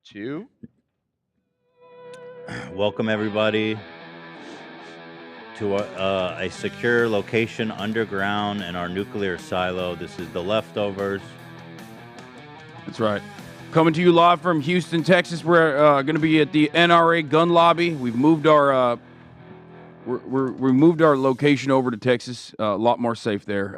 2. Welcome, everybody, to a secure location underground in our nuclear silo. This is The Leftovers. That's right. Coming to you live from Houston, Texas. We're going to be at the NRA gun lobby. We've moved our we moved our location over to Texas. A lot more safe there.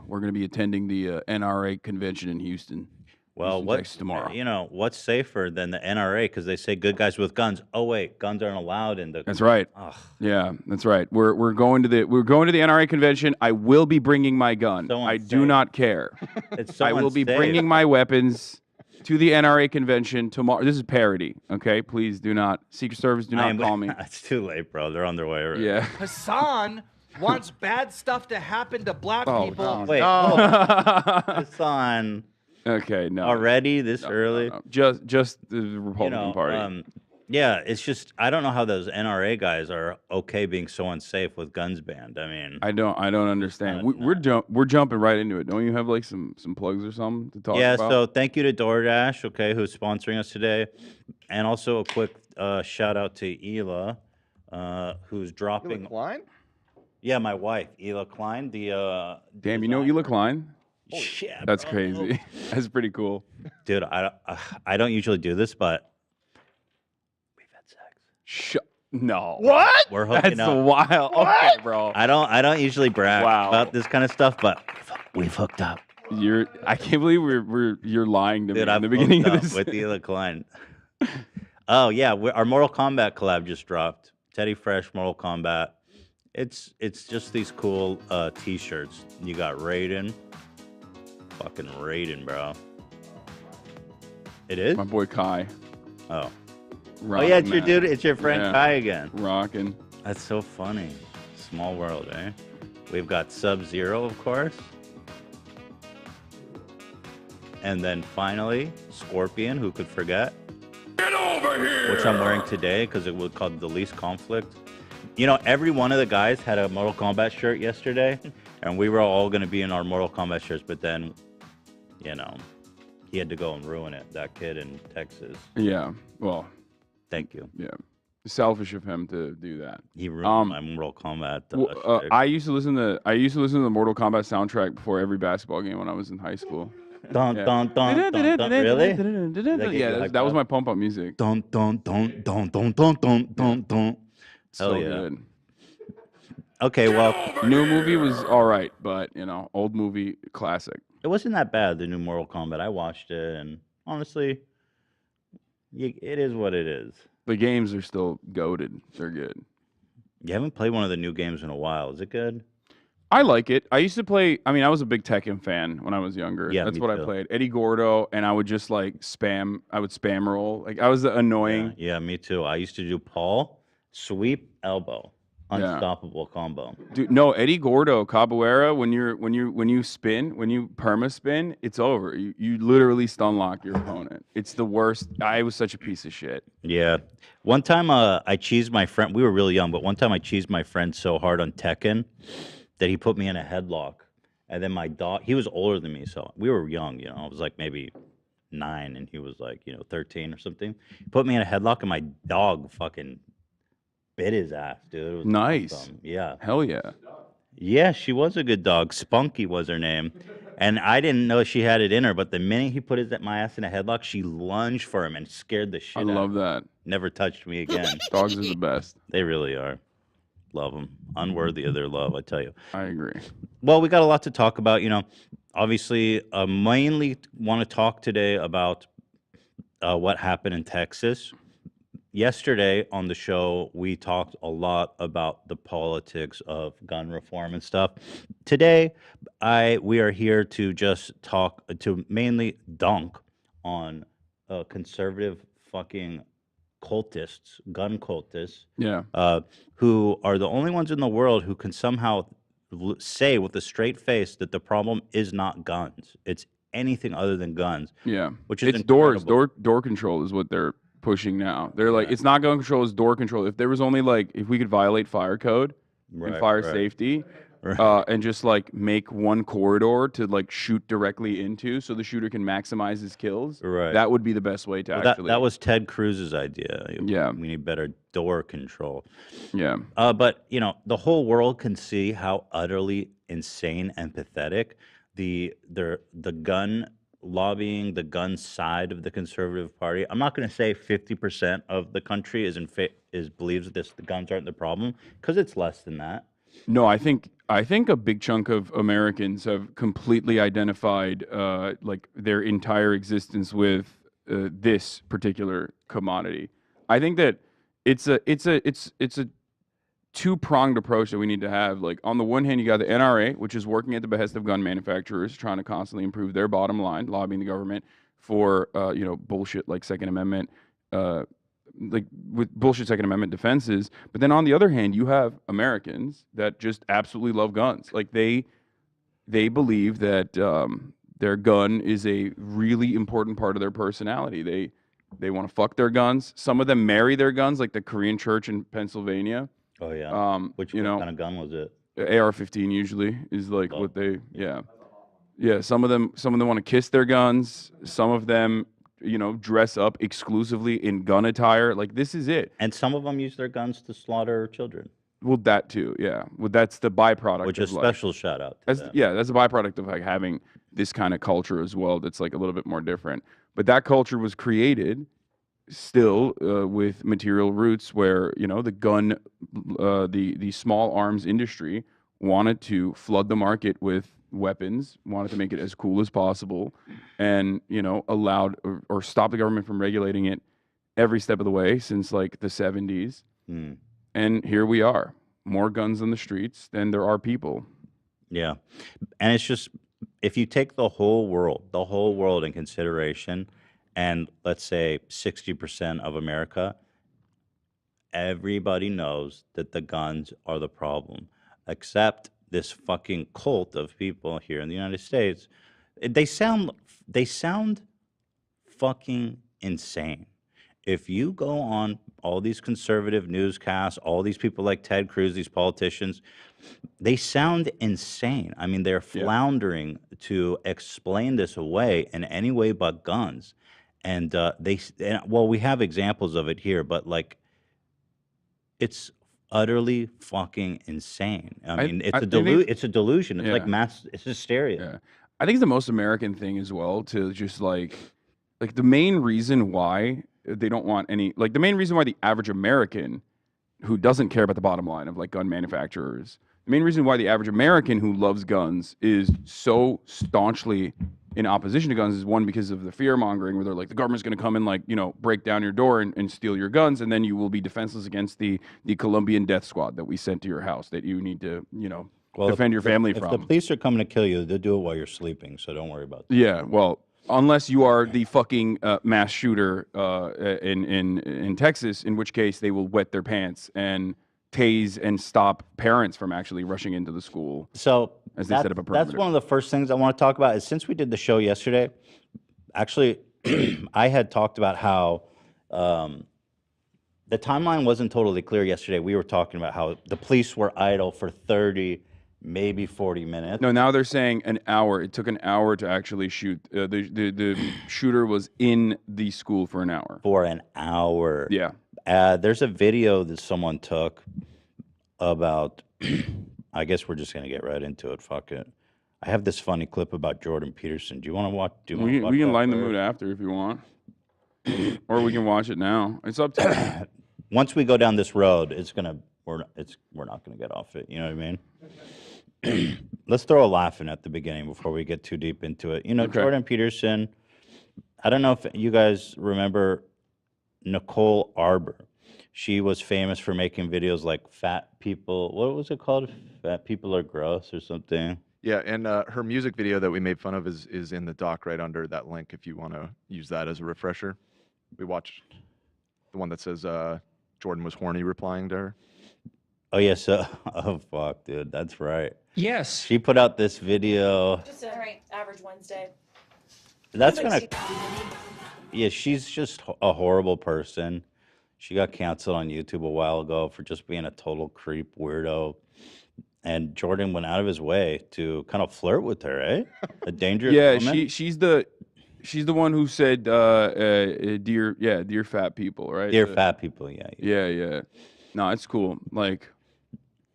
We're going to be attending the NRA convention in Houston. Well, Houston, Texas, tomorrow. What's safer than the NRA? Because they say good guys with guns. Oh wait, guns aren't allowed in the. That's right. Ugh. Yeah, that's right. We're going to the NRA convention. I will be bringing my gun. So I do not care. It's so I will be unsafe. bringing my weapons to the NRA convention tomorrow. This is parody, okay? Please do not. Secret Service, do not call me. It's too late, bro. They're on their way already. Yeah. Hassan wants bad stuff to happen to black people. Wait. No. Hassan. Okay, no. Already this early? No. Just the Republican Party. Yeah, it's just I don't know how those NRA guys are okay being so unsafe with guns banned. I mean, I don't understand. We're jumping right into it. Don't you have like some plugs or something to talk about? Yeah, so thank you to DoorDash, okay, who's sponsoring us today. And also a quick shout out to Ela, who's dropping Klein? Yeah, my wife, Ela Klein, the Damn, you know Ela Klein? Shit. That's bro. crazy. That's pretty cool. Dude, I don't usually do this, but we've had sex. No. What? We're hooking That's up. wild. Okay, bro. I don't usually brag Wow. about this kind of stuff, but we've hooked up. I can't believe you're lying to Dude, me I've in the beginning hooked of up this. with Ela Klein. Oh yeah, our Mortal Kombat collab just dropped. Teddy Fresh Mortal Kombat. It's just these cool T-shirts. You got Raiden. Fucking Raiden, bro. It is? My boy Kai. Oh. Rocking Yeah, it's your that. dude. It's your friend Yeah. Kai again. Rocking. That's so funny. Small world, eh? We've got Sub-Zero, of course. And then finally, Scorpion, who could forget? Get over here! Which I'm wearing today because it was called The Least Conflict. You know, every one of the guys had a Mortal Kombat shirt yesterday, and we were all going to be in our Mortal Kombat shirts, but then, you know, he had to go and ruin it, that kid in Texas. Yeah. Well, Thank you. yeah. Selfish of him to do that. He ruined my Mortal Kombat. Shirt. I used to listen to the Mortal Kombat soundtrack before every basketball game when I was in high school. Dun, Yeah. dun, dun, dun, dun. Really? Yeah, that was my pump up music. Dun, dun, dun, dun, dun, dun, dun, dun, dun. So Hell yeah. good. Okay, well, New movie was all right, but old movie classic. it wasn't that bad, the new Mortal Kombat. I watched it, and honestly, it is what it is. The games are still goated. They're good. You haven't played one of the new games in a while. Is it good? I like it. I used to play. I mean, I was a big Tekken fan when I was younger. Yeah, that's me what too. I played. Eddie Gordo, and I would just like spam. I would spam roll. Like I was the annoying. Yeah, me too. I used to do Paul, sweep, elbow, unstoppable combo. Dude, no, Eddie Gordo, Capoeira, when you spin, when you perma spin, it's over. You literally stun lock your opponent. It's the worst. I was such a piece of shit. Yeah. One time I cheesed my friend. We were really young, but one time I cheesed my friend so hard on Tekken that he put me in a headlock. And then my dog, he was older than me, so we were young, I was like maybe 9 and he was like, 13 or something. He put me in a headlock and my dog fucking bit his ass, dude. It was Nice. awesome. Yeah. Hell yeah. Yeah, she was a good dog. Spunky was her name. And I didn't know she had it in her, but the minute he put my ass in a headlock, she lunged for him and scared the shit I out of love him. that. Never touched me again. Dogs are the best. They really are. Love them. Unworthy of their love, I tell you. I agree. Well, we got a lot to talk about. Obviously, mainly want to talk today about what happened in Texas. Yesterday on the show, we talked a lot about the politics of gun reform and stuff. Today, we are here to just talk, to mainly dunk on conservative fucking cultists, gun cultists, Yeah. who are the only ones in the world who can somehow say with a straight face that the problem is not guns. It's anything other than guns. Yeah. Which is it's doors. incredible. Door control is what they're pushing now. They're like, it's not gun control, it's door control. If there was only if we could violate fire code and fire safety, and just like make one corridor to like shoot directly into, so the shooter can maximize his kills. Right. That would be the best way to Well, actually. that was Ted Cruz's idea. Yeah. We need better door control. Yeah. But the whole world can see how utterly insane and pathetic the gun lobbying, the gun side of the conservative party. I'm not going to say 50% of the country believes that the guns aren't the problem, because it's less than that. No, I think a big chunk of Americans have completely identified like their entire existence with this particular commodity. I think that it's a two-pronged approach that we need to have. Like, on the one hand, you got the NRA, which is working at the behest of gun manufacturers, trying to constantly improve their bottom line, lobbying the government for bullshit like Second Amendment, like with bullshit Second Amendment defenses. But then on the other hand, you have Americans that just absolutely love guns. Like they believe that their gun is a really important part of their personality. They want to fuck their guns. Some of them marry their guns, like the Korean church in Pennsylvania. Oh yeah. What kind of gun was it? AR-15 usually is like what they yeah. Some of them want to kiss their guns. Some of them dress up exclusively in gun attire. Like, this is it. And some of them use their guns to slaughter children. Well, that too, yeah. Well, that's the byproduct. Which is like, special shout out to them. Yeah, that's a byproduct of like having this kind of culture as well. That's like a little bit more different. But that culture was created still with material roots, where the gun, the small arms industry wanted to flood the market with weapons, wanted to make it as cool as possible, and allowed or stopped the government from regulating it every step of the way since like the 70s. And here we are, more guns on the streets than there are people. Yeah. And it's just, if you take the whole world in consideration, and let's say 60% of America, everybody knows that the guns are the problem, except this fucking cult of people here in the United States. They sound fucking insane. If you go on all these conservative newscasts, all these people like Ted Cruz, these politicians, they sound insane. I mean, they're floundering to explain this away in any way but guns. And we have examples of it here, but like, it's utterly fucking insane. I mean, it's a delusion. It's like it's hysteria. Yeah. I think it's the most American thing as well to just like the main reason why they don't want any, like the main reason why the average American who doesn't care about the bottom line of like gun manufacturers, the main reason why the average American who loves guns is so staunchly in opposition to guns is, one, because of the fear mongering, where they're like, the government's going to come and like, break down your door and steal your guns, and then you will be defenseless against the Colombian death squad that we sent to your house that you need to, defend your family from. If the police are coming to kill you, they'll do it while you're sleeping, so don't worry about that. Yeah, well, unless you are the fucking mass shooter in Texas, in which case they will wet their pants and tase and stop parents from actually rushing into the school. So as they set up a perimeter. That's one of the first things I want to talk about. Is since we did the show yesterday, actually, I had talked about how the timeline wasn't totally clear yesterday. We were talking about how the police were idle for 30, maybe 40 minutes. No, now they're saying an hour. It took an hour to actually shoot. The shooter was in the school for an hour. For an hour. Yeah. There's a video that someone took about, I guess we're just going to get right into it. Fuck it. I have this funny clip about Jordan Peterson. Do you want to watch? We can lighten the mood after if you want. Or we can watch it now. It's up to you. Once we go down this road, we're not gonna get off it. You know what I mean? Let's throw a laugh in at the beginning before we get too deep into it. Okay. Jordan Peterson. I don't know if you guys remember Nichole Arbor. She was famous for making videos like fat people. What was it called? Fat people are gross or something. Yeah, and her music video that we made fun of is in the doc right under that link if you want to use that as a refresher. We watched the one that says Jordan was horny replying to her. Oh, yes. Oh, fuck, dude. That's right. Yes. She put out this video. Just all right, average Wednesday. That's going to... Yeah, she's just a horrible person. She got canceled on YouTube a while ago for just being a total creep weirdo. and Jordan went out of his way to kind of flirt with her, eh? A dangerous Yeah, woman. she's the one who said, dear fat people, right? Dear fat people, yeah. Yeah. No, it's cool. Like,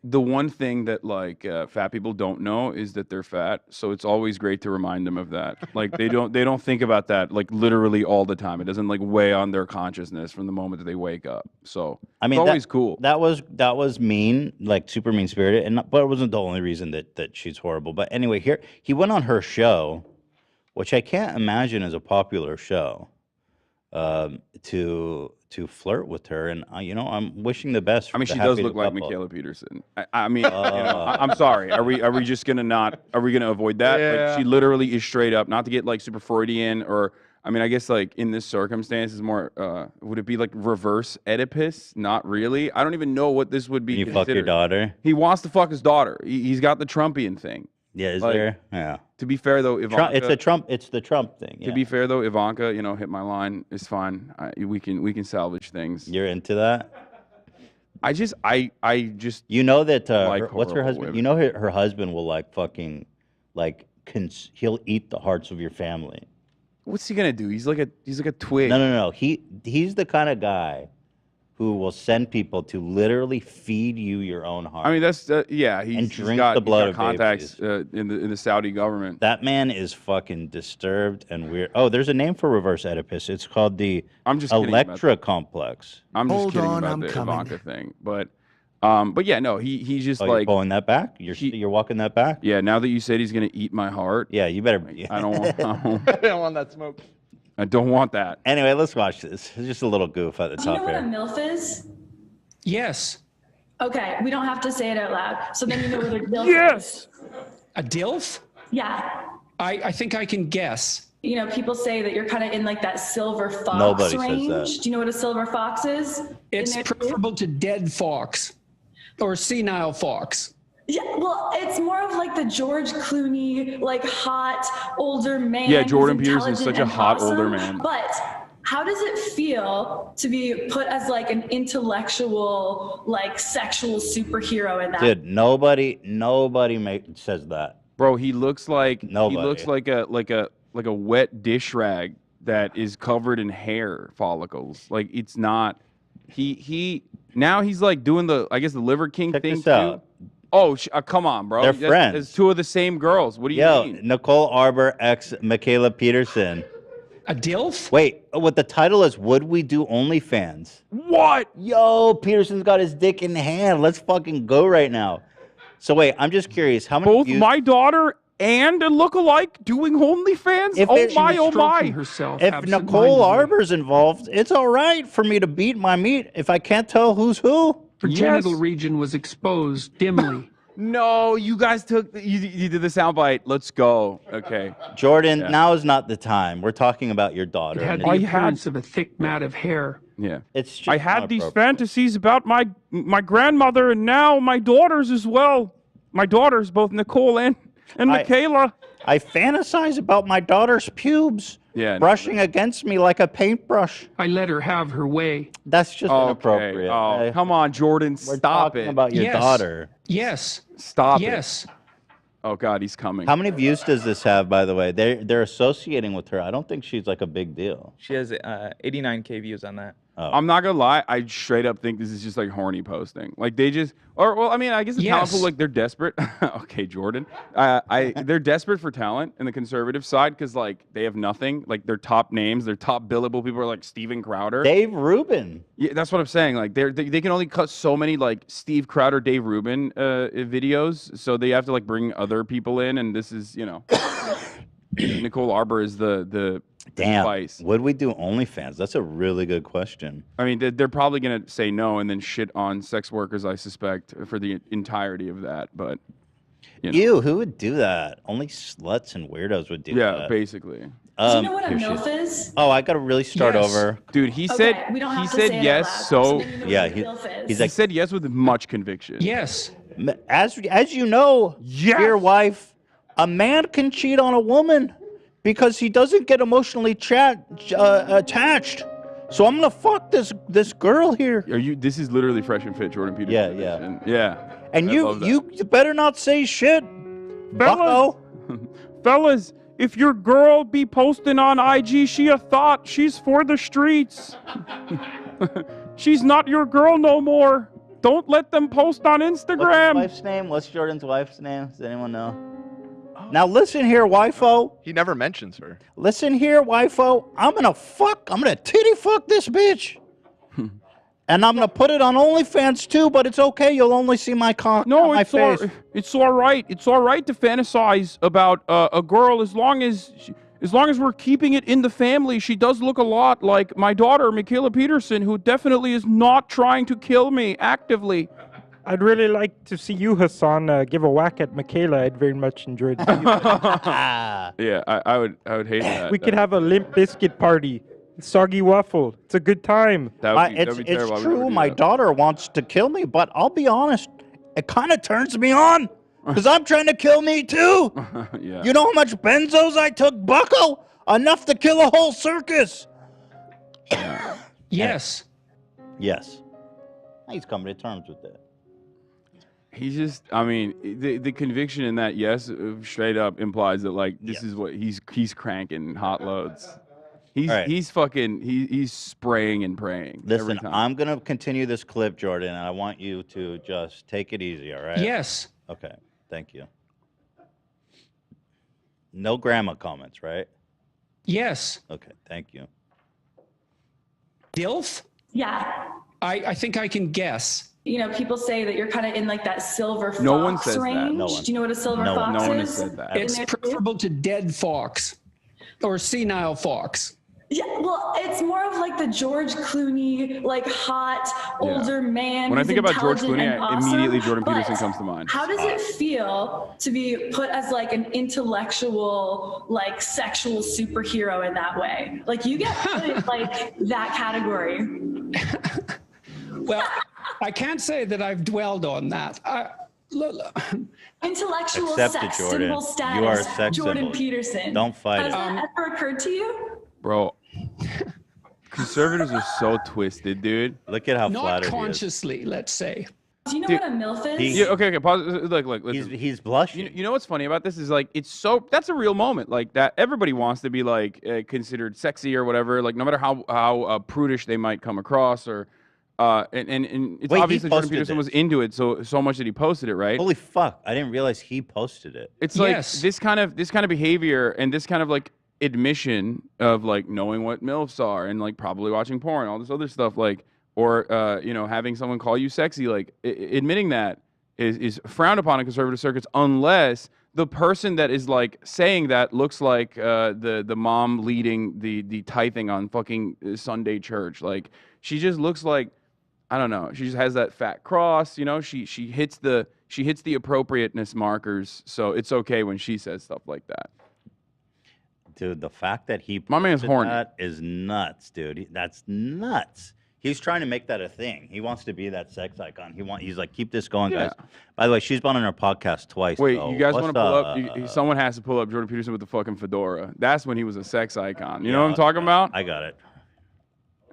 the one thing that like fat people don't know is that they're fat, so it's always great to remind them of that. Like they don't think about that like literally all the time. It doesn't like weigh on their consciousness from the moment that they wake up. So I mean, it's always cool. That was mean, like super mean spirited, but it wasn't the only reason that she's horrible. But anyway, here he went on her show, which I can't imagine is a popular show, to flirt with her, and I'm wishing the best. I mean, for she the does happy look like couple. Nichole Peterson. I mean, I'm sorry. Are we just gonna not? Are we gonna avoid that? Yeah. Like, she literally is straight up. Not to get like super Freudian, or I mean, I guess like in this circumstance is more. Would it be like reverse Oedipus? Not really. I don't even know what this would be. You fuck your considered. daughter? He wants to fuck his daughter. He's got the Trumpian thing. Yeah, is Like, there? Yeah. To be fair though, Ivanka. It's the Trump thing. To Yeah. be fair though, Ivanka, hit my line. It's fine. We can salvage things. You're into that? I just You know that like what's her horrible husband? women. You know her husband will like fucking like he'll eat the hearts of your family. what's he gonna do? He's like a twig. No. He's the kind of guy who will send people to literally feed you your own heart. I mean, that's yeah. He's drink got, the blood he's got of contacts in the Saudi government. That man is fucking disturbed and weird. Oh, there's a name for reverse Oedipus. It's called the I'm just kidding about Electra complex. I'm just Hold kidding on, about I'm the coming. Ivanka thing, but yeah, no, he's just Oh, you're like pulling that back? You're walking that back? yeah. Now that you said he's gonna eat my heart, Yeah, you better. I don't want. I don't want that smoke. I don't want that. Anyway, let's watch this. It's just a little goof at the Do you know top what a here. MILF is? Yes. Okay, we don't have to say it out loud. So then you know what a MILF Yes. is. A DILF? Yeah. I think I can guess. People say that you're kind of in like that silver fox Nobody says range. that. Do you know what a silver fox is? It's In there too? preferable to dead fox or senile fox. Yeah, well, it's more of like the George Clooney, like hot older man. Yeah, who's Jordan Peterson's intelligent such a and hot older awesome. man. But how does it feel to be put as like an intellectual, like sexual superhero in that? Dude, nobody says that. Bro, he looks like Nobody. he looks like a wet dish rag that is covered in hair follicles. Like it's not. He now he's like doing the the Liver King Check thing this too. out. Oh, come on, bro. They're That's- friends. It's two of the same girls. What do you Yo, mean? Nichole Arbor x Michaela Peterson. A DILF? Wait, what the title is? Would we do OnlyFans? What? Yo, Peterson's got his dick in hand. Let's fucking go right now. So wait, I'm just curious. How many Both views? my daughter and a lookalike doing OnlyFans? If Oh it- my, oh my. herself. If Nichole Arbor's involved, it's all right for me to beat my meat if I can't tell who's who. Her Yes. genital region was exposed dimly. No, you guys took you did the soundbite. Let's go. Okay. Jordan, Yeah. now is not the time. We're talking about your daughter. It had and the I it's- had- appearance of a thick mat of hair. Yeah. It's just I had not these appropriate. fantasies about my grandmother and now my daughters as well. My daughters, both Nichole and Michaela. I fantasize about my daughter's pubes Yeah, no, brushing against me like a paintbrush. I let her have her way. That's just inappropriate. Oh, come on, Jordan. We're Stop talking it. about your Yes. daughter. Yes. Stop it. Yes. Oh God, he's coming. How many views does this have, by the way? They're associating with her. I don't think she's like a big deal. She has 89K views on that. I'm not gonna lie. I straight up think this is just like horny posting. Like they just, I mean, I guess the talent pool, Yes. like they're desperate. Okay, Jordan. They're desperate for talent in the conservative side because like they have nothing. Like their top names, their top billable people are like Steven Crowder. Dave Rubin. Yeah, that's what I'm saying. Like they can only cut so many like Steve Crowder, Dave Rubin videos, so they have to like bring other people in, and this is Nichole Arbor is the Damn. spice. Would we do OnlyFans? That's a really good question. I mean, they're probably gonna say no and then shit on sex workers, I suspect, for the entirety of that. But Ew, who would do that? Only sluts and weirdos would do yeah, that. basically. Do you know what a here she MILF is. is? Oh, I gotta really start Yes. over. Dude, he Okay, said we don't have he to said say it out yes, loud, so then you know Yeah, what a MILF is. he's he like, said yes with much conviction. Yes. as you know, Yes. dear wife, a man can cheat on a woman because he doesn't get emotionally attached. So I'm gonna fuck this girl here. This is literally fresh and fit, Jordan Peterson. Yeah. edition. Yeah. And I love that. you better not say shit, bucko. Fellas, if your girl be posting on IG, she a thought. She's for the streets. She's not your girl no more. Don't let them post on What's his Instagram. wife's name? What's Jordan's wife's name? Does anyone know? Now listen here, wifo. He never mentions her. Listen here, wifo. I'm gonna titty fuck this bitch. And I'm gonna put it on OnlyFans too, but it's okay. You'll only see my cock, No, not my face. it's all right. It's all right to fantasize about a girl as long as we're keeping it in the family. She does look a lot like my daughter, Nichole Peterson, who definitely is not trying to kill me actively. I'd really like to see you, Hassan, give a whack at Michaela. I'd very much enjoy that. Yeah, I would hate that. We could have a Limp Biscuit party. Soggy waffle. It's a good time. It's true. My daughter wants to kill me, but I'll be honest. It kind of turns me on because I'm trying to kill me too. Yeah. You know how much benzos I took, bucko? Enough to kill a whole circus. Yes. Yes. He's coming to terms with that. He's just, I mean, the conviction in that, yes, straight up implies that, like, this is what he's cranking hot loads. He's spraying and praying. Listen, every time. I'm going to continue this clip, Jordan, and I want you to just take it easy, all right? Yes. Okay, thank you. No grandma comments, right? Yes. Okay, thank you. DILF? Yeah. I think I can guess. You know, people say that you're kind of in like that silver fox No one says that. range. No one. Do you know what a silver No one. fox No one is? has said that. In It's there too? preferable to dead fox or senile fox. Yeah, well, it's more of like the George Clooney, like hot older man. When I who's think about George intelligent Clooney, and I immediately awesome, Jordan but Peterson comes to mind. How does it feel to be put as like an intellectual, like sexual superhero in that way? Like you get put in like that category. Well, I can't say that I've dwelled on that. Intellectual Accept it, sex Jordan. symbol status. You are a sex Jordan symbol. Peterson. Don't fight Has it. that ever occurred to you? Bro, conservatives are so twisted, dude. Look at how Not flattered he is. consciously, let's say. Do you know Dude, what a MILF is? Yeah, okay, pause. Look, listen. He's blushing. You know what's funny about this is like that's a real moment like that. Everybody wants to be like considered sexy or whatever. Like no matter how prudish they might come across or and it's Wait, he obvious that Jordan posted Peterson this. was into it so much that he posted it, right? Holy fuck! I didn't realize he posted it. It's like Yes. this kind of behavior and this kind of like admission of like knowing what MILFs are and like probably watching porn, all this other stuff, like or you know, having someone call you sexy, like admitting that is frowned upon in conservative circuits unless the person that is like saying that looks like the mom leading the tithing on fucking Sunday church. Like she just looks like, I don't know. She just has that fat cross, you know. She hits the appropriateness markers, so it's okay when she says stuff like that. Dude, the fact that he My man's posted horny. that is nuts, dude. That's nuts. He's trying to make that a thing. He wants to be that sex icon. He's like, keep this going, guys. By the way, she's been on our podcast twice. Wait, though. you guys What's want to pull up? Someone has to pull up Jordan Peterson with the fucking fedora. That's when he was a sex icon. You know what I'm talking about? I got it.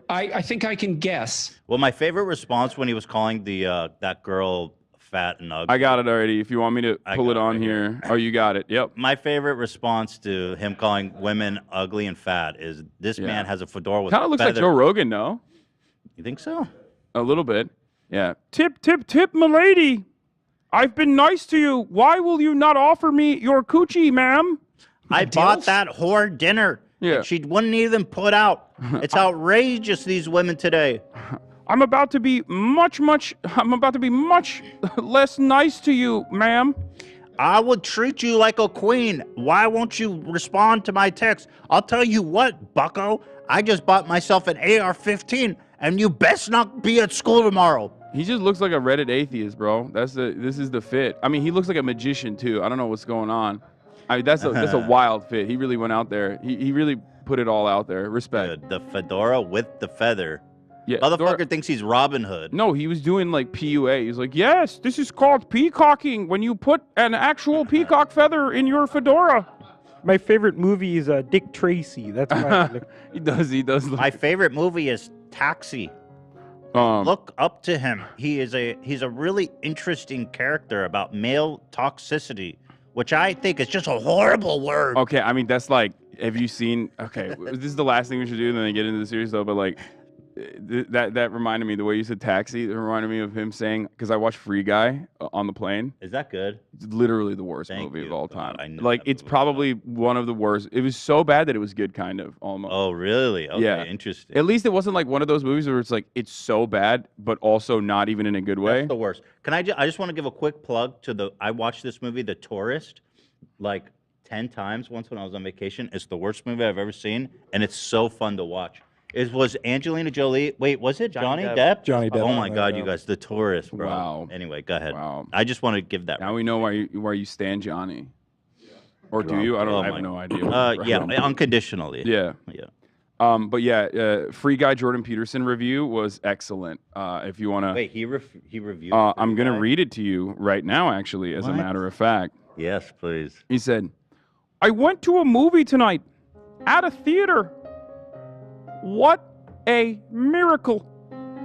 I think I can guess. Well, my favorite response when he was calling the that girl fat and ugly. I got it already. If you want me to pull it on here. Oh, you got it. Yep. My favorite response to him calling women ugly and fat is this man has a fedora with Kind of looks like feather. Joe Rogan, no? You think so? A little bit. Yeah. Tip, milady. I've been nice to you. Why will you not offer me your coochie, ma'am? I bought that whore dinner. Yeah. And she wouldn't even put out. It's outrageous, these women today. I'm about to be much less nice to you, ma'am. I would treat you like a queen. Why won't you respond to my text? I'll tell you what, bucko. I just bought myself an AR-15, and you best not be at school tomorrow. He just looks like a Reddit atheist, bro. This is the fit. I mean, he looks like a magician too. I don't know what's going on. I mean, that's a wild fit. He really went out there. He really put it all out there. Respect. Dude, the fedora with the feather. Yeah, Motherfucker thinks he's Robin Hood. No, he was doing like PUA. He's like, yes, this is called peacocking when you put an actual peacock feather in your fedora. My favorite movie is Dick Tracy. That's my. He does. My favorite movie is Taxi. Look up to him. He's a really interesting character about male toxicity, which I think is just a horrible word. Okay, I mean that's like, have you seen? Okay, this is the last thing we should do, and then get into the series though. But like, that reminded me, the way you said taxi, it reminded me of him saying, because I watched Free Guy on the plane. Is that good? It's literally the worst Thank movie you. of all God, time. I know Like, that it's movie. probably one of the worst. It was so bad that it was good, kind of, almost. Oh, really? Okay, Yeah. interesting. At least it wasn't like one of those movies where it's like, it's so bad, but also not even in a good way. That's the worst. Can I just want to give a quick plug to I watched this movie, The Tourist, like 10 times once when I was on vacation. It's the worst movie I've ever seen, and it's so fun to watch. It was Angelina Jolie. Wait, was it Johnny Depp? Johnny Depp. Oh my Oh, God, yeah. you guys, The Tourist, bro. Wow. Anyway, go ahead. Wow. I just want to give that. Now we know why you stand Johnny. Or do you? I don't. Oh I have my- no idea. Yeah, unconditionally. Yeah. Yeah. But yeah, Free Guy Jordan Peterson review was excellent. If you want to, Wait, he reviewed. I'm Free gonna Guy? read it to you right now. Actually, as a What? matter of fact, Yes, please. he said, "I went to a movie tonight at a theater. What a miracle!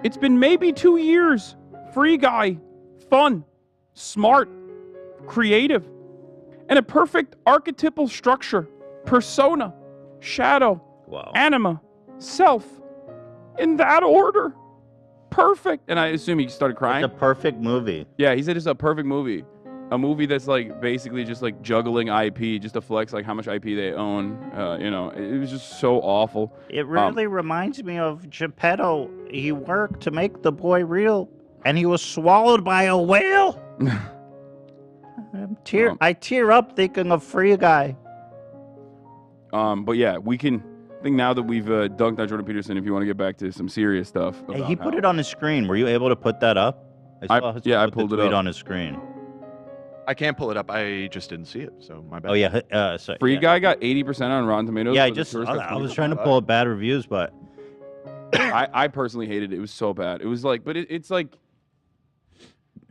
It's been maybe 2 years. Free Guy, fun, smart, creative, and a perfect archetypal structure, persona, shadow, Wow. anima, self, in that order. Perfect." And I assume he started It's crying. a perfect movie. Yeah, he said it's a perfect movie. A movie that's like basically just like juggling IP, just to flex like how much IP they own. It was just so awful. It really reminds me of Geppetto. He worked to make the boy real, and he was swallowed by a whale. I tear up thinking of Free Guy. But yeah, we can. I think now that we've dunked on Jordan Peterson, if you want to get back to some serious stuff. Hey, he put it on his screen. Were you able to put that up? I saw his- yeah, I put the pulled it tweet up. on his screen. I can't pull it up. I just didn't see it, so my bad. Oh yeah, sorry. Free yeah. Guy got 80% on Rotten Tomatoes. Yeah, but The Tourist got I was 20%. trying to pull up bad reviews, but I personally hated it. It was so bad. It was like, but it's like,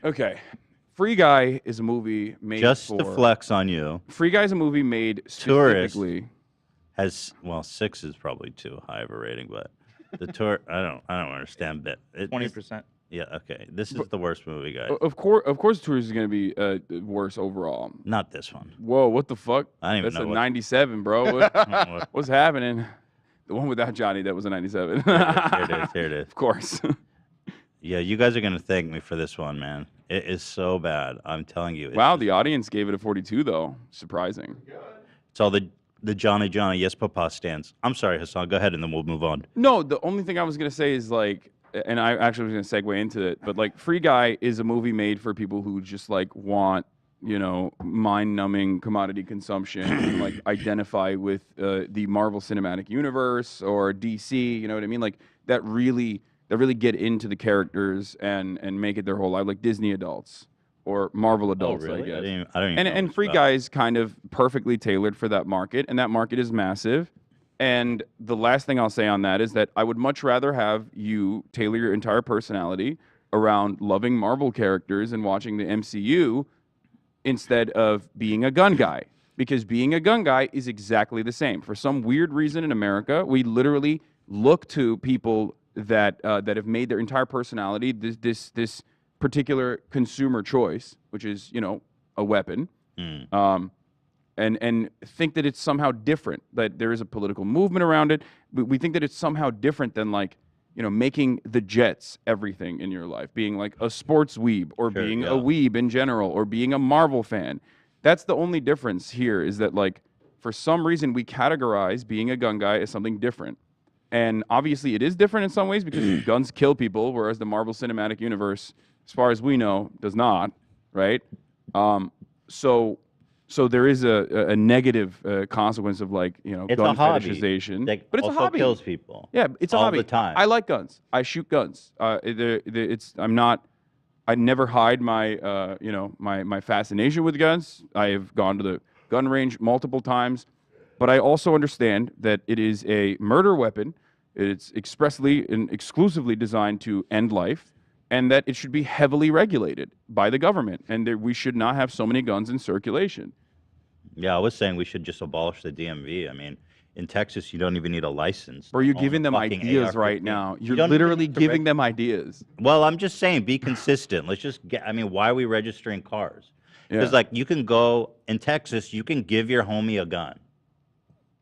okay, Free Guy is a movie made just for. to flex on you, Free Guy is a movie made Tourist. specifically. has 6 is probably too high of a rating, but the tour I don't understand that. 20%. Yeah, okay. This is the worst movie, guys. Of course, Tourist is going to be worse overall. Not this one. Whoa, what the fuck? I don't even That's know a what- 97, bro. What- What's happening? The one without Johnny, that was a 97. Here it is. Here it is. Of course. Yeah, you guys are gonna thank me for this one, man. It is so bad. I'm telling you. Wow, the audience gave it a 42, though. Surprising. It's all the Johnny Yes Papa stands. I'm sorry, Hassan. Go ahead, and then we'll move on. No, the only thing I was going to say is like, and I actually was going to segue into it, but like Free Guy is a movie made for people who just like want, mind-numbing commodity consumption and like identify with the Marvel Cinematic Universe or DC, you know what I mean? Like that really get into the characters and make it their whole life, like Disney adults or Marvel adults, really? I guess. I don't even know And what Free it's Guy is kind of perfectly tailored for that market, and that market is massive. And the last thing I'll say on that is that I would much rather have you tailor your entire personality around loving Marvel characters and watching the MCU instead of being a gun guy. Because being a gun guy is exactly the same. For some weird reason in America, we literally look to people that have made their entire personality this particular consumer choice, which is a weapon. And think that it's somehow different, that there is a political movement around it. We think that it's somehow different than like, making the Jets everything in your life, being like a sports weeb or Sure, being yeah. a weeb in general or being a Marvel fan. That's the only difference here, is that like, for some reason we categorize being a gun guy as something different. And obviously it is different in some ways because guns kill people, whereas the Marvel Cinematic Universe, as far as we know, does not, right? So there is a negative consequence of like It's gun a hobby fetishization, that but it's also a hobby. kills people. Yeah, it's a all hobby. the time. I like guns. I shoot guns. I never hide my my fascination with guns. I have gone to the gun range multiple times, but I also understand that it is a murder weapon. It's expressly and exclusively designed to end life, and that it should be heavily regulated by the government, and we should not have so many guns in circulation. Yeah, I was saying we should just abolish the DMV. I mean, in Texas, you don't even need a license. Bro, to you're own giving a them fucking ideas right AR-15. now. You You're don't even literally need to giving them ideas. Well, I'm just saying, be consistent. Let's just get. I mean, why are we registering cars? Because Yeah. like you can go in Texas, you can give your homie a gun.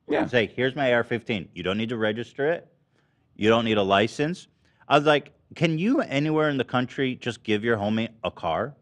Yeah. Say, here's my AR-15. You don't need to register it. You don't need a license. I was like, can you anywhere in the country just give your homie a car?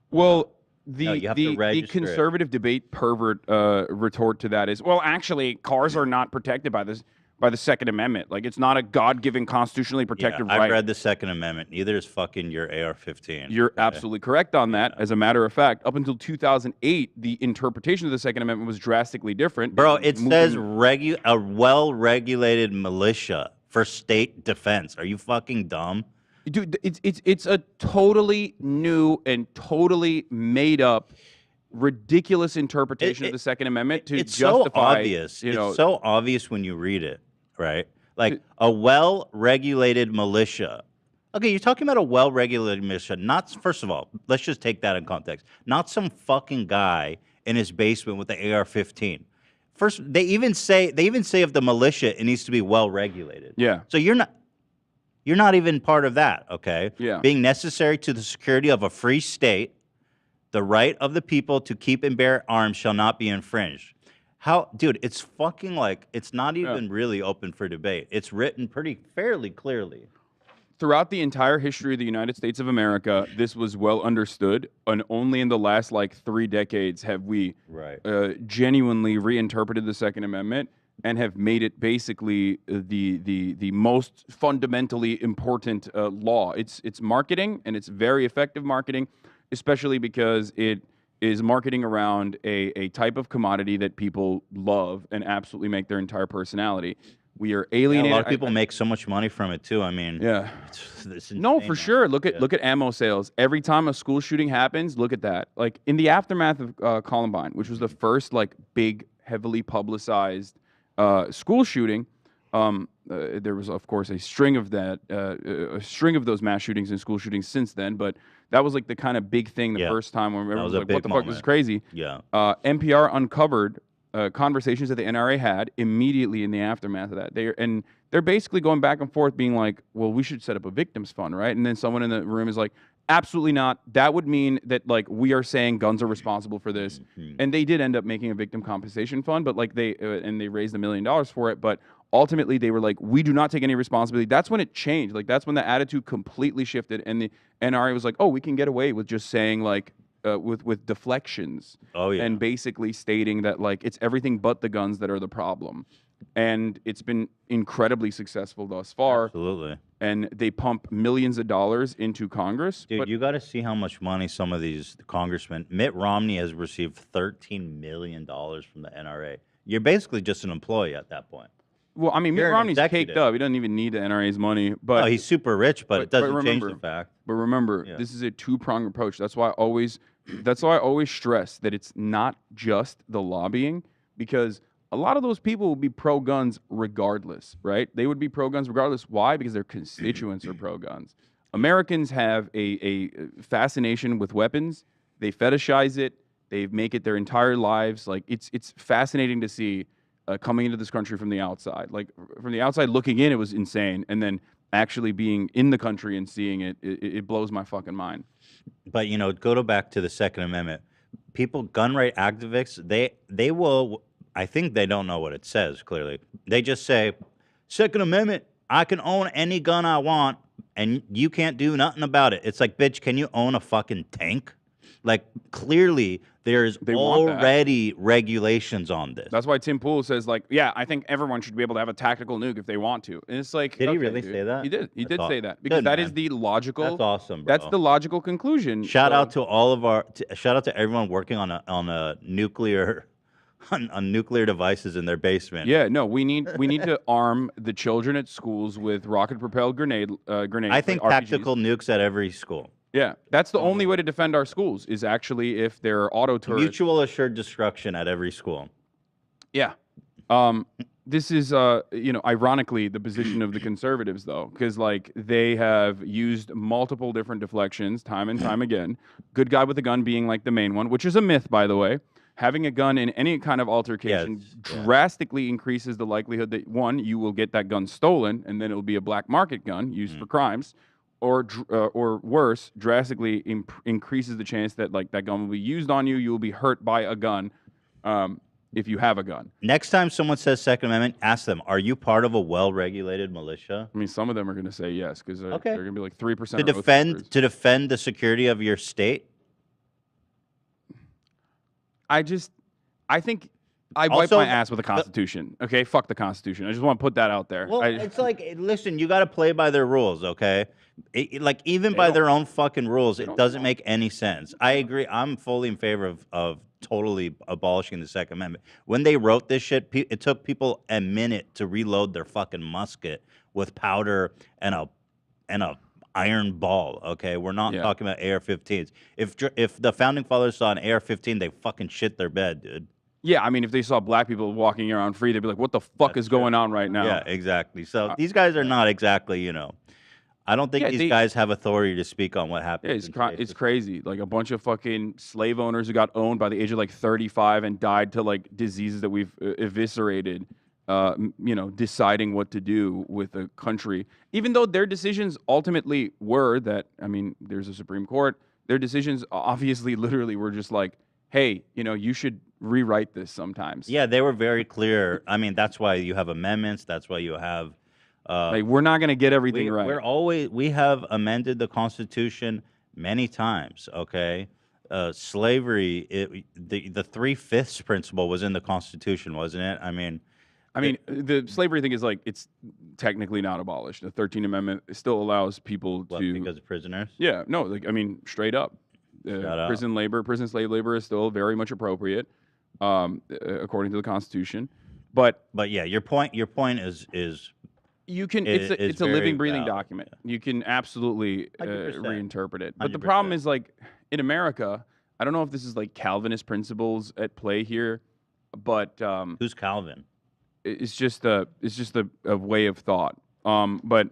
Well, No, you have to the register it. conservative debate pervert retort to that is, well, actually, cars are not protected by the Second Amendment. Like, it's not a God-given constitutionally protected I've right. read the Second Amendment. Neither is fucking your AR-15. You're absolutely correct on that. As a matter of fact, up until 2008, the interpretation of the Second Amendment was drastically different. Bro, it says moving- a well-regulated militia for state defense. Are you fucking dumb? Dude, it's a totally new and totally made up, ridiculous interpretation of the Second Amendment to It's justify. so obvious. You know, It's so obvious when you read it, right? Like a well-regulated militia. Okay, you're talking about a well-regulated militia. Not first of all, let's just take that in context. Not some fucking guy in his basement with the AR-15. First, they even say of the militia it needs to be well-regulated. Yeah. So you're not even part of that, okay? Yeah. Being necessary to the security of a free state, the right of the people to keep and bear arms shall not be infringed. How, dude, it's fucking like, it's not even really open for debate. It's written fairly clearly. Throughout the entire history of the United States of America, this was well understood, and only in the last like 3 decades have we genuinely reinterpreted the Second Amendment and have made it basically the most fundamentally important law. It's marketing, and it's very effective marketing, especially because it is marketing around a type of commodity that people love and absolutely make their entire personality. We are alienating. A lot of people make so much money from it too. I mean, it's no, insane, for man. sure. Look at ammo sales. Every time a school shooting happens, look at that. Like in the aftermath of Columbine, which was the first like big, heavily publicized school shooting. There was, of course, a string of those mass shootings and school shootings since then. But that was like the kind of big thing the first time when everyone was like, "What the fuck? This is crazy." Yeah. NPR uncovered conversations that the NRA had immediately in the aftermath of that. They're basically going back and forth, being like, "Well, we should set up a victims fund, right?" And then someone in the room is like, "Absolutely not. That would mean that like we are saying guns are responsible for this." And they did end up making a victim compensation fund, but like they raised $1 million for it. But ultimately, they were like, "We do not take any responsibility." That's when it changed. Like that's when the attitude completely shifted, and the NRA was like, "Oh, we can get away with just saying like." With deflections, and basically stating that like it's everything but the guns that are the problem, and it's been incredibly successful thus far. Absolutely. And they pump millions of dollars into Congress. Dude, you got to see how much money some of these congressmen. Mitt Romney has received $13 million from the NRA. You're basically just an employee at that point. Well, I mean, Mitt You're an Romney's executive. caked up. He doesn't even need the NRA's money. But Oh, he's super rich, but it doesn't change the fact. But remember, this is a two-pronged approach. That's why I always stress that it's not just the lobbying, because a lot of those people will be pro-guns regardless, right? They would be pro-guns regardless. Why? Because their constituents are pro-guns. Americans have a fascination with weapons. They fetishize it. They make it their entire lives. Like it's fascinating to see coming into this country from the outside. Like from the outside looking in, it was insane, and then actually being in the country and seeing it, it blows my fucking mind. But you know, go back to the Second Amendment. People, gun right activists, they will. I think they don't know what it says clearly. They just say, Second Amendment, I can own any gun I want, and you can't do nothing about it. It's like, bitch, can you own a fucking tank? Like, clearly, there's already regulations on this. That's why Tim Pool says, like, yeah, I think everyone should be able to have a tactical nuke if they want to. And it's like, Did he really say that? He did. He That's did say that because Good, that man. is the logical. That's awesome, bro. That's the logical conclusion. Shout out to all of our. Shout out to everyone working on a nuclear, on nuclear devices in their basement. Yeah, no, we need to arm the children at schools with rocket-propelled grenades. I think RPGs. tactical nukes at every school. Yeah, that's the only way to defend our schools is actually if they're auto turrets. Mutual assured destruction at every school. Yeah. This is, ironically, the position of the conservatives, though, because, like, they have used multiple different deflections time and time again. Good guy with a gun being, like, the main one, which is a myth, by the way. having a gun in any kind of altercation drastically increases the likelihood that, one, you will get that gun stolen, and then it will be a black market gun used for crimes, or worse, drastically increases the chance that like that gun will be used on you. You will be hurt by a gun if you have a gun. Next time someone says Second Amendment, ask them, are you part of a well-regulated militia? I mean, some of them are going to say yes because they're going to be like 3% to defend the security of your state. I think I wipe my ass with the Constitution. Okay, fuck the Constitution. I just want to put that out there. Well, it's like, listen, you got to play by their rules, okay? Like even by their own fucking rules, it doesn't make any sense. I agree. I'm fully in favor of totally abolishing the Second Amendment. When they wrote this shit, it took people a minute to reload their fucking musket with powder and a iron ball. Okay, we're not talking about AR-15s. If the founding fathers saw an AR-15, they fucking shit their bed, dude. Yeah, I mean, if they saw black people walking around free, they'd be like, "What the fuck is going on right now?" Yeah, exactly. So these guys are not exactly, you know. I don't think these guys have authority to speak on what happened. Yeah, it's crazy. Like a bunch of fucking slave owners who got owned by the age of like 35 and died to like diseases that we've eviscerated. You know, deciding what to do with the country, even though their decisions ultimately were that. I mean, there's a Supreme Court. Their decisions obviously, literally, were just like, hey, you know, you should rewrite this sometimes. Yeah, they were very clear. I mean, that's why you have amendments. That's why you have. Like, we're not going to get everything right. We have amended the Constitution many times. Okay, slavery. The 3/5 principle was in the Constitution, wasn't it? I mean, the slavery thing is like it's technically not abolished. The 13th Amendment still allows people to because of prisoners. Yeah, no, like I mean, straight up. Prison slave labor is still very much appropriate, according to the Constitution. But yeah, your point is you can it's a living, breathing document. You can absolutely reinterpret it. But 100%. The problem is like in America, I don't know if this is like Calvinist principles at play here, but who's Calvin? It's just a way of thought. But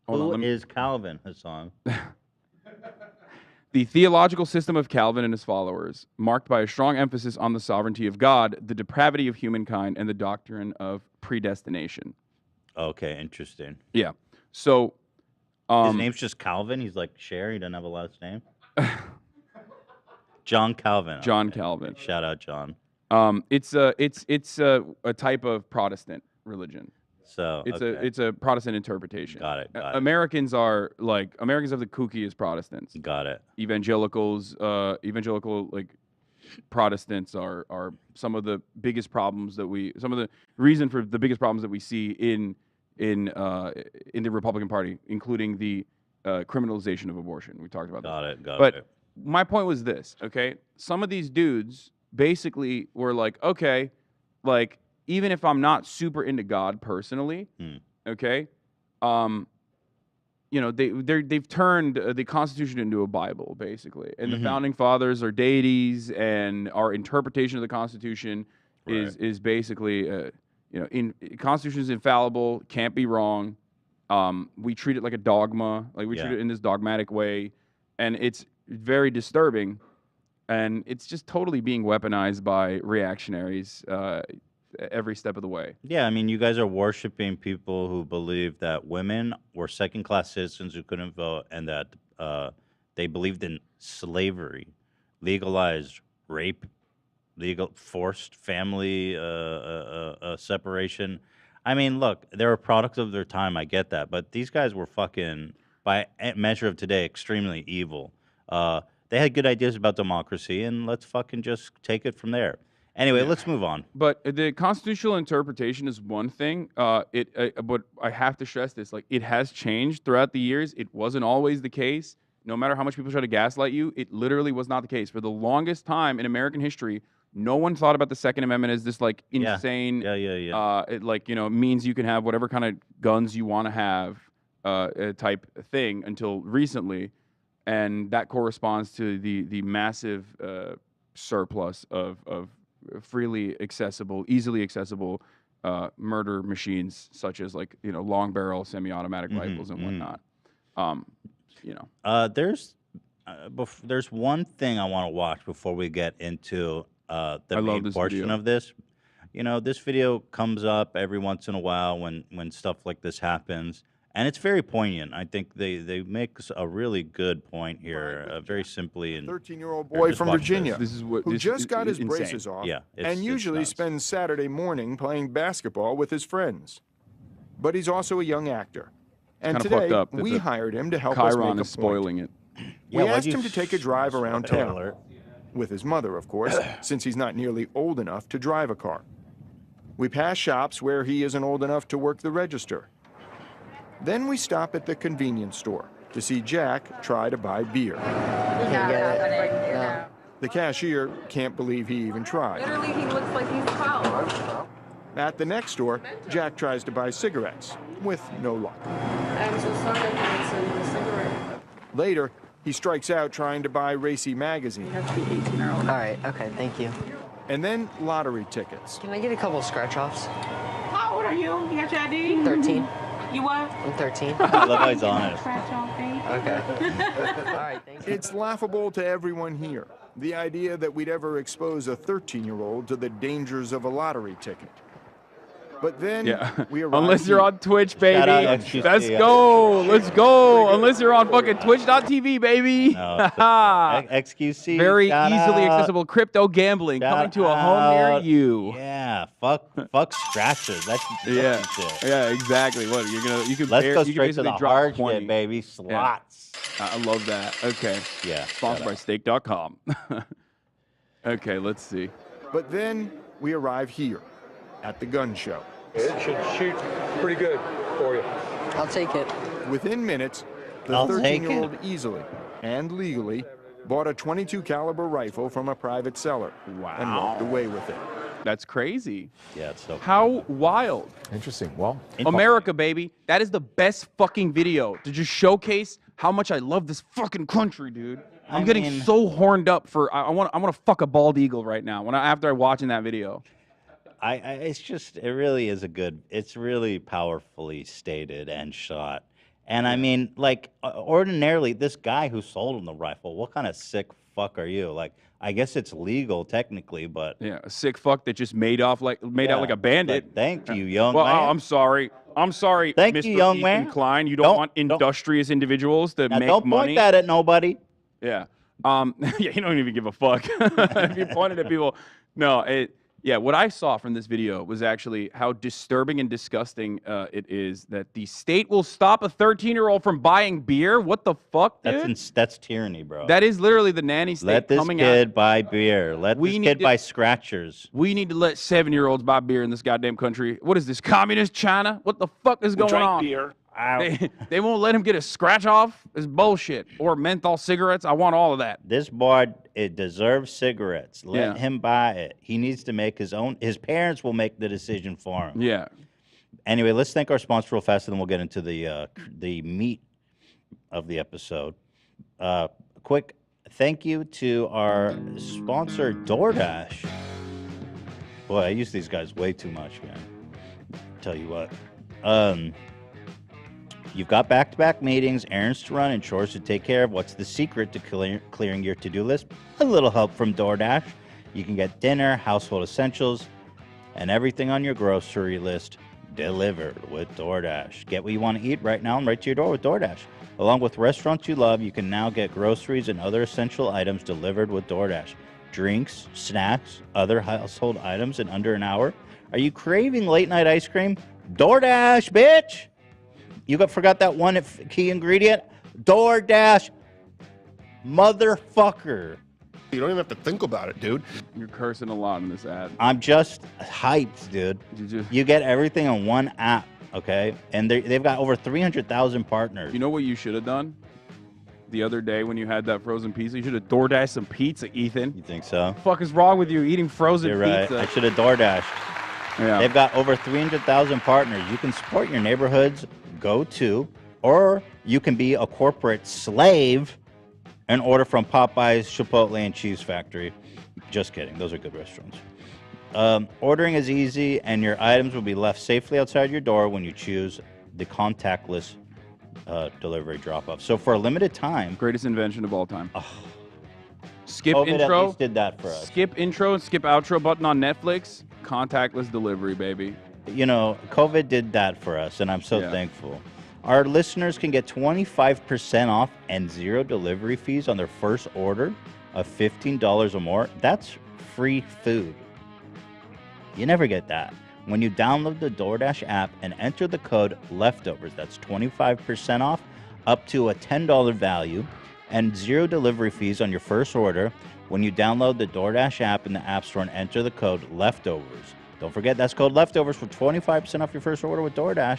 who is Calvin, Hassan? The theological system of Calvin and his followers, marked by a strong emphasis on the sovereignty of God, the depravity of humankind, and the doctrine of predestination. Okay, interesting. Yeah. So his name's just Calvin. He's like Cher. He doesn't have a last name. John Calvin. John Calvin. Shout out, John. It's a type of Protestant religion. So it's a Protestant interpretation. Got it. Americans are like Americans have the kookiest Protestants. Got it. Evangelical like Protestants are some of the biggest problems that some of the reason for the biggest problems that we see in the Republican Party, including the criminalization of abortion. We talked about that. Got it. My point was this, okay? Some of these dudes basically were like, okay, like even if I'm not super into God personally, okay, you know, they've turned the Constitution into a Bible basically, and the founding fathers are deities, and our interpretation of the Constitution is basically, you know, Constitution is infallible, can't be wrong. We treat it like a dogma, like we treat it in this dogmatic way, and it's very disturbing, and it's just totally being weaponized by reactionaries every step of the way. Yeah, I mean, you guys are worshiping people who believe that women were second-class citizens who couldn't vote, and that they believed in slavery, legalized rape, forced family separation. I mean, look, they're a product of their time. I get that, but these guys were fucking, by measure of today, extremely evil. They had good ideas about democracy, and let's fucking just take it from there. Anyway, let's move on. But the constitutional interpretation is one thing. But I have to stress this: like, it has changed throughout the years. It wasn't always the case. No matter how much people try to gaslight you, it literally was not the case. For the longest time in American history, no one thought about the Second Amendment as this like insane, it, like, you know, means you can have whatever kind of guns you want to have type thing until recently, and that corresponds to the massive surplus of freely accessible, easily accessible murder machines, such as, like, you know, long barrel semi-automatic rifles and whatnot. You know, there's one thing I want to watch before we get into the I love main this portion video. of this. You know, this video comes up every once in a while when stuff like this happens, and it's very poignant. I think they make a really good point here, very simply. And 13-year-old here, boy just from watch Virginia this. who just got his insane. braces off Yeah, and usually nuts. spends Saturday morning playing basketball with his friends. But he's also a young actor. And Kinda fucked today, up that we the hired him to help us make Chiron a is point. spoiling it. We asked him to take a drive around town. With his mother, of course, since he's not nearly old enough to drive a car. We pass shops where he isn't old enough to work the register. Then we stop at the convenience store to see Jack try to buy beer. The cashier can't believe he even tried. Literally, he looks like he's 12. At the next store, Jack tries to buy cigarettes, with no luck. I'm so sorry, Peterson, the cigarette. Later, he strikes out trying to buy Racy magazine. You have to be 18 or older. All right, okay, thank you. And then lottery tickets. Can I get a couple scratch-offs? How old are you? You got your ID? 13. You what? I'm 13. I love how he's honest. Scratch off, babe. Okay. All right, thank you. It's laughable to everyone here, the idea that we'd ever expose a 13-year-old to the dangers of a lottery ticket. But then we arrive Unless you're here. on Twitch, baby. Shout out XQC. Let's go. Let's go. Unless you're on fucking twitch.tv, baby. No, XQC. Very shout easily out. accessible crypto gambling Shout coming to a home near out. you. Yeah, fuck scratchers. That's Yeah. shit. Yeah, exactly. What you can Let's go you can straight to basically the drop hard 20. shit, baby. Slots. I love that. Okay. Yeah. Sponsored by steak.com. Okay, let's see. But then we arrive here at the gun show. It should shoot pretty good for you. I'll take it. Within minutes, the I'll take 13-year-old easily and legally bought a .22 caliber rifle from a private seller and walked away with it. That's crazy. Yeah, it's so How wild. Interesting. Well, America, baby. That is the best fucking video to just showcase how much I love this fucking country, dude. I'm getting so horned up for I want to fuck a bald eagle right now after watching that video. it's just, it really is it's really powerfully stated and shot. And I mean, like, ordinarily, this guy who sold him the rifle, what kind of sick fuck are you? Like, I guess it's legal technically, but Yeah, a sick fuck that just made out like a bandit. like, thank you, young Well, man. I'm sorry. I'm sorry, Thank Mr. you, young Ethan man. Klein. You Don't- don't want industrious individuals to Now, make don't money. point that at nobody. Yeah. Yeah, you don't even give a fuck. If you pointed at people. No, what I saw from this video was actually how disturbing and disgusting it is that the state will stop a 13-year-old from buying beer. What the fuck, dude? That's tyranny, bro. That is literally the nanny state Let this coming kid out. buy beer. Let We this need kid to- buy scratchers. We need to let 7-year-olds buy beer in this goddamn country. What is this, communist China? What the fuck is going on? beer. They won't let him get a scratch off? It's bullshit. Or menthol cigarettes. I want all of that. This boy, it deserves cigarettes. Let Yeah. him buy it. He needs to make his own. His parents will make the decision for him. Yeah. Anyway, let's thank our sponsor real fast, and then we'll get into the meat of the episode. Quick thank you to our sponsor, DoorDash. Boy, I use these guys way too much, man. Tell you what. You've got back-to-back meetings, errands to run, and chores to take care of. What's the secret to clearing your to-do list? A little help from DoorDash. You can get dinner, household essentials, and everything on your grocery list delivered with DoorDash. Get what you want to eat right now and right to your door with DoorDash. Along with restaurants you love, you can now get groceries and other essential items delivered with DoorDash. Drinks, snacks, other household items in under an hour. Are you craving late-night ice cream? DoorDash, bitch! You forgot that one key ingredient? DoorDash, motherfucker. You don't even have to think about it, dude. You're cursing a lot in this ad. I'm just hyped, dude. You get everything on one app, okay? And they've got over 300,000 partners. You know what you should have done? The other day when you had that frozen pizza, you should have DoorDashed some pizza, Ethan. You think so? Fuck is wrong with you eating frozen You're right. pizza? I should have DoorDashed. Yeah. They've got over 300,000 partners. You can support your neighborhood's go-to, or you can be a corporate slave and order from Popeyes, Chipotle, and Cheese Factory. Just kidding. Those are good restaurants. Ordering is easy, and your items will be left safely outside your door when you choose the contactless delivery drop-off. So for a limited time... Greatest invention of all time. Skip COVID at intro. least did that for us. Skip intro and skip outro button on Netflix. Contactless delivery, baby. You know, COVID did that for us, and I'm so thankful. Our listeners can get 25% off and 0 delivery fees on their first order of $15 or more. That's free food. You never get that. When you download the DoorDash app and enter the code LEFTOVERS, that's 25% off, up to a $10 value, and 0 delivery fees on your first order when you download the DoorDash app in the App Store and enter the code LEFTOVERS. Don't forget, that's code LEFTOVERS for 25% off your first order with DoorDash.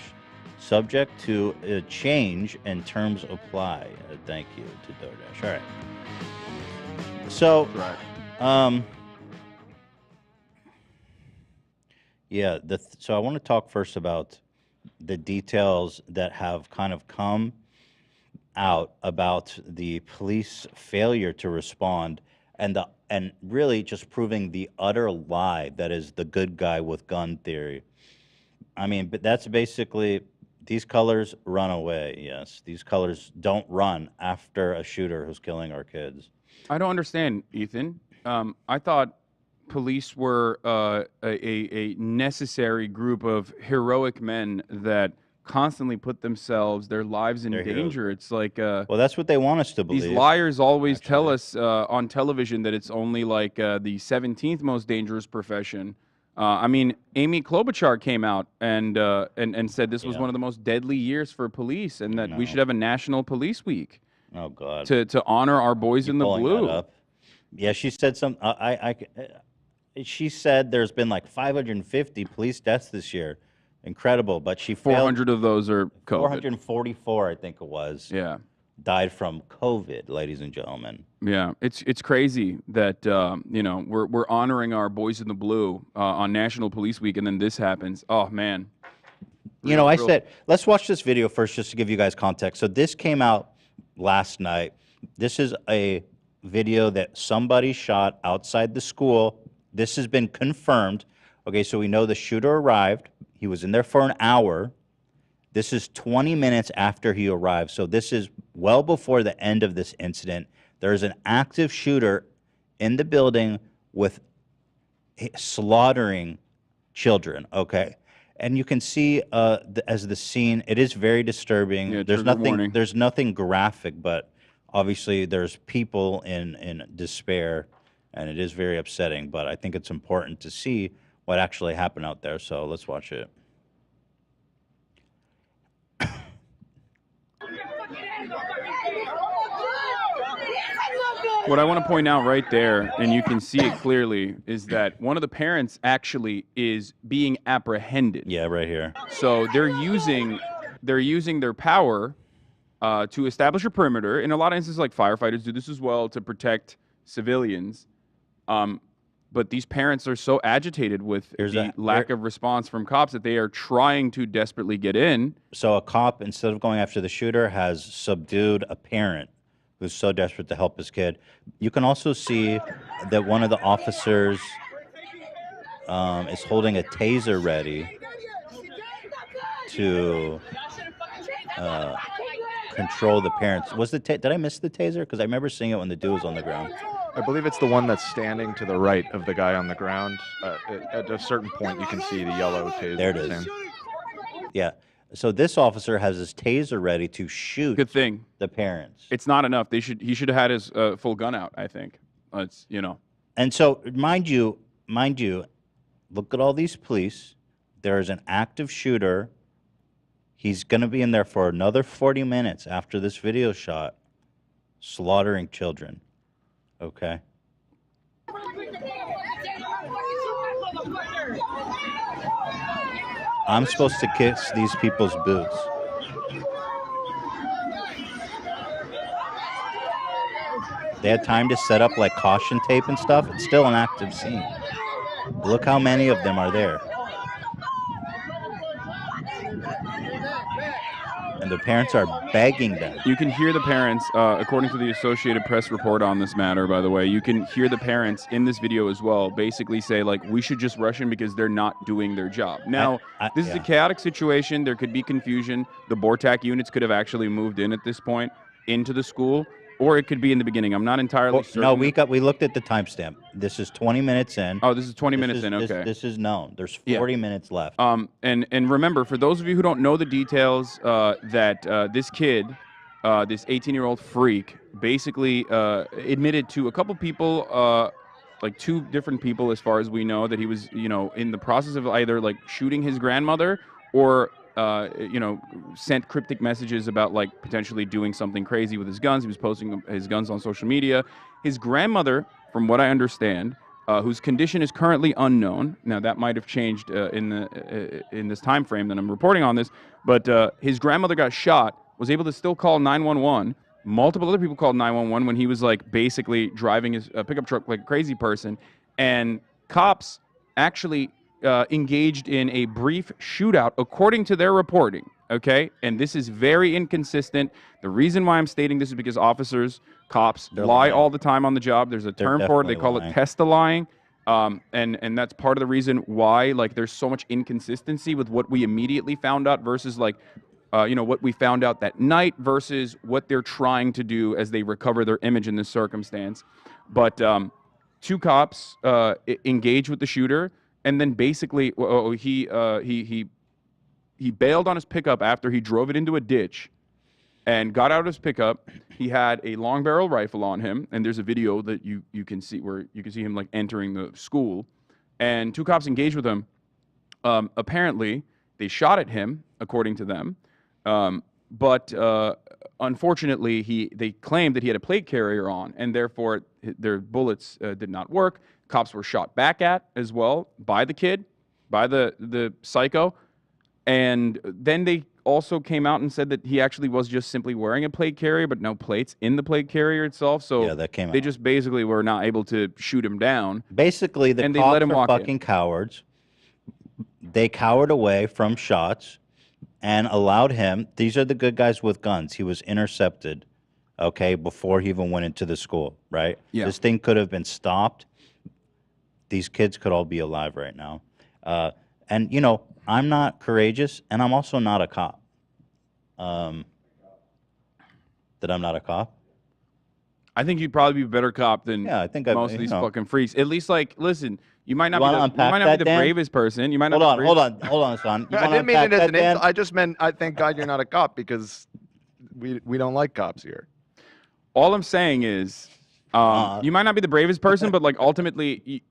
Subject to a change and terms apply. Thank you to DoorDash. All right. So, so I want to talk first about the details that have kind of come out about the police failure to respond and really just proving the utter lie that is the good guy with gun theory. I mean, but that's basically, these colors run away, yes. These colors don't run after a shooter who's killing our kids. I don't understand, Ethan. I thought police were a necessary group of heroic men that constantly put themselves, their lives in danger. It's like well, that's what they want us to believe. These liars always tell us on television that it's only like the 17th most dangerous profession. I mean, Amy Klobuchar came out and said this was one of the most deadly years for police, and that we should have a National Police Week. Oh God! To honor our boys in the blue. Yeah, she said some. She said there's been like 550 police deaths this year. Incredible, but she failed. 400 of those are COVID. 444, I think it was. Yeah. Died from COVID, ladies and gentlemen. Yeah, it's crazy that you know, we're honoring our boys in the blue on National Police Week, and then this happens. Oh man. You know, I said let's watch this video first, just to give you guys context. So this came out last night. This is a video that somebody shot outside the school. This has been confirmed. Okay, so we know the shooter arrived. He was in there for an hour. This is 20 minutes after he arrived. So this is well before the end of this incident. There's an active shooter in the building with slaughtering children, okay? And you can see as the scene, it is very disturbing. Yeah, there's nothing graphic, but obviously there's people in despair, and it is very upsetting. But I think it's important to see what actually happened out there. So let's watch it. What I want to point out right there, and you can see it clearly, is that one of the parents actually is being apprehended. Yeah, right here. So they're using their power to establish a perimeter. In a lot of instances, like firefighters do this as well, to protect civilians. But these parents are so agitated with the lack of response from cops that they are trying to desperately get in. So a cop, instead of going after the shooter, has subdued a parent who's so desperate to help his kid. You can also see that one of the officers is holding a taser ready to control the parents. Did I miss the taser? Because I remember seeing it when the dude was on the ground. I believe it's the one that's standing to the right of the guy on the ground. At a certain point, you can see the yellow taser. There it is. Yeah. So this officer has his taser ready to shoot. Good thing. The parents. It's not enough. He should have had his full gun out, I think. It's, you know. And so, mind you, look at all these police. There is an active shooter. He's going to be in there for another 40 minutes after this video shot, slaughtering children. Okay. I'm supposed to kiss these people's boots. They had time to set up like caution tape and stuff. It's still an active scene. Look how many of them are there. And the parents are begging them. You can hear the parents, according to the Associated Press report on this matter, by the way, you can hear the parents in this video as well basically say, like, we should just rush in because they're not doing their job. Now, this is a chaotic situation. There could be confusion. The BORTAC units could have actually moved in at this point into the school. or it could be in the beginning. I'm not entirely certain. No, we looked at the timestamp. This is 20 minutes in. Oh, this is 20 minutes in. Okay. This is known. There's 40 minutes left. And remember, for those of you who don't know the details, that this kid, this 18-year-old freak, basically admitted to a couple people, like 2 different people, as far as we know, that he was, in the process of either like shooting his grandmother or, sent cryptic messages about like potentially doing something crazy with his guns. He was posting his guns on social media. His grandmother, from what I understand, whose condition is currently unknown. Now that might have changed in this time frame that I'm reporting on this, but his grandmother got shot, was able to still call 911. Multiple other people called 911 when he was like basically driving his pickup truck like a crazy person, and cops actually engaged in a brief shootout according to their reporting. Okay, and this is very inconsistent. The reason why I'm stating this is because cops lie lying all the time on the job. There's a term for it. They call it test-a-lying. And that's part of the reason why like there's so much inconsistency with what we immediately found out versus like what we found out that night versus what they're trying to do as they recover their image in this circumstance. But 2 cops engaged with the shooter, and then basically he bailed on his pickup after he drove it into a ditch and got out of his pickup. He had a long barrel rifle on him, and there's a video that you can see where you can see him like entering the school, and 2 cops engaged with him. Apparently, they shot at him, according to them. But unfortunately, they claimed that he had a plate carrier on, and therefore their bullets did not work. Cops were shot back at as well by the kid, by the psycho. And then they also came out and said that he actually was just simply wearing a plate carrier, but no plates in the plate carrier itself. So yeah, that came they out. just basically were not able to shoot him down. Basically, the cops are fucking cowards. They cowered away from shots and allowed him. These are the good guys with guns. He was intercepted, okay, before he even went into the school, right? Yeah. This thing could have been stopped. These kids could all be alive right now. And, I'm not courageous, and I'm also not a cop. That I'm not a cop? I think you'd probably be a better cop than most of these fucking freaks. At least, like, listen, you might not be the bravest person. You might not. Hold on, son. I didn't mean it as an insult. I just meant I thank God you're not a cop because we don't like cops here. All I'm saying is, you might not be the bravest person, but like ultimately,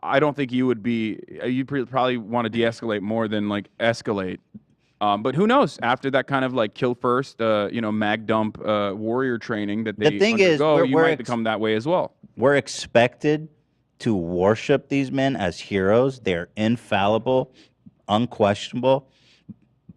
I don't think you would be. You probably want to de-escalate more than like escalate. But who knows? After that kind of like kill first, mag dump warrior training that they undergo, you might become that way as well. We're expected to worship these men as heroes. They're infallible, unquestionable.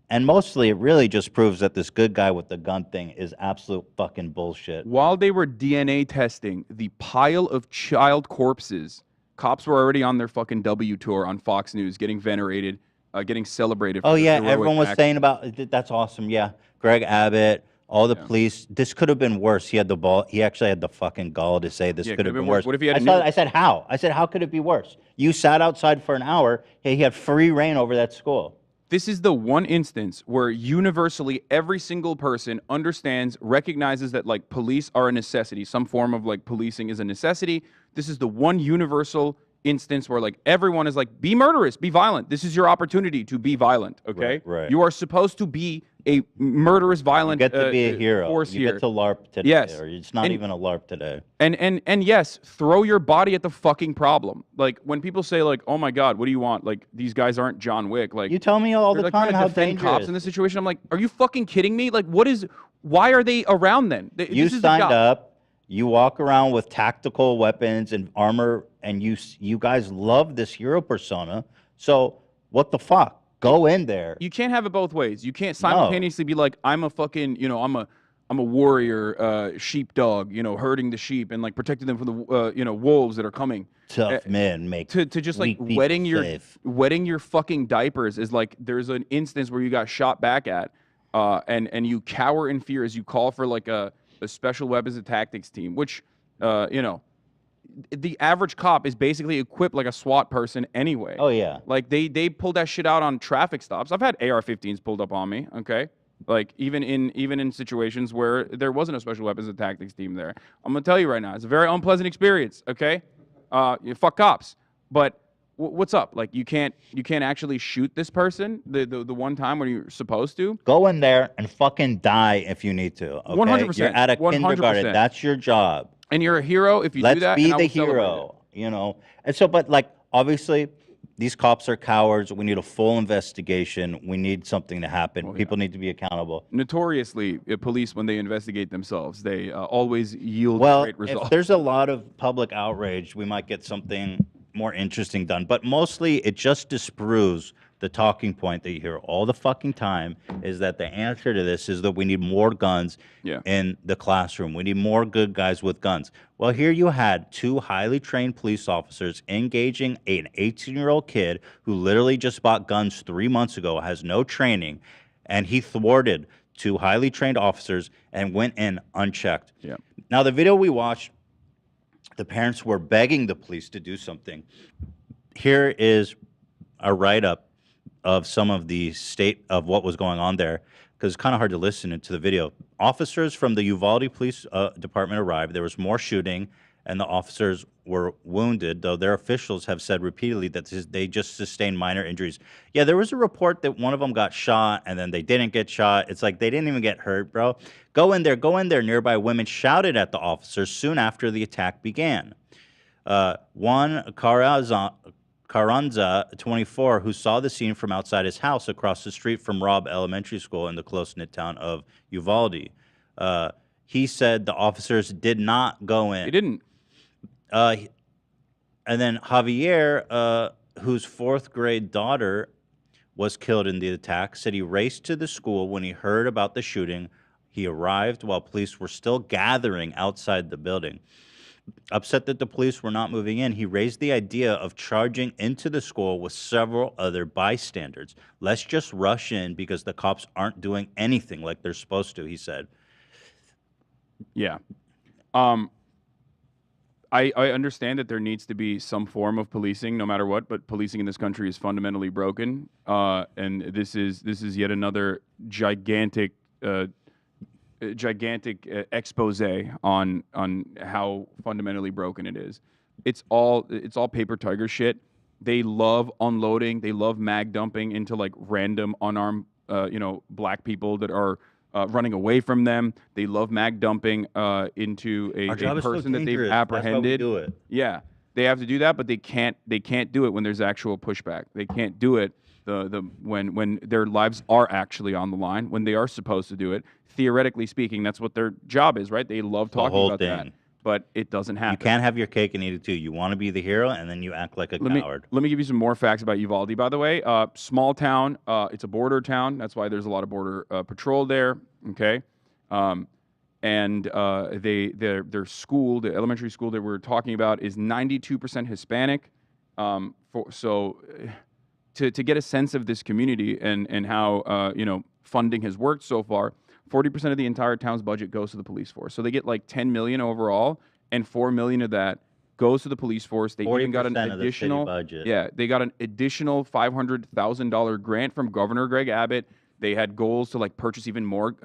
And mostly it really just proves that this good guy with the gun thing is absolute fucking bullshit. While they were DNA testing the pile of child corpses, cops were already on their fucking W tour on Fox News, getting venerated, getting celebrated. Oh yeah, everyone was saying about that's awesome. Yeah, Greg Abbott, all the police. This could have been worse. He had the ball. He actually had the fucking gall to say this could have been worse. What if he had? I said how? I said how could it be worse? You sat outside for an hour. He had free reign over that school. This is the one instance where universally every single person understands, recognizes that like police are a necessity. Some form of like policing is a necessity. This is the one universal instance where like everyone is like, be murderous, be violent. This is your opportunity to be violent. Okay, right. You are supposed to be a murderous, violent. You get to be a hero. Force you here. get to LARP today. Yes, or it's not even a LARP today. And yes, throw your body at the fucking problem. Like when people say like, oh my God, what do you want? Like these guys aren't John Wick. Like you tell me all the time how defend dangerous. cops in this situation. I'm like, are you fucking kidding me? Like why are they around then? You signed up. You walk around with tactical weapons and armor, and you guys love this hero persona. So what the fuck? Go in there. You can't have it both ways. You can't simultaneously be like, I'm a fucking, I'm a warrior, sheepdog, herding the sheep and like protecting them from the, wolves that are coming. Tough men make to just like wetting your fucking diapers is like there's an instance where you got shot back at, and you cower in fear as you call for like a special weapons and tactics team, which, the average cop is basically equipped like a SWAT person anyway. Oh, yeah. Like, they pull that shit out on traffic stops. I've had AR-15s pulled up on me, okay? Like even in situations where there wasn't a special weapons and tactics team there. I'm gonna tell you right now, it's a very unpleasant experience. Okay, you fuck cops, but what's up? Like you can't actually shoot this person the one time when you're supposed to. Go in there and fucking die if you need to. Okay? 100%. You're at a kindergarten. 100%. That's your job. And you're a hero if you Let's do that. be and I the will celebrate it. hero. You know. And so, but like obviously, these cops are cowards. We need a full investigation. We need something to happen. People need to be accountable. Notoriously, police, when they investigate themselves, they always yield Well, great results. if there's a lot of public outrage, we might get something more interesting done. But mostly, it just disproves the talking point that you hear all the fucking time is that the answer to this is that we need more guns in the classroom. We need more good guys with guns. Well, here you had 2 highly trained police officers engaging an 18-year-old kid who literally just bought guns 3 months ago, has no training, and he thwarted 2 highly trained officers and went in unchecked. Yeah. Now, the video we watched, the parents were begging the police to do something. Here is a write-up of some of the state of what was going on there, because it's kind of hard to listen into the video. Officers from the Uvalde Police Department arrived. There was more shooting, and the officers were wounded, though their officials have said repeatedly that they just sustained minor injuries. Yeah, there was a report that one of them got shot, and then they didn't get shot. It's like they didn't even get hurt, bro. Go in there, go in there. Nearby women shouted at the officers soon after the attack began. Juan Carranza, 24, who saw the scene from outside his house across the street from Robb Elementary School in the close-knit town of Uvalde. He said the officers did not go in. They didn't. And then Javier, whose 4th grade daughter was killed in the attack, said he raced to the school when he heard about the shooting. He arrived while police were still gathering outside the building. Upset that the police were not moving in, he raised the idea of charging into the school with several other bystanders. Let's just rush in because the cops aren't doing anything like they're supposed to, he said. Yeah. I understand that there needs to be some form of policing no matter what, but policing in this country is fundamentally broken. And this is yet another gigantic expose on how fundamentally broken it is. It's all paper tiger shit. They love unloading. They love mag dumping into like random unarmed black people that are running away from them. They love mag dumping into a person that they've apprehended. That's why we do it. Yeah, they have to do that, but they can't do it when there's actual pushback. They can't do it when their lives are actually on the line, when they are supposed to do it. Theoretically speaking, that's what their job is, right? They love talking about that, but it doesn't happen. You can't have your cake and eat it too. You want to be the hero, and then you act like a coward. Let me give you some more facts about Uvalde, by the way. Small town. It's a border town. That's why there's a lot of border patrol there. Okay. And their school, the elementary school that we're talking about, is 92% Hispanic. To get a sense of this community and how funding has worked so far, 40% of the entire town's budget goes to the police force. So they get like 10 million overall, and 4 million of that goes to the police force. They even got an additional budget. Yeah, they got an additional $500,000 grant from Governor Greg Abbott. They had goals to like purchase even more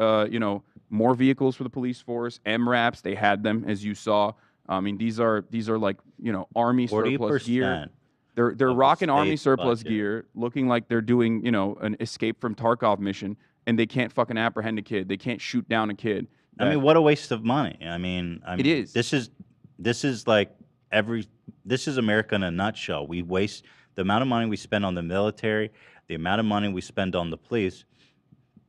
more vehicles for the police force, MRAPs. They had them, as you saw. I mean, these are like Army surplus gear. They're rocking Army surplus gear, looking like they're doing an escape from Tarkov mission, and they can't fucking apprehend a kid. They can't shoot down a kid. I mean, what a waste of money. I mean, it is. This is America in a nutshell. We waste the amount of money we spend on the military, the amount of money we spend on the police.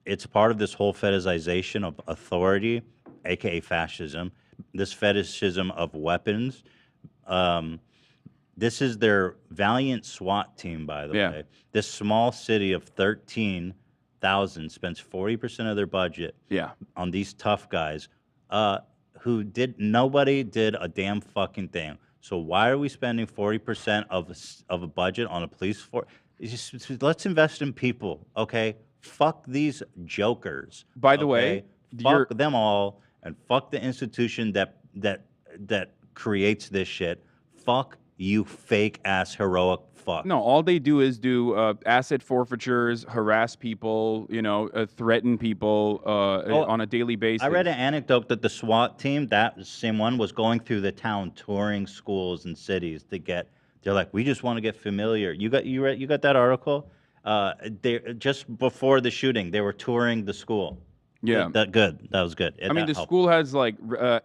It's part of this whole fetishization of authority, aka fascism. This fetishism of weapons. This is their valiant SWAT team, by the way. This small city of 13,000 spends 40% of their budget on these tough guys who nobody did a damn fucking thing. So why are we spending 40% of a budget on a police force? Let's invest in people, okay? Fuck these jokers. By the way, fuck them all, and fuck the institution that creates this shit. Fuck You fake ass heroic fuck. No, all they do is do asset forfeitures, harass people, threaten people on a daily basis. I read an anecdote that the SWAT team, that same one, was going through the town, touring schools and cities to get. They're like, we just want to get familiar. You got that article? They just before the shooting, they were touring the school. Yeah, That was good. I mean, the school has like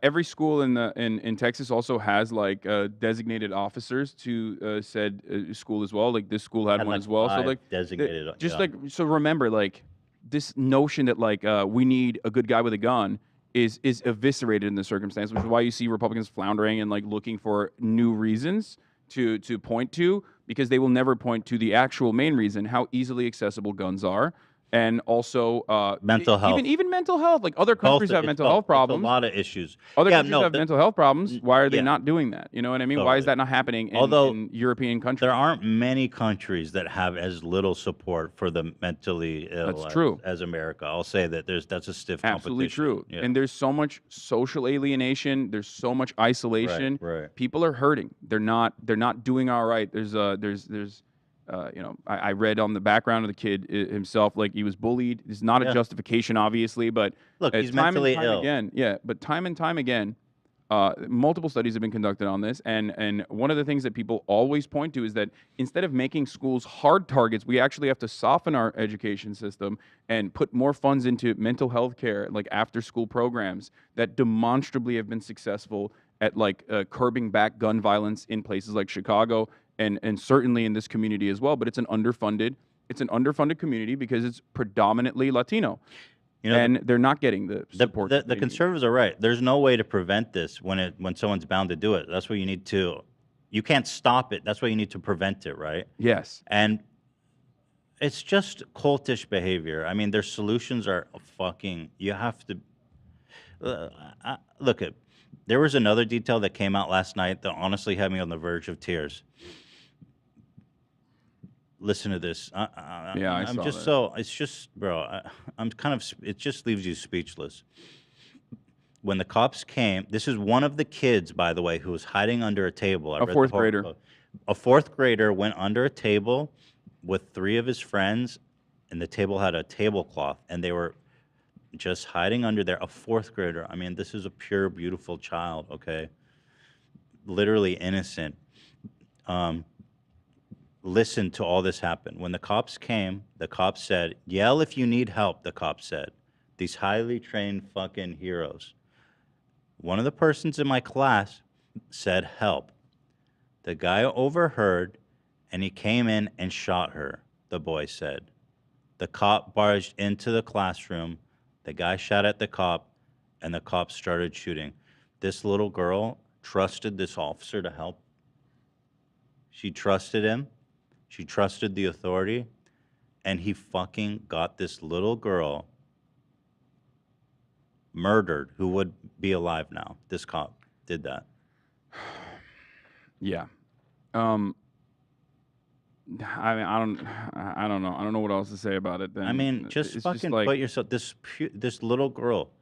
every school in Texas also has like designated officers to said school as well. Like this school had one as well. So like designated. So remember, like this notion that like we need a good guy with a gun is eviscerated in this circumstance, which is why you see Republicans floundering and like looking for new reasons to point to, because they will never point to the actual main reason: how easily accessible guns are. And also mental health. Even mental health. Like other countries have mental health problems. A lot of issues. Other countries have mental health problems. Why are they not doing that? You know what I mean? Totally. Why is that not happening in European countries? There aren't many countries that have as little support for the mentally ill That's true. as America. I'll say that that's a stiff Absolutely competition. true. Yeah. And there's so much social alienation. There's so much isolation. Right. People are hurting. They're not doing all right. I read on the background of the kid himself, like he was bullied. It's not a justification, obviously, but look, he's time mentally and time ill. again, but time and time again, multiple studies have been conducted on this, and one of the things that people always point to is that instead of making schools hard targets, we actually have to soften our education system and put more funds into mental health care, like after-school programs that demonstrably have been successful at like curbing back gun violence in places like Chicago. And certainly in this community as well, but it's an underfunded community because it's predominantly Latino, and they're not getting the support. The conservatives are right. There's no way to prevent this when someone's bound to do it. That's what you need to. You can't stop it. That's why you need to prevent it, right? Yes. And it's just cultish behavior. I mean, their solutions are fucking. You have to look at. There was another detail that came out last night that honestly had me on the verge of tears. Listen to this. I'm just that. so. It's just, bro. I'm kind of. It just leaves you speechless. When the cops came, this is one of the kids, by the way, who was hiding under a table. A fourth grader. A fourth grader went under a table with 3 of his friends, and the table had a tablecloth, and they were just hiding under there. A fourth grader. I mean, this is a pure, beautiful child. Okay, literally innocent. Listen to all this happen. When the cops came, the cops said, "Yell if you need help," the cops said. These highly trained fucking heroes. One of the persons in my class said, "Help." The guy overheard, and he came in and shot her, the boy said. The cop barged into the classroom. The guy shot at the cop, and the cop started shooting. This little girl trusted this officer to help. She trusted him. She trusted the authority, and he fucking got this little girl murdered who would be alive now. This cop did that. Yeah. I mean, I don't know. I don't know what else to say about it. Then I mean, just it's fucking like, put yourself. This little girl,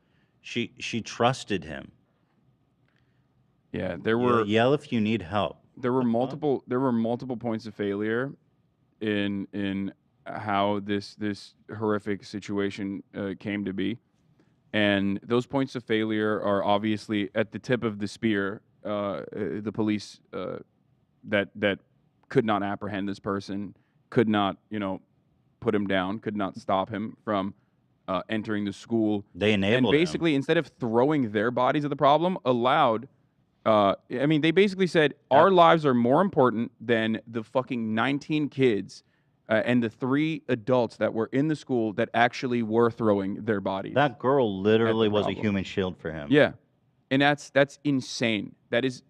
she trusted him. Yeah, there were yell if you need help. There were multiple points of failure in how this horrific situation came to be, and those points of failure are obviously at the tip of the spear. The police that could not apprehend this person, could not put him down, could not stop him from entering the school. They enabled and basically instead of throwing their bodies at the problem, allowed. I mean, they basically said our lives are more important than the fucking 19 kids and the 3 adults that were in the school that actually were throwing their bodies. That girl literally was a human shield for him. Yeah, and that's insane. That is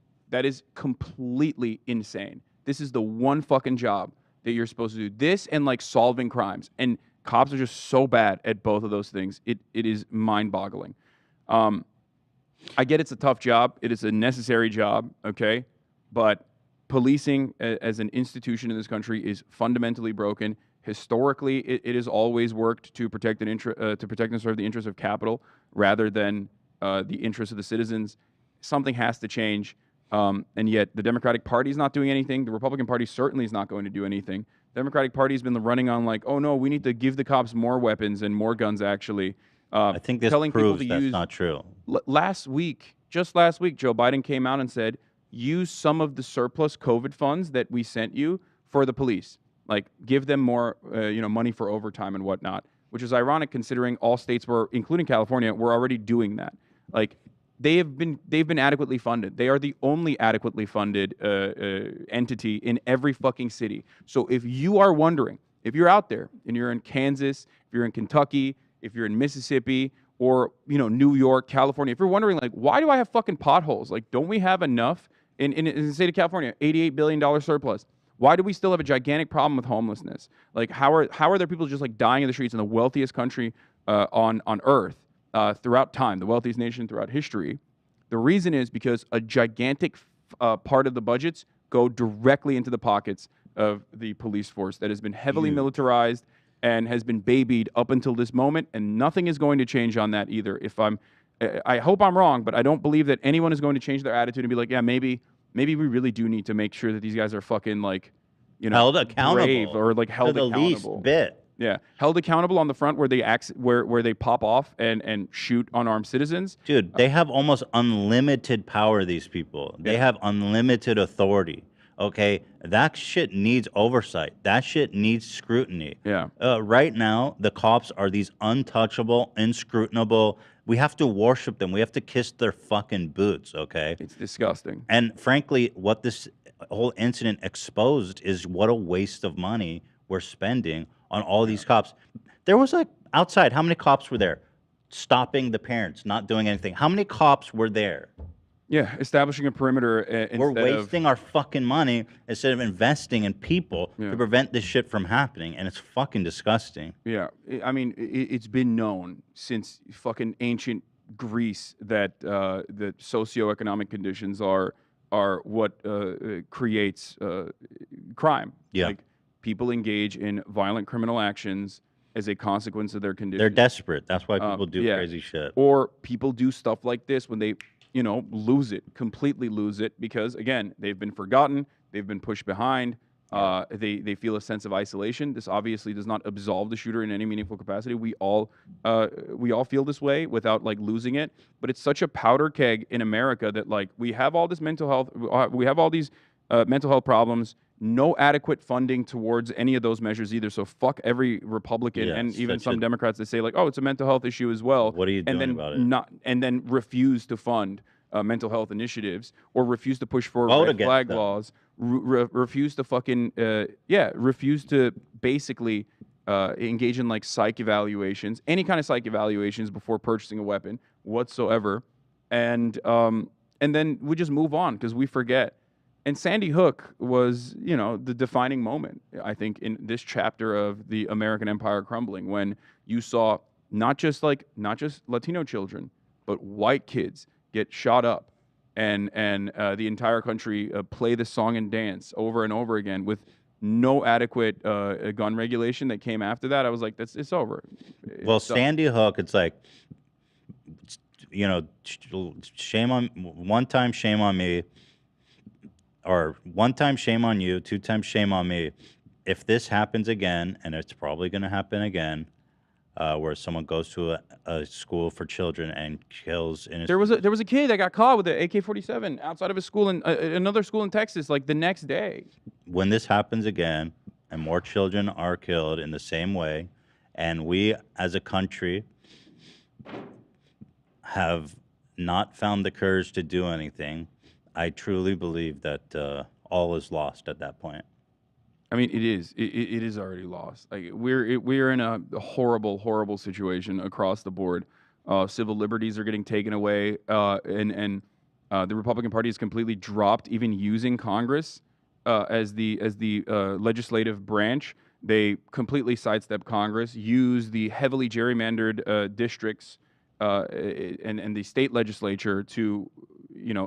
completely insane. This is the one fucking job that you're supposed to do. This and like solving crimes, and cops are just so bad at both of those things. It is mind-boggling. I get it's a tough job. It is a necessary job, okay? But policing as an institution in this country is fundamentally broken. Historically, it has always worked to protect and serve the interests of capital rather than the interests of the citizens. Something has to change. And yet the Democratic Party is not doing anything. The Republican Party certainly is not going to do anything. The Democratic Party has been running on like, oh no, we need to give the cops more weapons and more guns. Actually, I think this telling people proves to that's use. not true. Just last week, Joe Biden came out and said, use some of the surplus COVID funds that we sent you for the police. Like, give them more, money for overtime and whatnot. Which is ironic considering all states were, including California, were already doing that. Like, they've been adequately funded. They are the only adequately funded entity in every fucking city. So if you are wondering, if you're out there and you're in Kansas, if you're in Kentucky, if you're in Mississippi, or New York, California, if you're wondering like, why do I have fucking potholes? Like, don't we have enough in the state of California? $88 billion surplus. Why do we still have a gigantic problem with homelessness? Like, how are there people just like dying in the streets in the wealthiest country on earth throughout time, the wealthiest nation throughout history? The reason is because a gigantic part of the budgets go directly into the pockets of the police force that has been heavily militarized and has been babied up until this moment, and nothing is going to change on that either. I hope I'm wrong, but I don't believe that anyone is going to change their attitude and be like, yeah, maybe we really do need to make sure that these guys are fucking like, held accountable, brave or like held to the accountable. least bit. Yeah, held accountable on the front where they where they pop off and shoot unarmed citizens. Dude, they have almost unlimited power. These people, they have unlimited authority. Okay, that shit needs oversight. That shit needs scrutiny. Yeah. Right now, the cops are these untouchable, inscrutable. We have to worship them. We have to kiss their fucking boots. Okay. It's disgusting. And frankly, what this whole incident exposed is what a waste of money we're spending on all these cops. There was like outside. How many cops were there? Stopping the parents, not doing anything. How many cops were there? Yeah, establishing a perimeter. We're wasting our fucking money instead of investing in people to prevent this shit from happening, and it's fucking disgusting. Yeah, I mean, it's been known since fucking ancient Greece that that socioeconomic conditions are what creates crime. Yeah. Like, people engage in violent criminal actions as a consequence of their condition. They're desperate. That's why people do crazy shit. Or people do stuff like this when they completely lose it because, again, they've been forgotten, they've been pushed behind, they feel a sense of isolation. This obviously does not absolve the shooter in any meaningful capacity. We all feel this way without like losing it, but it's such a powder keg in America that like we have all this mental health, we have all these mental health problems, no adequate funding towards any of those measures either. So fuck every Republican and even some Democrats that say like, oh, it's a mental health issue as well. What are you doing about it? And then refuse to fund mental health initiatives or refuse to push for red flag laws, refuse to fucking refuse to basically engage in like psych evaluations, any kind of psych evaluations before purchasing a weapon whatsoever, and then we just move on because we forget. And Sandy Hook was, the defining moment, I think, in this chapter of the American empire crumbling, when you saw not just Latino children, but white kids get shot up, and the entire country play the song and dance over and over again with no adequate gun regulation that came after that. I was like, it's over. Well, Sandy Hook, it's like, shame on me. Or one time, shame on you. 2 times, shame on me. If this happens again, and it's probably going to happen again, where someone goes to a school for children and kills innocent. There was a kid that got caught with an AK-47 outside of a school in another school in Texas, like the next day. When this happens again, and more children are killed in the same way, and we as a country have not found the courage to do anything, I truly believe that all is lost at that point. I mean, it is. It is already lost. Like we're in a horrible, horrible situation across the board. Civil liberties are getting taken away, and the Republican Party has completely dropped even using Congress as the legislative branch. They completely sidestep Congress, use the heavily gerrymandered districts and the state legislature to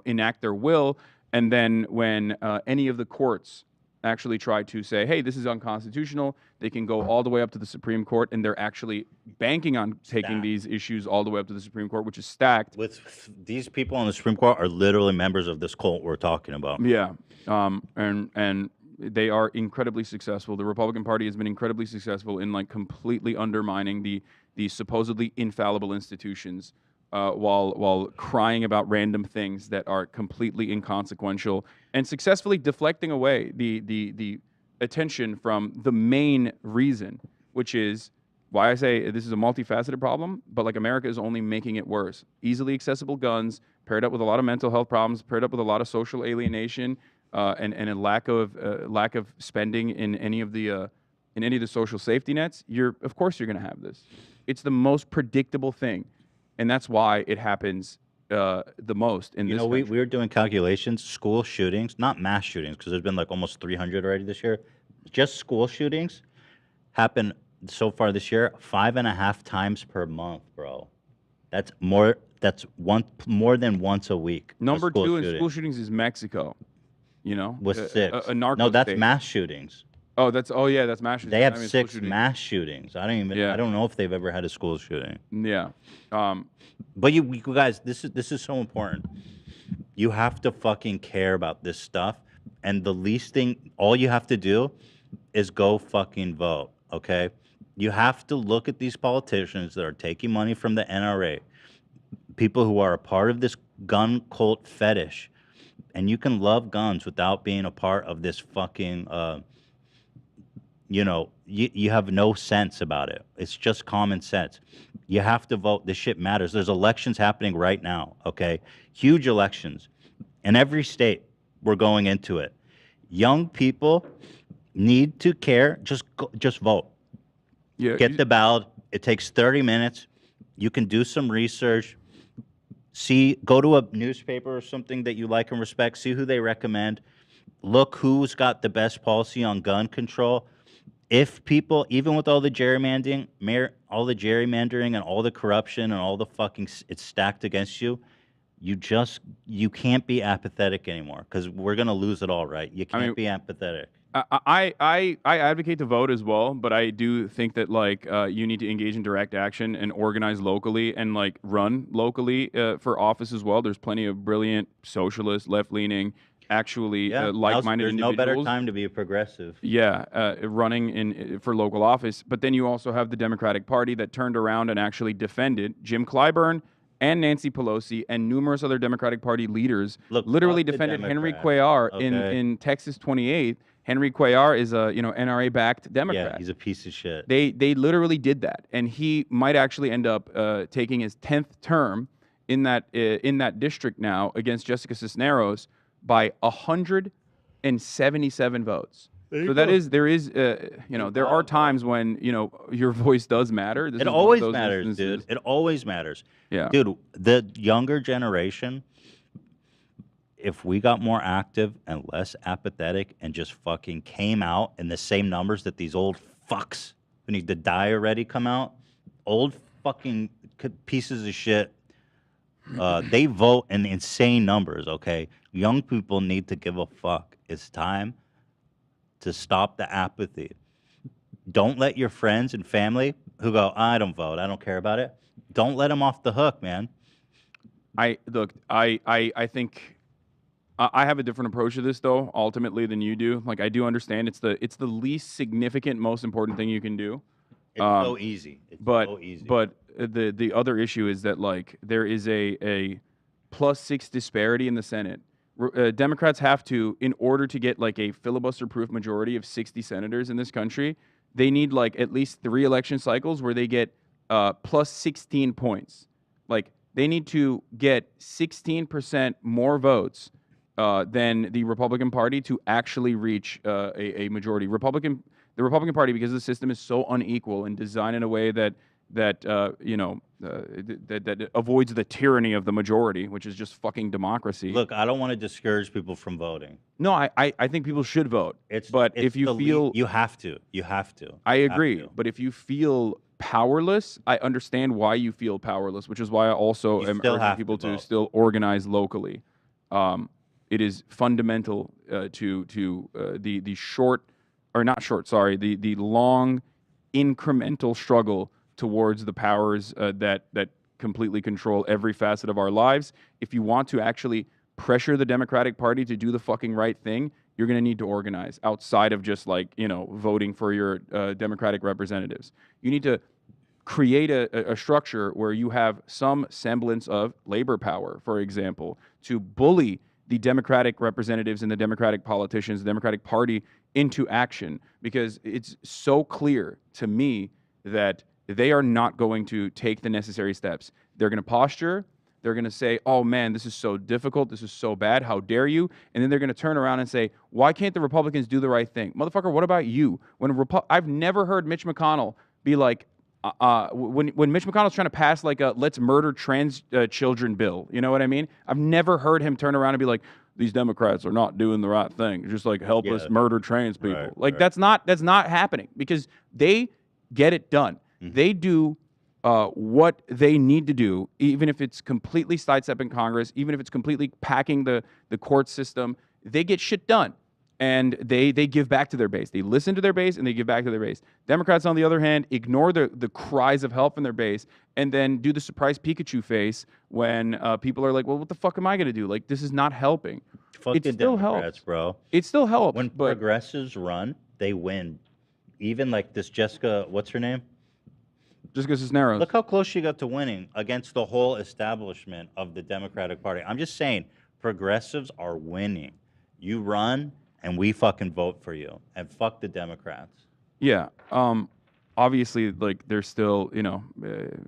enact their will, and then when any of the courts actually try to say, hey, this is unconstitutional. They can go all the way up to the Supreme Court, and they're actually banking on taking these issues all the way up to the Supreme Court, which is stacked. With these people on the Supreme Court are literally members of this cult we're talking about. Yeah, and they are incredibly successful. The Republican Party has been incredibly successful in like completely undermining the supposedly infallible institutions, while crying about random things that are completely inconsequential and successfully deflecting away the attention from the main reason, which is why I say this is a multifaceted problem, but like America is only making it worse. Easily accessible guns paired up with a lot of mental health problems, paired up with a lot of social alienation, and a lack of spending in any of the social safety nets. Of course you're going to have this. It's the most predictable thing. And that's why it happens the most in this country. We were doing calculations. School shootings, not mass shootings, because there's been like almost 300 already this year. Just school shootings happen so far this year 5.5 times per month, bro. That's more. That's more than once a week. Number 2 in school shootings is Mexico. With 6. A narco no, that's state. mass shootings. Oh, that's mass shootings. They have 6 mass shootings. I don't know if they've ever had a school shooting. Yeah. But you guys, this is so important. You have to fucking care about this stuff, and the least thing, all you have to do is go fucking vote, okay? You have to look at these politicians that are taking money from the NRA, people who are a part of this gun cult fetish, and you can love guns without being a part of this fucking, you have no sense about it. It's just common sense. You have to vote. This shit matters. There's elections happening right now, okay? Huge elections. In every state, we're going into it. Young people need to care. Just vote. Yeah, Get the ballot. It takes 30 minutes. You can do some research. Go to a newspaper or something that you like and respect. See who they recommend. Look who's got the best policy on gun control. If people, even with all the gerrymandering, and all the corruption and all the fucking, it's stacked against you, you can't be apathetic anymore, because we're gonna lose it all, right? You can't be apathetic. I advocate to vote as well, but I do think that you need to engage in direct action and organize locally and run locally for office as well. There's plenty of brilliant socialist, left-leaning, actually like-minded There's individuals. no better time to be a progressive. Yeah, running for local office. But then you also have the Democratic Party that turned around and actually defended Jim Clyburn and Nancy Pelosi and numerous other Democratic Party leaders. Literally defended Henry Cuellar in Texas 28. Henry Cuellar is a NRA-backed Democrat. Yeah, he's a piece of shit. They literally did that, and he might actually end up taking his 10th term in that district now against Jessica Cisneros by 177 votes. So there are times when your voice does matter. It always matters, dude. It always matters. Yeah, dude. The younger generation, if we got more active and less apathetic and just fucking came out in the same numbers that these old fucks who need to die already come out, old fucking pieces of shit, they vote in insane numbers, okay? Young people need to give a fuck. It's time to stop the apathy. Don't let your friends and family who go, I don't vote, I don't care about it, don't let them off the hook, man. I think I have a different approach to this, though, ultimately, than you do. I do understand it's the least significant, most important thing you can do. It's so easy. But the other issue is that there is a +6 disparity in the Senate. Democrats have to, in order to get a filibuster-proof majority of 60 senators in this country, they need at least 3 election cycles where they get +16 points. They need to get 16% more votes than the Republican Party to actually reach a majority. The Republican Party, because the system is so unequal and designed in a way that avoids the tyranny of the majority, which is just fucking democracy. Look, I don't want to discourage people from voting. No, I think people should vote. If you feel you have to. I agree. But if you feel powerless, I understand why you feel powerless, which is why I also am urging people to still organize locally. It is fundamental to the short, or not short, sorry, the long incremental struggle towards the powers that completely control every facet of our lives. If you want to actually pressure the Democratic Party to do the fucking right thing, you're going to need to organize outside of just like, voting for your Democratic representatives. You need to create a structure where you have some semblance of labor power, for example, to bully the Democratic representatives and the Democratic politicians, the Democratic Party into action, because it's so clear to me that they are not going to take the necessary steps. They're going to posture. They're going to say, oh, man, this is so difficult. This is so bad. How dare you? And then they're going to turn around and say, why can't the Republicans do the right thing? Motherfucker, what about you? I've never heard Mitch McConnell be like, when Mitch McConnell's trying to pass like a let's murder trans children bill, you know what I mean? I've never heard him turn around and be like, these Democrats are not doing the right thing. Just like help us murder trans people. That's not happening, because they get it done. They do what they need to do, even if it's completely sidestepping Congress, even if it's completely packing the court system. They get shit done, and they give back to their base. They listen to their base, and they give back to their base. Democrats, on the other hand, ignore the cries of help from their base, and then do the surprise Pikachu face when people are like, well, what the fuck am I going to do? Like, this is not helping. Fuck It the still Democrats, helps. bro. It still helps. When progressives run, they win. Even like this Jessica, what's her name? Jessica Cisneros. Look how close she got to winning against the whole establishment of the Democratic Party. I'm just saying, progressives are winning. You run, and we fucking vote for you. And fuck the Democrats. Yeah. Obviously, like, they're still,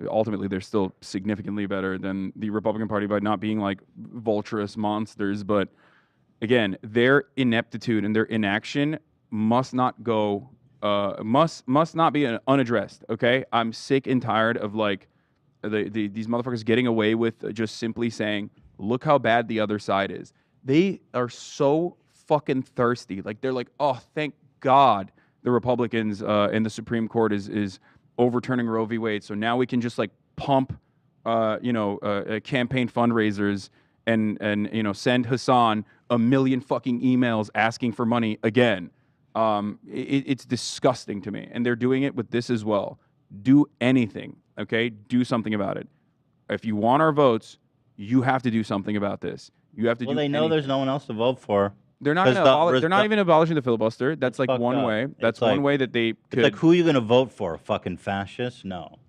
ultimately, they're still significantly better than the Republican Party by not being like vulturous monsters. But again, their ineptitude and their inaction must not go. Must not be unaddressed. Okay, I'm sick and tired of like these motherfuckers getting away with just simply saying, "Look how bad the other side is." They are so fucking thirsty. Like, they're like, "Oh, thank God the Republicans and the Supreme Court is overturning Roe v. Wade, so now we can just like pump, campaign fundraisers and send Hassan 1 million fucking emails asking for money again." It's disgusting to me, and they're doing it with this as well. Do anything, okay? Do something about it. If you want our votes, you have to do something about this. You have to. Well, do they know anything. there's no one else to vote for. They're not. They're not even abolishing the filibuster. That's like one way. That's one way that they could. It's like, who are you going to vote for? A fucking fascist? No.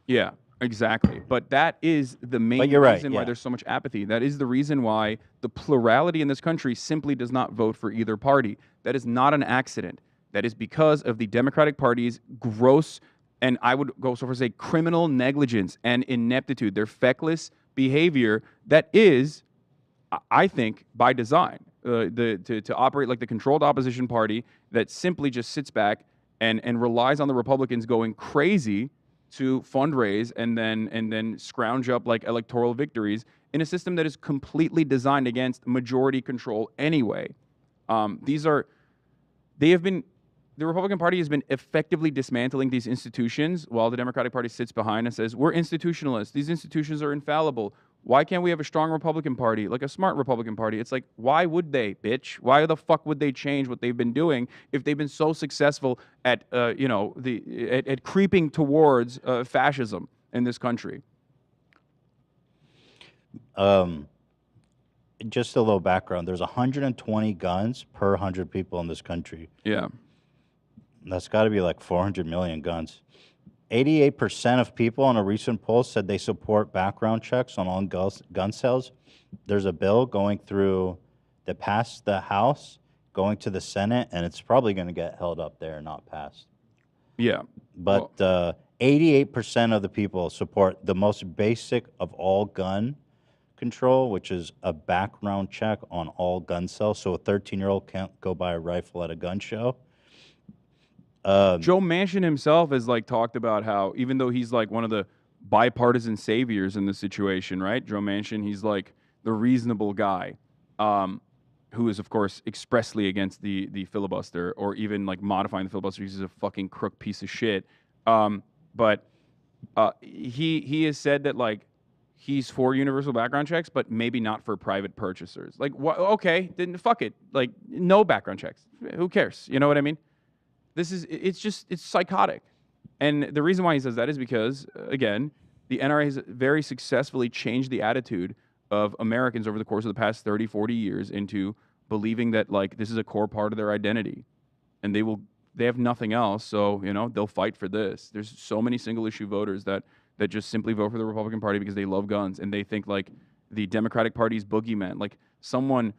Yeah, exactly. But that is the main reason why there's so much apathy. That is the reason why the plurality in this country simply does not vote for either party. That is not an accident. That is because of the Democratic Party's gross, and I would go so far as to say criminal negligence and ineptitude, their feckless behavior that is, I think, by design, to operate like the controlled opposition party that simply just sits back and relies on the Republicans going crazy to fundraise and then scrounge up like electoral victories in a system that is completely designed against majority control anyway. The Republican Party has been effectively dismantling these institutions while the Democratic Party sits behind and says, we're institutionalists. These institutions are infallible. Why can't we have a strong Republican Party, like a smart Republican Party? It's like, why would they, bitch? Why the fuck would they change what they've been doing if they've been so successful at, at creeping towards fascism in this country? Just a little background. There's 120 guns per 100 people in this country. Yeah. That's got to be like 400 million guns. 88% of people on a recent poll said they support background checks on all gun sales. There's a bill going through that passed the House, going to the Senate, and it's probably going to get held up there and not passed. Yeah. But 88% of the people support the most basic of all gun control, which is a background check on all gun sales. So a 13-year-old can't go buy a rifle at a gun show. Joe Manchin himself has like talked about how even though he's like one of the bipartisan saviors in this situation, right? Joe Manchin, he's like the reasonable guy, who is of course expressly against the filibuster or even like modifying the filibuster. He's a fucking crook piece of shit. But he has said that like he's for universal background checks, but maybe not for private purchasers. Like, okay, then fuck it. Like, no background checks. Who cares? You know what I mean? It's psychotic. And the reason why he says that is because, again, the NRA has very successfully changed the attitude of Americans over the course of the past 30, 40 years into believing that, like, this is a core part of their identity. And they have nothing else, so, you know, they'll fight for this. There's so many single-issue voters that just simply vote for the Republican Party because they love guns, and they think, like, the Democratic Party's boogeyman. Like, someone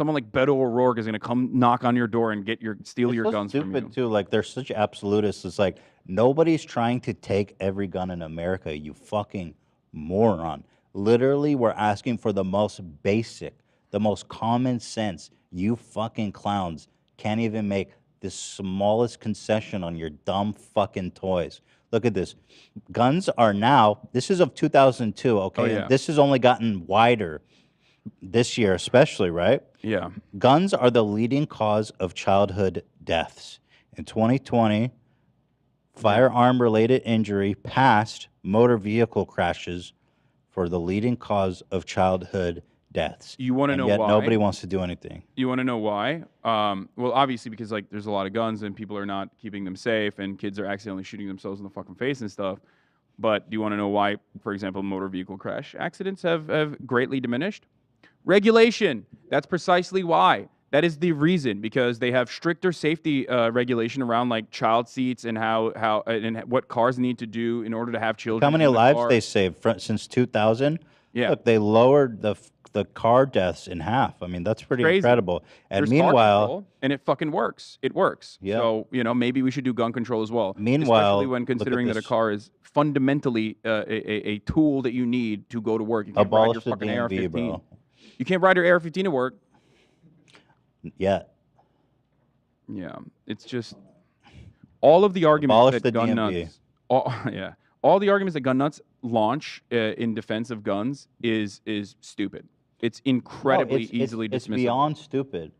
like Beto O'Rourke is going to come knock on your door and steal your guns from you. Stupid, too. Like, they're such absolutists. It's like, nobody's trying to take every gun in America, you fucking moron. Literally, we're asking for the most basic, the most common sense. You fucking clowns can't even make the smallest concession on your dumb fucking toys. Look at this. Guns are now, this is of 2002, okay? Oh, yeah. And this has only gotten wider this year especially, right? Yeah. Guns are the leading cause of childhood deaths. In 2020, firearm-related injury passed motor vehicle crashes for the leading cause of childhood deaths. You want to know yet why? Nobody wants to do anything. You want to know why? Well, obviously because, like, there's a lot of guns and people are not keeping them safe and kids are accidentally shooting themselves in the fucking face and stuff. But do you want to know why, for example, motor vehicle crash accidents have greatly diminished? Regulation. That's precisely why. That is the reason, because they have stricter safety regulation around, like, child seats and how and what cars need to do in order to have children. How many in the lives car. they saved since 2000? Yeah. Look, they lowered the car deaths in half. I mean, that's pretty Crazy. incredible. And There's meanwhile, car control, and it fucking works. It works. Yeah. So, you know, maybe we should do gun control as well. Meanwhile, especially when look at considering that a this. car is fundamentally a tool that you need to go to work. You can't Abolish ride your the fucking DMV, AR-15. bro. You can't ride your AR-15 to work. Yeah. Yeah, it's just all of the arguments Abolish that the gun DMV. nuts. All the arguments that gun nuts launch in defense of guns is stupid. It's incredibly easily it's dismissible. beyond stupid.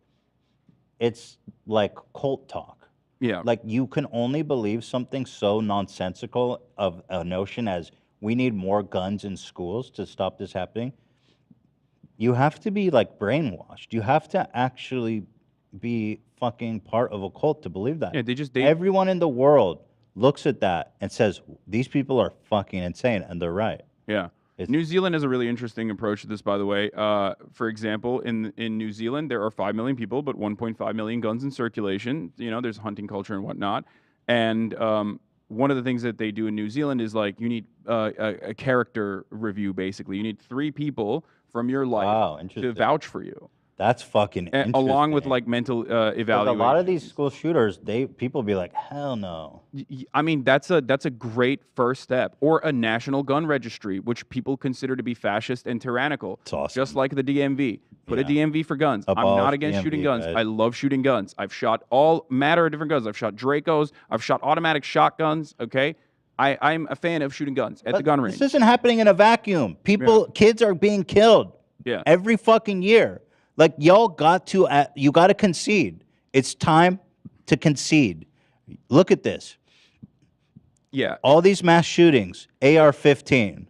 It's like cult talk. Yeah. Like, you can only believe something so nonsensical of a notion as we need more guns in schools to stop this happening. You have to be, like, brainwashed. You have to actually be fucking part of a cult to believe that. Yeah, everyone in the world looks at that and says, these people are fucking insane, and they're right. Yeah. New Zealand has a really interesting approach to this, by the way. For example, in New Zealand, there are 5 million people, but 1.5 million guns in circulation. You know, there's hunting culture and whatnot. And one of the things that they do in New Zealand is, like, you need a character review, basically. You need 3 people from your life to vouch for you. That's fucking interesting. Along with, like, mental evaluation. A lot of these school shooters, people be like, hell no. I mean, that's a great first step. Or a national gun registry, which people consider to be fascist and tyrannical. It's awesome. Just like the DMV. Put a DMV for guns. I'm Abolish not against DMV, shooting guns. guys. I love shooting guns. I've shot all matter of different guns. I've shot Dracos. I've shot automatic shotguns. Okay, I'm a fan of shooting guns at the gun range. This isn't happening in a vacuum. Kids are being killed every fucking year. Like, y'all got to concede. It's time to concede. Look at this. Yeah. All these mass shootings, AR-15.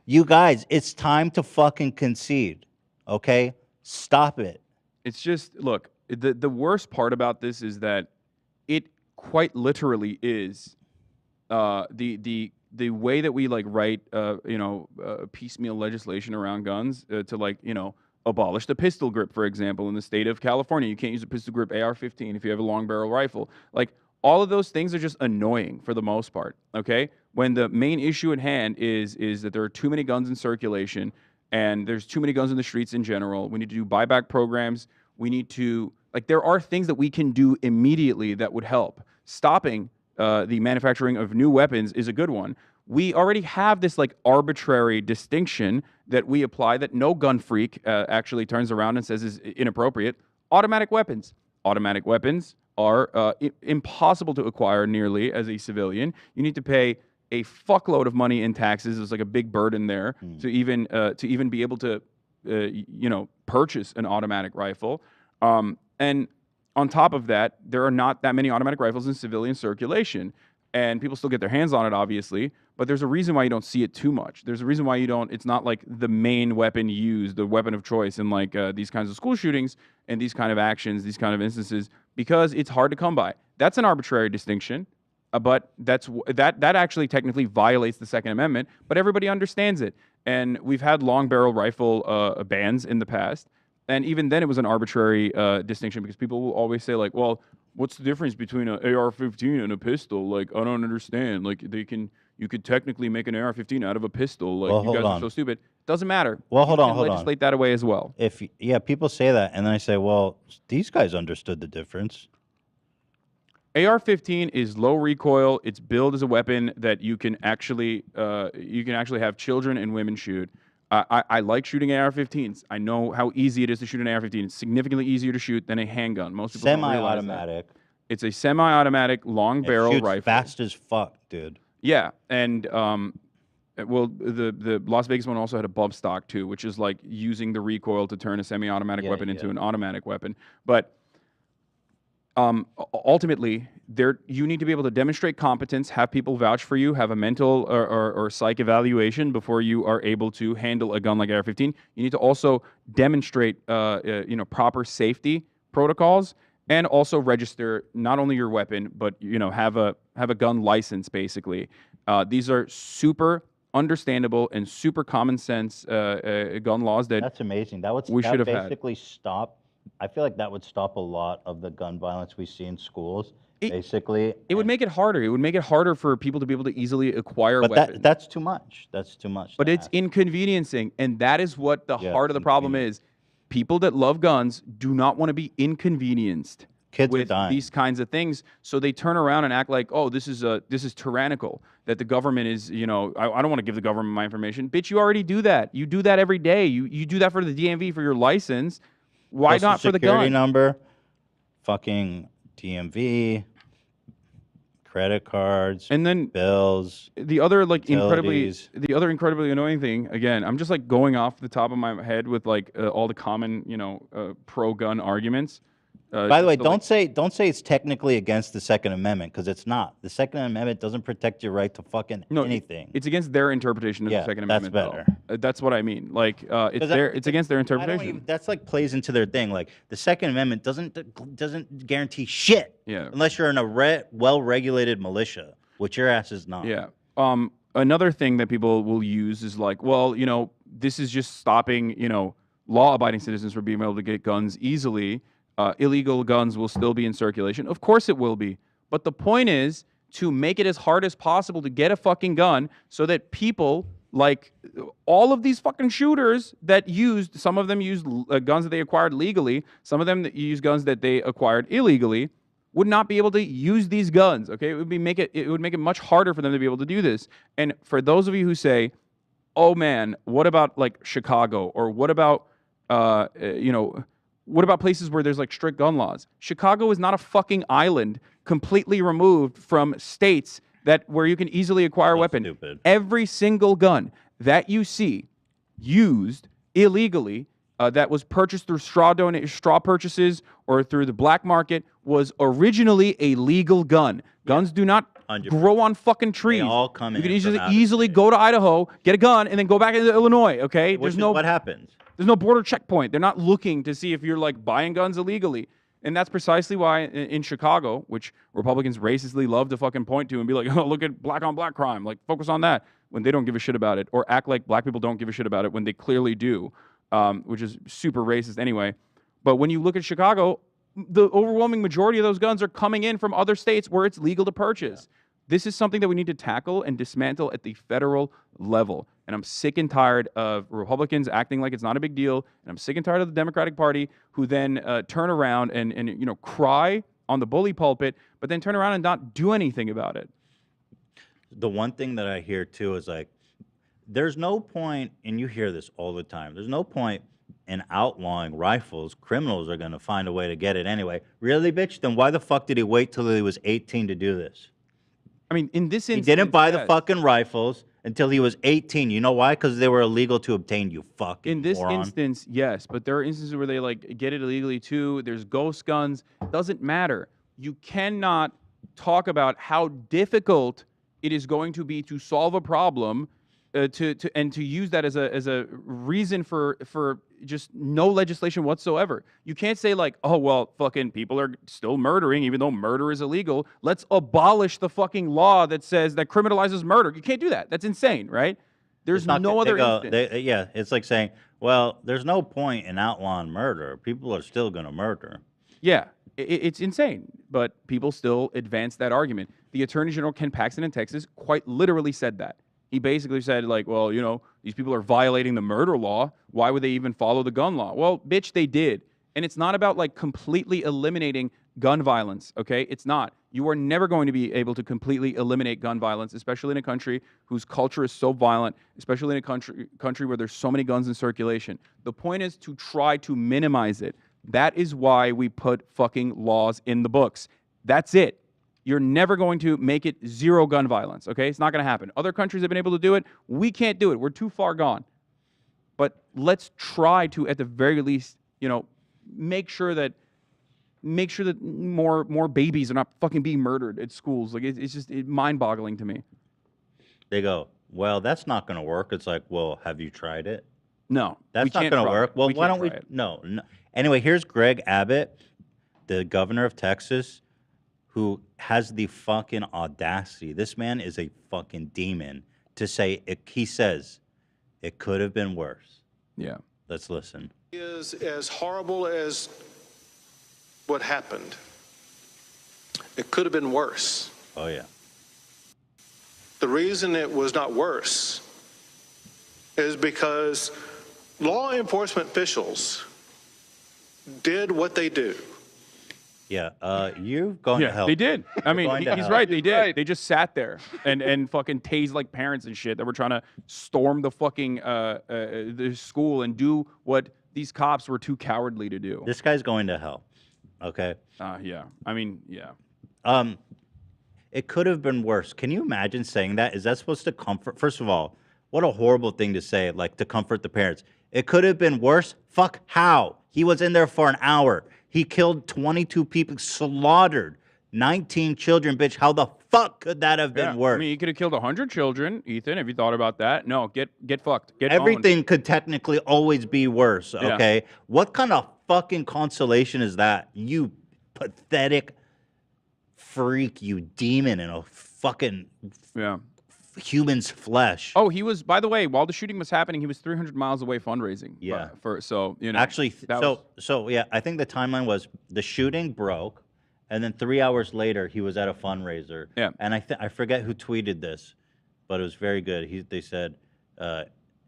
You guys, it's time to fucking concede, okay? Stop it. It's just, look, the worst part about this is that it quite literally is the way that we, like, write, piecemeal legislation around guns to, like, you know, abolish the pistol grip, for example, in the state of California. You can't use a pistol grip AR-15 if you have a long barrel rifle. Like, all of those things are just annoying for the most part, okay? When the main issue at hand is that there are too many guns in circulation and there's too many guns in the streets in general. We need to do buyback programs. We need to, like, there are things that we can do immediately that would help. Stopping the manufacturing of new weapons is a good one. We already have this, like, arbitrary distinction that we apply that no gun freak actually turns around and says is inappropriate. Automatic weapons. Automatic weapons are impossible to acquire nearly as a civilian. You need to pay a fuckload of money in taxes. There's, like, a big burden there to even be able to purchase an automatic rifle. And on top of that, there are not that many automatic rifles in civilian circulation. And people still get their hands on it, obviously. but there's a reason why you don't see it too much. There's a reason why you don't. It's not like the main weapon used, the weapon of choice in like these kinds of school shootings and these kind of actions, these kind of instances, because it's hard to come by. That's an arbitrary distinction, but that actually technically violates the Second Amendment. But everybody understands it, and we've had long barrel rifle bans in the past, and even then it was an arbitrary distinction because people will always say like, well, what's the difference between an AR-15 and a pistol? Like, I don't understand. Like, you could technically make an AR-15 out of a pistol. Like, you guys are so stupid. Doesn't matter. Well, hold on. Legislate that away as well. People say that, and then I say, well, these guys understood the difference. AR-15 is low recoil. It's billed as a weapon that you can actually have children and women shoot. I like shooting AR-15s. I know how easy it is to shoot an AR-15. It's significantly easier to shoot than a handgun. Most people don't realize that. Semi-automatic. It's a semi-automatic long barrel shoots rifle. Fast as fuck, dude. Yeah, and well, the Las Vegas one also had a bump stock too, which is like using the recoil to turn a semi-automatic weapon into an automatic weapon. But ultimately, you need to be able to demonstrate competence, have people vouch for you, have a mental or psych evaluation before you are able to handle a gun like AR-15. You need to also demonstrate proper safety protocols, and also register not only your weapon, but have a gun license. Basically, these are super understandable and super common sense gun laws that that's amazing. That would basically stop. I feel like that would stop a lot of the gun violence we see in schools. It would make it harder. It would make it harder for people to be able to easily acquire weapons. That's too much. That's too much. But it's inconveniencing, and that is what the heart of the problem is. People that love guns do not want to be inconvenienced with these kinds of things, so they turn around and act like, oh, this is tyrannical, that the government is, I don't want to give the government my information. Bitch, you already do that. You do that every day. You do that for the DMV for your license. Why not for the gun? Security number, fucking DMV, credit cards, and then bills. The other utilities. incredibly annoying thing. Again, I'm just like going off the top of my head with like all the common pro-gun arguments. By the way, don't say it's technically against the Second Amendment, because it's not. The Second Amendment doesn't protect your right to fucking anything. It's against their interpretation of the Second Amendment. That's better. That's what I mean. Like it's against their interpretation. That's like plays into their thing. Like the Second Amendment doesn't guarantee shit. Yeah. Unless you're in a well-regulated militia, which your ass is not. Yeah. Another thing that people will use is like, well, this is just stopping, law-abiding citizens from being able to get guns easily. Illegal guns will still be in circulation. Of course it will be. But the point is to make it as hard as possible to get a fucking gun so that people, like all of these fucking shooters some of them used guns that they acquired legally, some of them that use guns that they acquired illegally, would not be able to use these guns, okay? It would make it much harder for them to be able to do this. And for those of you who say, oh man, what about like Chicago, or what about, what about places where there's like strict gun laws? Chicago is not a fucking island completely removed from states where you can easily acquire a weapon. Stupid. Every single gun that you see used illegally that was purchased through straw purchases or through the black market was originally a legal gun. Guns do not 100%. grow on fucking trees. They all come in. You can easily go to Idaho, get a gun, and then go back into Illinois, okay? What happens? There's no border checkpoint. They're not looking to see if you're like buying guns illegally. And that's precisely why in Chicago, which Republicans racistly love to fucking point to and be like, oh, look at black on black crime. Like, focus on that, when they don't give a shit about it, or act like black people don't give a shit about it when they clearly do, which is super racist anyway. But when you look at Chicago, the overwhelming majority of those guns are coming in from other states where it's legal to purchase. Yeah. This is something that we need to tackle and dismantle at the federal level. And I'm sick and tired of Republicans acting like it's not a big deal. And I'm sick and tired of the Democratic Party who then turn around and cry on the bully pulpit, but then turn around and not do anything about it. The one thing that I hear too is like, there's no point, and you hear this all the time, there's no point in outlawing rifles. Criminals are going to find a way to get it anyway. Really, bitch? Then why the fuck did he wait till he was 18 to do this? I mean, in this instance, he didn't buy the fucking rifles until he was 18. You know why? Because they were illegal to obtain, you fucking In this moron. instance, yes. But there are instances where they like get it illegally too. There's ghost guns. Doesn't matter. You cannot talk about how difficult it is going to be to solve a problem, to use that as a reason for just no legislation whatsoever. You can't say like, oh well, fucking people are still murdering even though murder is illegal. Let's abolish the fucking law that says that criminalizes murder. You can't do that. That's insane, right? There's no other instance. Yeah, it's like saying, well, there's no point in outlawing murder. People are still going to murder. Yeah, it's insane, but people still advance that argument. The Attorney General, Ken Paxton in Texas, quite literally said that. He basically said, like, well, you know, these people are violating the murder law. Why would they even follow the gun law? Well, bitch, they did. And it's not about, like, completely eliminating gun violence, okay? It's not. You are never going to be able to completely eliminate gun violence, especially in a country whose culture is so violent, especially in a country where there's so many guns in circulation. The point is to try to minimize it. That is why we put fucking laws in the books. That's it. You're never going to make it zero gun violence, okay? It's not going to happen. Other countries have been able to do it. We can't do it. We're too far gone. But let's try to, at the very least, you know, make sure that more babies are not fucking being murdered at schools. Like, it's just mind-boggling to me. They go, well, that's not going to work. It's like, well, have you tried it? No, that's not going to work. Well, why don't we? No. Anyway, here's Greg Abbott, the governor of Texas, who has the fucking audacity. This man is a fucking demon to say it. He says it could have been worse. Yeah. Let's listen. Is as horrible as what happened. It could have been worse. Oh, yeah. The reason it was not worse is because law enforcement officials did what they do. Yeah, you've gone to hell. They did. I mean, Going to he's hell. right. They did. Right. They just sat there and fucking tased like parents and shit that were trying to storm the fucking the school and do what these cops were too cowardly to do. This guy's going to hell. Okay. Yeah. I mean, yeah. It could have been worse. Can you imagine saying that? Is that supposed to comfort? First of all, what a horrible thing to say, like to comfort the parents. It could have been worse. Fuck, how? He was in there for an hour. He killed 22 people, slaughtered 19 children, bitch. How the fuck could that have been worse? I mean, he could have killed 100 children, Ethan. Have you thought about that? No, get fucked. Get Everything could technically always be worse, okay? Yeah. What kind of fucking consolation is that? You pathetic freak, you demon in a fucking human's flesh. Oh, he was, by the way, while the shooting was happening, he was 300 miles away fundraising. Yeah. So, you know. Actually, yeah, I think the timeline was the shooting broke, and then 3 hours later, he was at a fundraiser. Yeah. And I forget who tweeted this, but it was very good. They said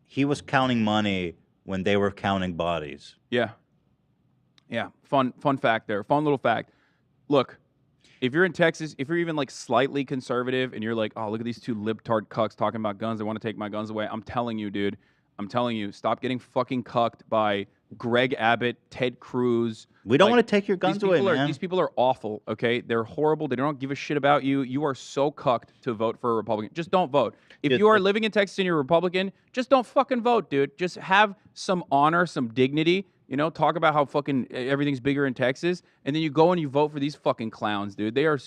he was counting money when they were counting bodies. Yeah. Yeah. Fun fact there. Fun little fact. Look, if you're in Texas, if you're even like slightly conservative and you're like, oh, look at these two libtard cucks talking about guns, they want to take my guns away. I'm telling you, dude. I'm telling you, stop getting fucking cucked by Greg Abbott, Ted Cruz. We don't want to take your guns away, man. These people are awful, okay? They're horrible. They don't give a shit about you. You are so cucked to vote for a Republican. Just don't vote. If you are living in Texas and you're a Republican, just don't fucking vote, dude. Just have some honor, some dignity. You know, talk about how fucking everything's bigger in Texas, and then you go and you vote for these fucking clowns, dude. They're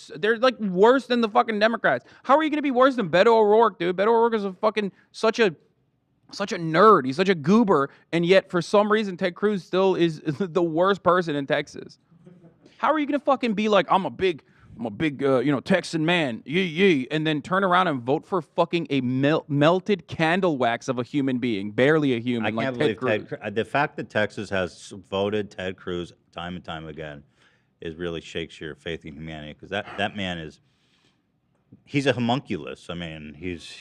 like worse than the fucking Democrats. How are you gonna be worse than Beto O'Rourke, dude? Beto O'Rourke is a fucking such a nerd. He's such a goober, and yet for some reason Ted Cruz still is the worst person in Texas. How are you gonna fucking be like, I'm a big Texan man, yee, and then turn around and vote for fucking a melted candle wax of a human being, barely a human, I can't like believe Ted Cruz. the fact that Texas has voted Ted Cruz time and time again is really shakes your faith in humanity, because that man he's a homunculus. I mean, he's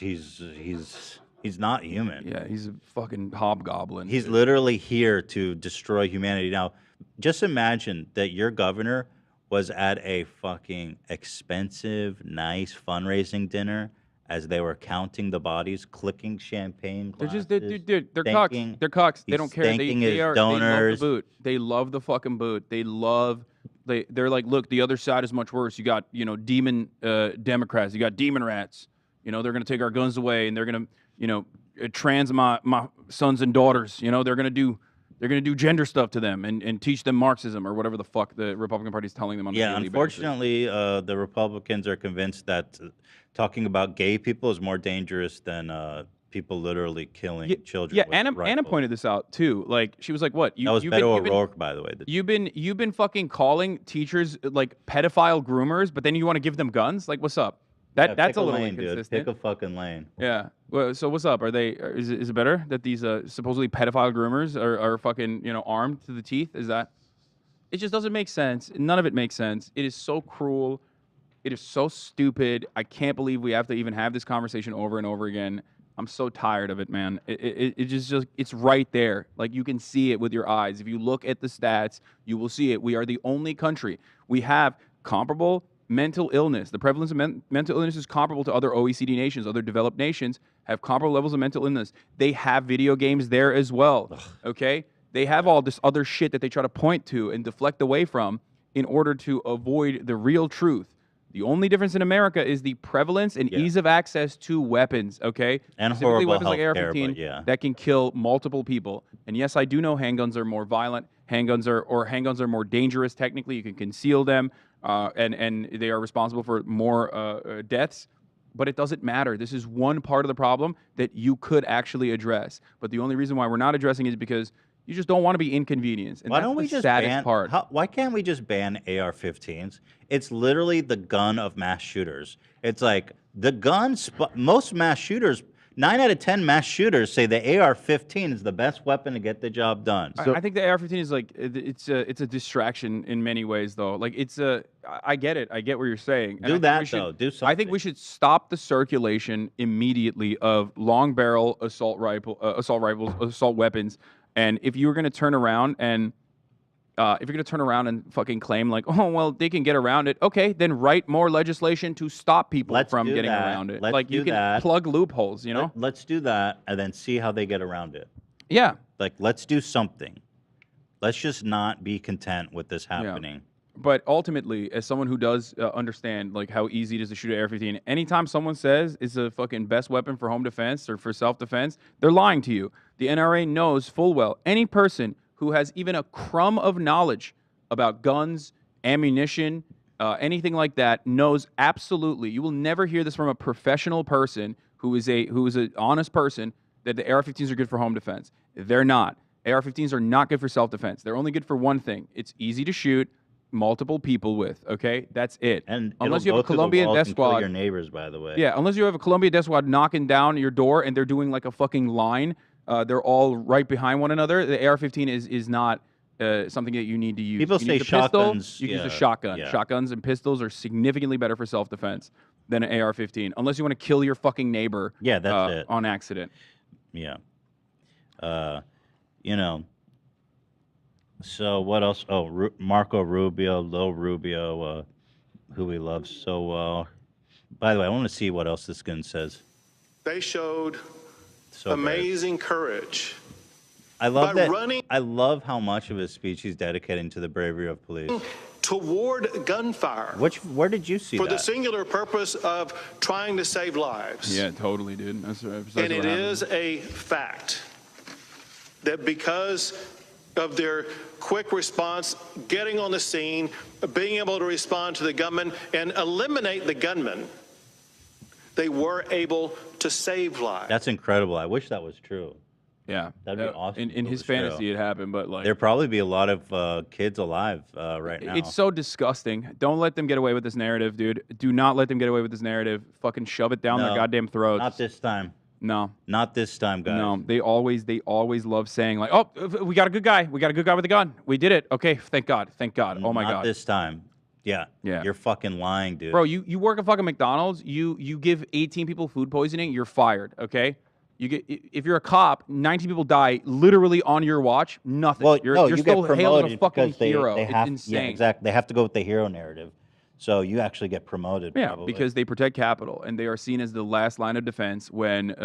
not human. Yeah, he's a fucking hobgoblin. He's literally here to destroy humanity. Now, just imagine that your governor was at a fucking expensive, nice fundraising dinner as they were counting the bodies, clicking champagne glasses. They're just, dude, they're cocks. They're cocks. They don't care. They love the boot. They love the fucking boot. They're like, look, the other side is much worse. You got, demon Democrats. You got demon rats. They're going to take our guns away, and they're going to, trans my sons and daughters. They're going to do They're going to do gender stuff to them and teach them Marxism or whatever the fuck the Republican Party is telling them on a Yeah, daily basis. unfortunately, the Republicans are convinced that talking about gay people is more dangerous than people literally killing children. Yeah, with Anna rifles. pointed this out too. Like she was like, "What? That was Beto O'Rourke, by the way. You've been fucking calling teachers like pedophile groomers, but then you want to give them guns? Like, what's up? Yeah, That's pick a little lane, dude. inconsistent. Pick a fucking lane. Yeah. Well, so what's up? Are they? Is it better that these supposedly pedophile groomers are fucking armed to the teeth? Is that? It just doesn't make sense. None of it makes sense. It is so cruel. It is so stupid. I can't believe we have to even have this conversation over and over again. I'm so tired of it, man. It just it's right there. Like you can see it with your eyes. If you look at the stats, you will see it. We are the only country. We have comparable mental illness. The prevalence of mental illness is comparable to other OECD nations. Other developed nations have comparable levels of mental illness. They have video games there as well. Okay? They have all this other shit that they try to point to and deflect away from in order to avoid the real truth. The only difference in America is the prevalence and ease of access to weapons, okay? And Specifically horrible weapons like healthcare, AR-15 but yeah. that can kill multiple people. And yes, I do know handguns are more violent. Handguns are more dangerous technically. You can conceal them, and they are responsible for more deaths. But it doesn't matter. This is one part of the problem that you could actually address. But the only reason why we're not addressing it is because you just don't want to be inconvenienced. And Why that's don't we the just saddest ban? part. Why can't we just ban AR-15s? It's literally the gun of mass shooters. It's like the gun. Most mass shooters, 9 out of 10 mass shooters say the AR-15 is the best weapon to get the job done. I think the AR-15 is like it's a distraction in many ways, though. Like I get it. I get what you're saying. And Do I think that we should- though. Do something. I think we should stop the circulation immediately of long barrel assault rifles, assault weapons. And if you're going to turn around and fucking claim like, oh well, they can get around it, okay, then write more legislation to stop people from do getting that. around it. Let's Like you do can that. plug loopholes, Let's do that and then see how they get around it. Yeah. Like let's do something. Let's just not be content with this happening. But ultimately, as someone who does understand like how easy it is to shoot an AR-15, anytime someone says it's a fucking best weapon for home defense or for self-defense, they're lying to you. The NRA knows full well any person who has even a crumb of knowledge about guns, ammunition, anything like that knows absolutely. You will never hear this from a professional person who is an honest person that the AR-15s are good for home defense. They're not. AR-15s are not good for self-defense. They're only good for one thing. It's easy to shoot multiple people with, okay? That's it. And unless it'll you have a go through the Colombian walls death and kill squad, your neighbors, by the way. yeah, unless you have a Colombian death squad knocking down your door and they're doing like a fucking line, they're all right behind one another. The AR-15 is not something that you need to use. People you say need the pistol, shotguns, you use yeah, a shotgun. yeah. Shotguns and pistols are significantly better for self-defense than an AR-15, unless you want to kill your fucking neighbor. Yeah, that's it. On accident. Yeah. So what else? Oh, Marco Rubio, Lil Rubio, who we love so well. By the way, I want to see what else this gun says. They showed So great. amazing courage. I love by that. running I love how much of his speech he's dedicating to the bravery of police. toward gunfire Where did you see for that? the singular purpose of trying to save lives. Yeah, totally, dude. That's precisely And it what happened. is a fact that because of their quick response, getting on the scene, being able to respond to the gunman and eliminate the gunman, they were able to save lives. That's incredible. I wish that was true. Yeah, That'd be awesome. In if it his was true. fantasy, it happened, but like There'd probably be a lot of kids alive right now. it's so disgusting. Don't let them get away with this narrative, dude. Do not let them get away with this narrative. Fucking shove it down their No, goddamn throats. Not this time. No. Not this time, guys. No, they always love saying like, "Oh, we got a good guy. We got a good guy with a gun. We did it. Okay, thank God. Thank God. Oh my Not God." this time. Yeah. Yeah. You're fucking lying, dude. Bro, you work at fucking McDonald's. You give 18 people food poisoning. You're fired. Okay. You get if you're a cop, 19 people die literally on your watch. Nothing. Well, you're no, you're you still get hailed as promoted a fucking because they hero. have, It's insane. Yeah, exactly. They have to go with the hero narrative. So you actually get promoted. Yeah, probably. because they protect capital and they are seen as the last line of defense when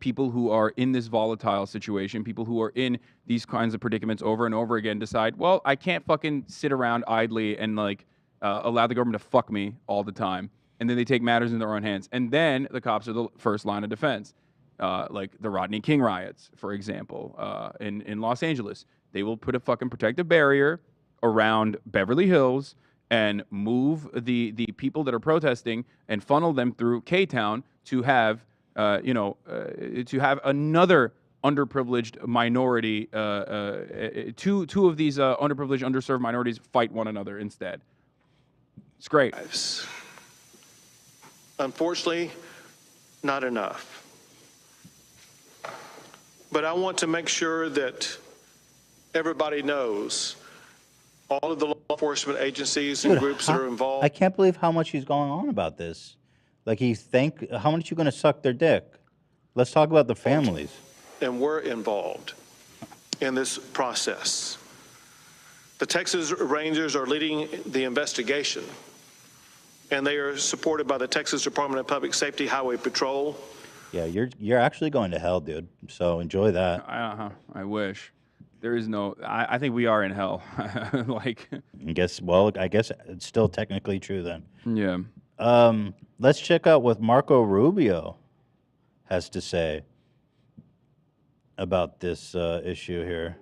people who are in this volatile situation, people who are in these kinds of predicaments over and over again decide, well, I can't fucking sit around idly and like allow the government to fuck me all the time. And then they take matters in their own hands. And then the cops are the first line of defense. like the Rodney King riots, for example, in Los Angeles. They will put a fucking protective barrier around Beverly Hills and move the people that are protesting and funnel them through K-Town to have, to have another underprivileged minority, two of these underprivileged, underserved minorities fight one another instead. It's great. Unfortunately, not enough. But I want to make sure that everybody knows, all of the law enforcement agencies and groups that are involved. I can't believe how much he's going on about this. Like how much you going to suck their dick? Let's talk about the families. And we're involved in this process. The Texas Rangers are leading the investigation, and they are supported by the Texas Department of Public Safety Highway Patrol. Yeah, you're actually going to hell, dude. So enjoy that. I wish. There is no. I think we are in hell. Like. I guess it's still technically true then. Yeah. Let's check out what Marco Rubio has to say about this issue here.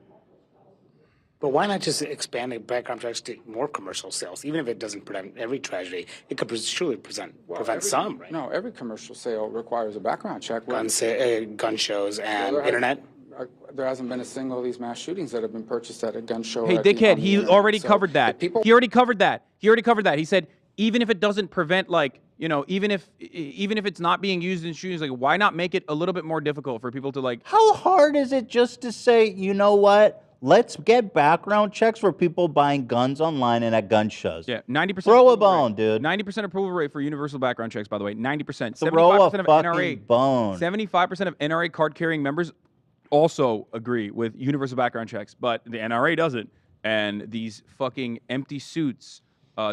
But why not just expand the background checks to more commercial sales? Even if it doesn't prevent every tragedy, it could surely prevent some, right? No, every commercial sale requires a background check. Gun shows and internet. There hasn't been a single of these mass shootings that have been purchased at a gun show. Hey, dickhead, he already covered that. He already covered that. He said, even if it doesn't prevent, like, even if it's not being used in shootings, like, why not make it a little bit more difficult for people to, like. How hard is it just to say, you know what? Let's get background checks for people buying guns online and at gun shows. Yeah, 90%. Throw a bone, dude. 90% approval rate for universal background checks, by the way. 90%. Throw a 75% of fucking NRA bone. 75% of NRA card-carrying members also agree with universal background checks, but the NRA doesn't. And these fucking empty suits,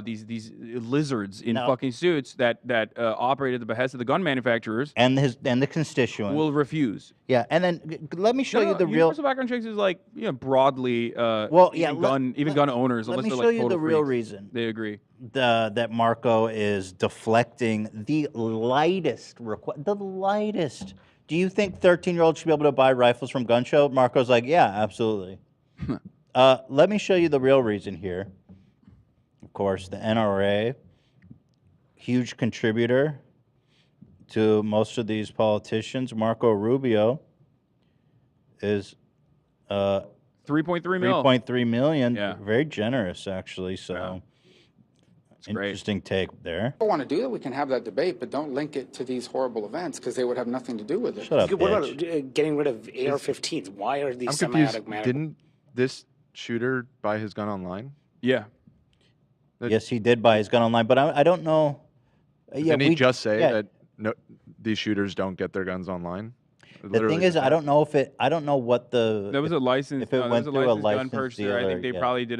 these lizards in fucking suits that operate at the behest of the gun manufacturers and the constituents will refuse. Yeah, and then let me show you the real universal background checks is like broadly even gun owners. Let me they're show like you total the real freaks, reason they agree that Marco is deflecting the lightest request. The lightest. Do you think 13-year-olds should be able to buy rifles from gun show? Marco's like, yeah, absolutely. Let me show you the real reason here. Of course, the NRA, huge contributor to most of these politicians. Marco Rubio is 3.3 mil. 3.3 million. Yeah. Very generous, actually. So, interesting take there. If we want to do that, we can have that debate, but don't link it to these horrible events because they would have nothing to do with it. Shut up, What about getting rid of AR-15s? Why are these I'm confused. semi-automatic? Didn't this shooter buy his gun online? Yeah. Yes, he did buy his gun online, but I don't know. Didn't he just say that no, these shooters don't get their guns online? The thing is, I don't know what the. That was a license. If it went through a gun licensed purchaser, I think they dealer, probably did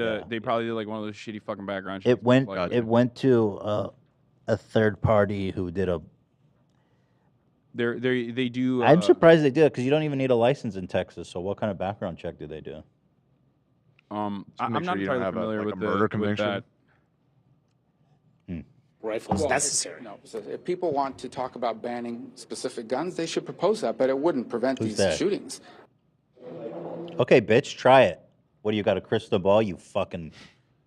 like one of those shitty fucking background checks. It went to a third party who did a. They do. I'm surprised they did it because you don't even need a license in Texas. So what kind of background check do they do? I'm not entirely familiar with murder conviction. that. Rifles necessary. No, so if people want to talk about banning specific guns, they should propose that, but it wouldn't prevent Who's these that? shootings. Okay, bitch, try it. What do you got, a crystal ball? You fucking.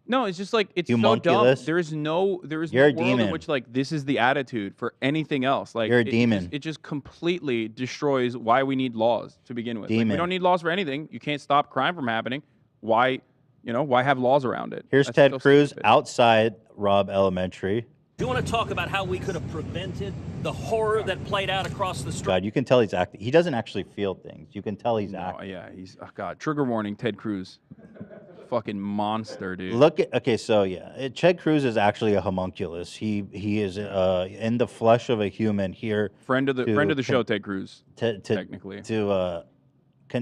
No, it's just like it's so dumb. Homunculus. There is no You're a world in demon. which like this is the attitude for anything else. Like You're a demon. It just completely destroys why we need laws to begin with. Like, we Demon. don't need laws for anything. You can't stop crime from happening. Why have laws around it? Here's That's Ted so Cruz stupid. outside Robb Elementary. Do you want to talk about how we could have prevented the horror that played out across the street? God, you can tell he's acting. He doesn't actually feel things. You can tell he's acting. Yeah, he's God. Trigger warning, Ted Cruz. Fucking monster, dude. Look at Ted Cruz is actually a homunculus. He is in the flesh of a human here. Friend of the show, Ted Cruz. Technically.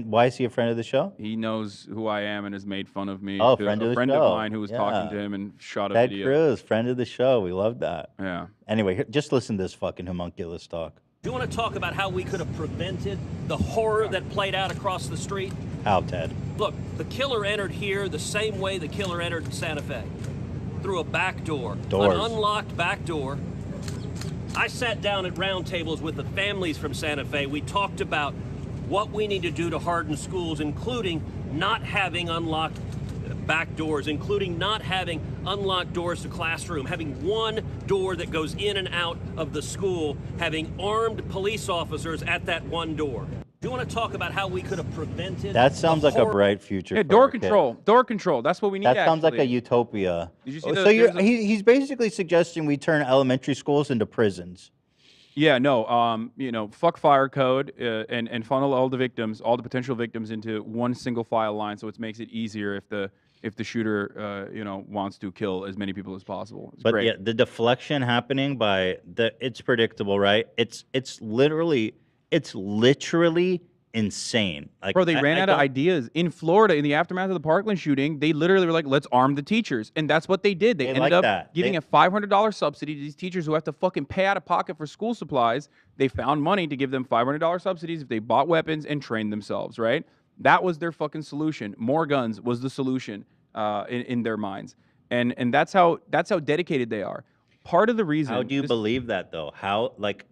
Why is he a friend of the show? He knows who I am and has made fun of me. Oh, to friend a of the friend show. of mine who was talking to him and shot a Ted video. Cruz, friend of the show. We love that. Yeah. Anyway, just listen to this fucking homunculus talk. Do you want to talk about how we could have prevented the horror that played out across the street? How, Ted? Look, the killer entered here the same way the killer entered Santa Fe. Through a back door. Doors. An unlocked back door. I sat down at roundtables with the families from Santa Fe. We talked about what we need to do to harden schools, including not having unlocked back doors, including not having unlocked doors to classroom, having one door that goes in and out of the school, having armed police officers at that one door. Do you want to talk about how we could have prevented? That sounds the like a horror- bright future. Yeah, for door our kid. control. Door control. That's what we need. That sounds like a actually. utopia. Did you see Oh, the- so there's a- he's basically suggesting we turn elementary schools into prisons. Yeah, no, you know, fuck fire code and funnel all the victims, all the potential victims into one single file line, so it makes it easier if the shooter, you know, wants to kill as many people as possible. It's But great. yeah, the deflection happening by it's predictable, right? It's literally insane. Like, Bro, they I- ran I out of don't- ideas. In Florida, in the aftermath of the Parkland shooting, they literally were like, let's arm the teachers. And that's what they did. They ended like up that. giving a $500 subsidy to these teachers who have to fucking pay out of pocket for school supplies. They found money to give them $500 subsidies if they bought weapons and trained themselves, right? That was their fucking solution. More guns was the solution in their minds. And that's how dedicated they are. Part of the reason. How do you believe that though? How like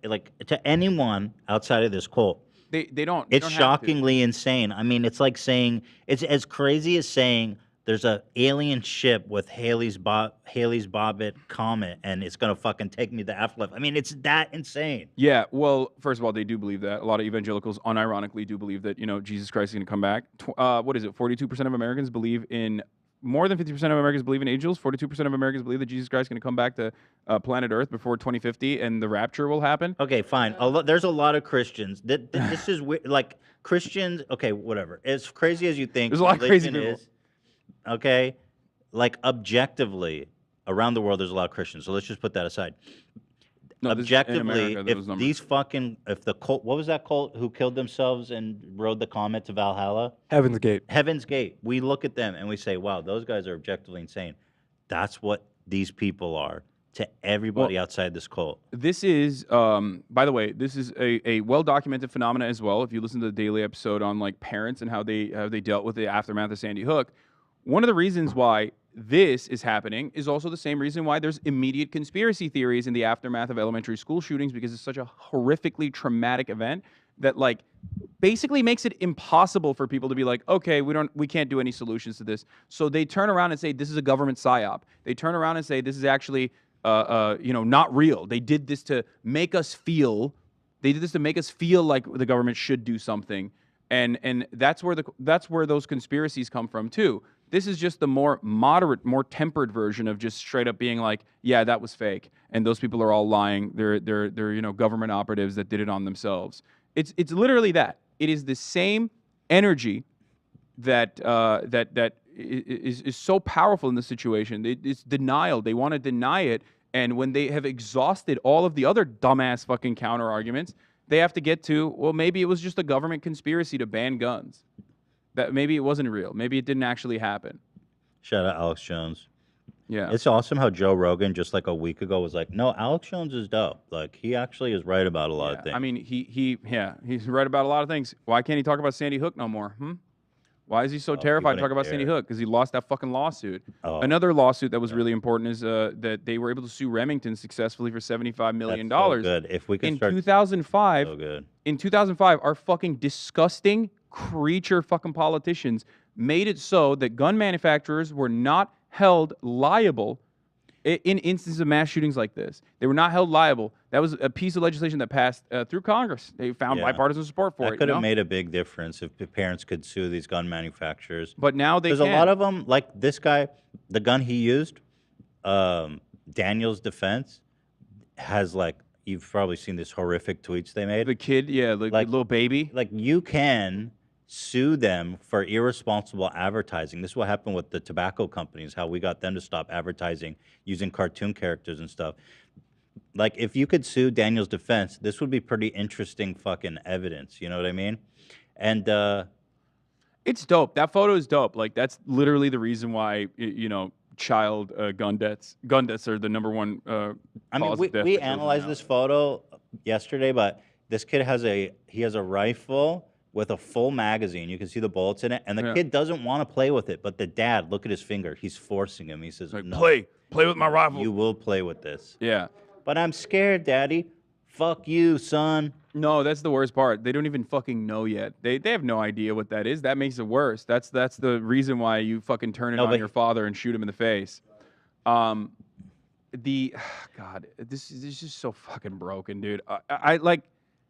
to anyone outside of this cult? They don't. It's shockingly insane. I mean, it's like saying it's as crazy as saying there's a alien ship with Halley's Bobbit comet and it's gonna fucking take me to the afterlife. I mean, it's that insane. Yeah, well, first of all, they do believe that. A lot of evangelicals, unironically, do believe that, you know, Jesus Christ is going to come back. What is it? 42% of Americans believe in. More than 50% of Americans believe in angels. 42% of Americans believe that Jesus Christ is going to come back to planet Earth before 2050 and the rapture will happen. Okay, fine. There's a lot of Christians. This is like Christians. Okay, whatever. As crazy as you think, There's a lot of crazy religion people. is, okay, like objectively around the world, there's a lot of Christians. So let's just put that aside. No, this is in Objectively, America, those numbers. if the cult, what was that cult who killed themselves and rode the comet to Valhalla? Heaven's Gate. Heaven's Gate. We look at them and we say, wow, those guys are objectively insane. That's what these people are to everybody outside this cult. This is, by the way, this is a well-documented phenomena as well. If you listen to the daily episode on like parents and how they dealt with the aftermath of Sandy Hook, one of the reasons why this is happening is also the same reason why there's immediate conspiracy theories in the aftermath of elementary school shootings, because it's such a horrifically traumatic event that like basically makes it impossible for people to be like, okay, we can't do any solutions to this. So they turn around and say this is a government psyop. They turn around and say this is actually you know, not real. They did this to make us feel. They did this to make us feel like the government should do something, and that's where those conspiracies come from too. This is just the more moderate, more tempered version of just straight up being like, yeah, that was fake, and those people are all lying. They're you know, government operatives that did it on themselves. It's literally that. It is the same energy that is so powerful in this situation. It's denial. They want to deny it, and when they have exhausted all of the other dumbass fucking counter arguments, they have to get to, well, maybe it was just a government conspiracy to ban guns. That maybe it wasn't real. Maybe it didn't actually happen. Shout out Alex Jones. Yeah. It's awesome how Joe Rogan just like a week ago was like, no, Alex Jones is dope. Like he actually is right about a lot of things. I mean, he's right about a lot of things. Why can't he talk about Sandy Hook no more? Why is he so terrified to talk about Sandy Hook? Because he lost that fucking lawsuit. Another lawsuit that was really important is that they were able to sue Remington successfully for $75 million. That's so good. If we could in start 2005, so good. In 2005, our fucking disgusting creature fucking politicians made it so that gun manufacturers were not held liable in instances of mass shootings like this. They were not held liable. That was a piece of legislation that passed through Congress. They found bipartisan support for that it. Could you have know? made a big difference if the parents could sue these gun manufacturers. But now they There's can't. a lot of them, like this guy, the gun he used, Daniel's Defense, has like, you've probably seen these horrific tweets they made. The kid, yeah, like the little baby. Like you can sue them for irresponsible advertising. This is what happened with the tobacco companies, how we got them to stop advertising using cartoon characters and stuff. Like if you could sue Daniel's Defense, this would be pretty interesting fucking evidence. You know what I mean? And it's dope. That photo is dope. Like that's literally the reason why you know, child gun deaths are the number one I mean, cause of death we for children analyzed now. this photo yesterday, but this kid has a rifle with a full magazine. You can see the bullets in it, and the kid doesn't want to play with it. But the dad, look at his finger. He's forcing him. He says, "No, play with my rifle. You will play with this." Yeah. But I'm scared, Daddy. Fuck you, son. No, that's the worst part. They don't even fucking know yet. They have no idea what that is. That makes it worse. That's the reason why you fucking turn it on your father and shoot him in the face. God, this is just so fucking broken, dude. I like,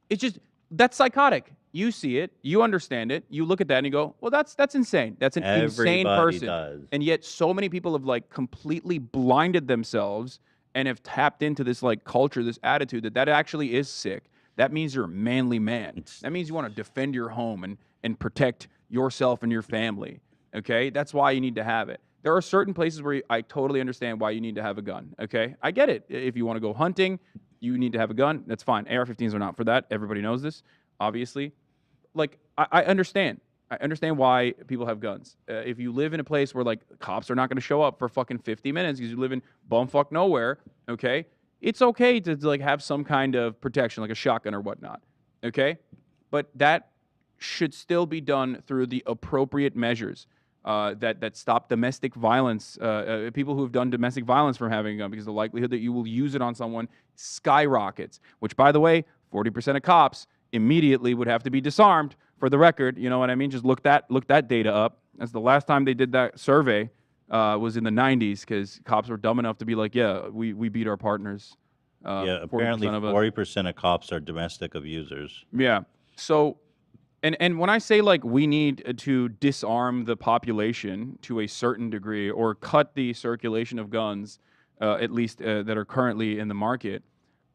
it's just, that's psychotic. You see it, you understand it, you look at that and you go, well, that's insane. That's an insane person. Does. And yet so many people have like completely blinded themselves and have tapped into this like culture, this attitude that actually is sick. That means you're a manly man. That means you want to defend your home and protect yourself and your family. Okay? That's why you need to have it. There are certain places where I totally understand why you need to have a gun. Okay? I get it. If you want to go hunting, you need to have a gun. That's fine. AR-15s are not for that. Everybody knows this, obviously. Like, I understand. I understand why people have guns. If you live in a place where, like, cops are not going to show up for fucking 50 minutes because you live in bumfuck nowhere, okay? It's okay to like have some kind of protection, like a shotgun or whatnot, okay? But that should still be done through the appropriate measures that stop domestic violence, people who have done domestic violence from having a gun, because the likelihood that you will use it on someone skyrockets, which, by the way, 40% of cops immediately would have to be disarmed, for the record. You know what I mean? Just look that data up. That's the last time they did that survey. Was in the 90s, because cops were dumb enough to be like, yeah, we beat our partners. Yeah, apparently 40% of cops are domestic abusers. Yeah. So, and when I say like we need to disarm the population to a certain degree or cut the circulation of guns, at least that are currently in the market,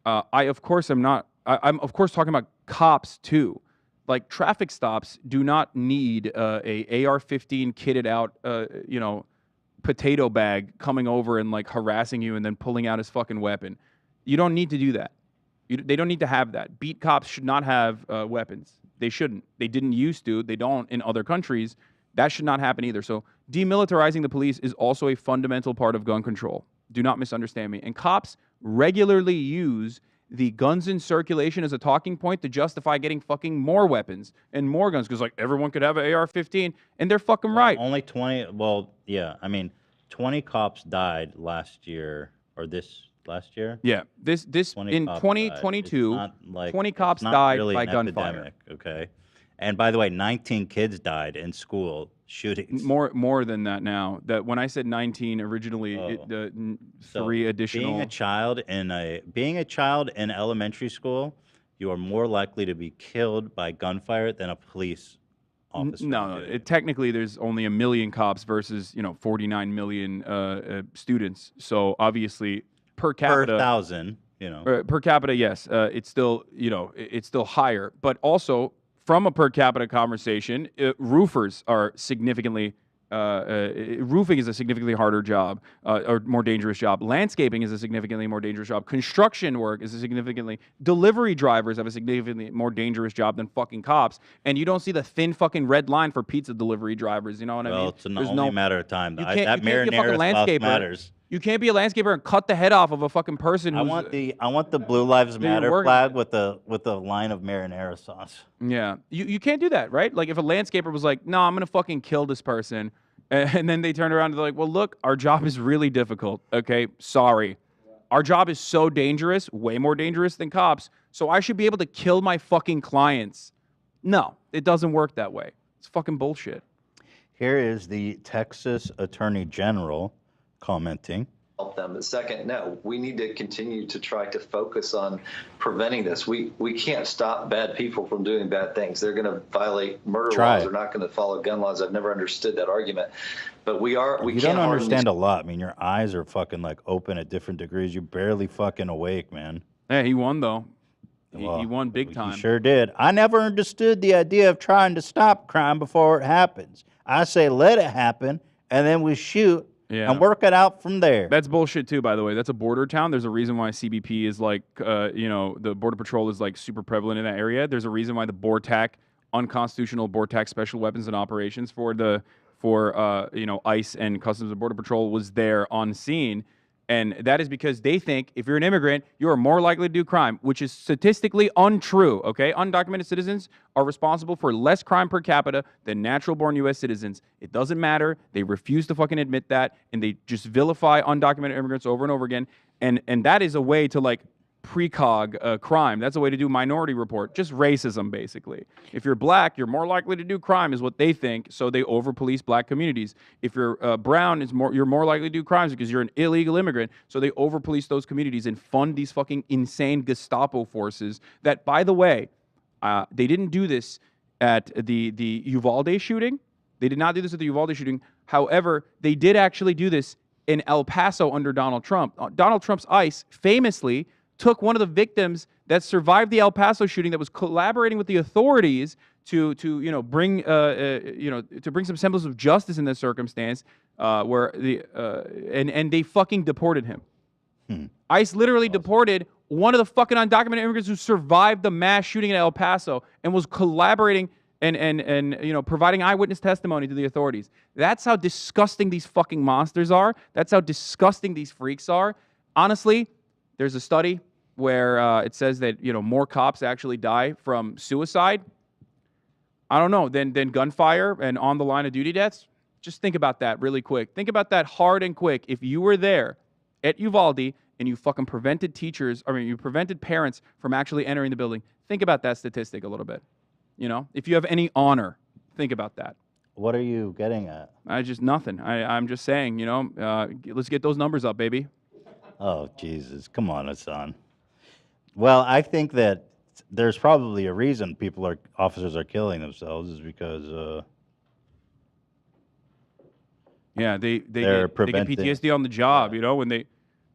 I'm of course talking about cops too. Like traffic stops do not need a AR-15 kitted out, potato bag coming over and like harassing you and then pulling out his fucking weapon. You don't need to do that. They don't need to have that. Beat cops should not have weapons. They shouldn't. They didn't used to. They don't in other countries. That should not happen either. So demilitarizing the police is also a fundamental part of gun control. Do not misunderstand me. And cops regularly use the guns in circulation as a talking point to justify getting fucking more weapons and more guns, because like everyone could have an AR-15, and they're fucking right. Only 20. Well, yeah. I mean, 20 cops died last year, or this last year. Yeah, this in 2022, like, 20 cops not died really by an gunfire. epidemic, okay. And by the way, 19 kids died in school shootings. More than that now. That when I said 19 originally, three additional. Being a child in elementary school, you are more likely to be killed by gunfire than a police officer. No, technically there's only 1 million cops versus 49 million students. So obviously per capita, per thousand, per capita, yes, it's still it's still higher, but also. From a per capita conversation, roofers are significantly, roofing is a significantly harder job or more dangerous job. Landscaping is a significantly more dangerous job. Construction work is delivery drivers have a significantly more dangerous job than fucking cops. And you don't see the thin fucking red line for pizza delivery drivers. You know what I mean? Well, it's only a matter of time. You That marinara sauce matters. You can't be a landscaper and cut the head off of a fucking person. I want the Blue Lives Matter flag with the line of marinara sauce. Yeah, you can't do that, right? Like if a landscaper was like, "No, I'm gonna fucking kill this person," and then they turn around and they're like, "Well, look, our job is really difficult. Okay, sorry, our job is so dangerous, way more dangerous than cops. So I should be able to kill my fucking clients." No, it doesn't work that way. It's fucking bullshit. Here is the Texas Attorney General commenting. Help them. But second, no, we need to continue to try to focus on preventing this. We can't stop bad people from doing bad things. They're going to violate murder laws. They're not going to follow gun laws. I've never understood that argument. But we You don't understand a lot. I mean, your eyes are fucking like open at different degrees. You're barely fucking awake, man. Hey, he won though. Well, he won big time. He sure did. I never understood the idea of trying to stop crime before it happens. I say let it happen, and then we shoot. Yeah. And work it out from there. That's bullshit too, by the way. That's a border town. There's a reason why CBP is like, the Border Patrol is like super prevalent in that area. There's a reason why the BORTAC, unconstitutional BORTAC special weapons and operations for ICE and Customs and Border Patrol was there on scene. And that is because they think if you're an immigrant, you are more likely to do crime, which is statistically untrue, okay? Undocumented citizens are responsible for less crime per capita than natural-born U.S. citizens. It doesn't matter. They refuse to fucking admit that, and they just vilify undocumented immigrants over and over again. And that is a way to, like, precog crime. That's a way to do Minority Report. Just racism, basically. If you're black, you're more likely to do crime, is what they think. So they over-police black communities. If you're brown, you're more likely to do crimes because you're an illegal immigrant. So they over-police those communities and fund these fucking insane Gestapo forces. That, by the way, they didn't do this at the Uvalde shooting. They did not do this at the Uvalde shooting. However, they did actually do this in El Paso under Donald Trump. Donald Trump's ICE famously took one of the victims that survived the El Paso shooting, that was collaborating with the authorities to bring some semblance of justice in this circumstance, and they fucking deported him. ICE literally deported one of the fucking undocumented immigrants who survived the mass shooting in El Paso and was collaborating and providing eyewitness testimony to the authorities. That's how disgusting these fucking monsters are. That's how disgusting these freaks are. Honestly, there's a study where it says that more cops actually die from suicide. I don't know, than gunfire and on the line of duty deaths. Just think about that really quick. Think about that hard and quick. If you were there at Uvalde and you fucking prevented you prevented parents from actually entering the building, think about that statistic a little bit. If you have any honor, think about that. What are you getting at? Nothing. I'm just saying, let's get those numbers up, baby. Oh, Jesus. Come on, Hassan. Well, I think that there's probably a reason officers are killing themselves is because they get PTSD on the job, when they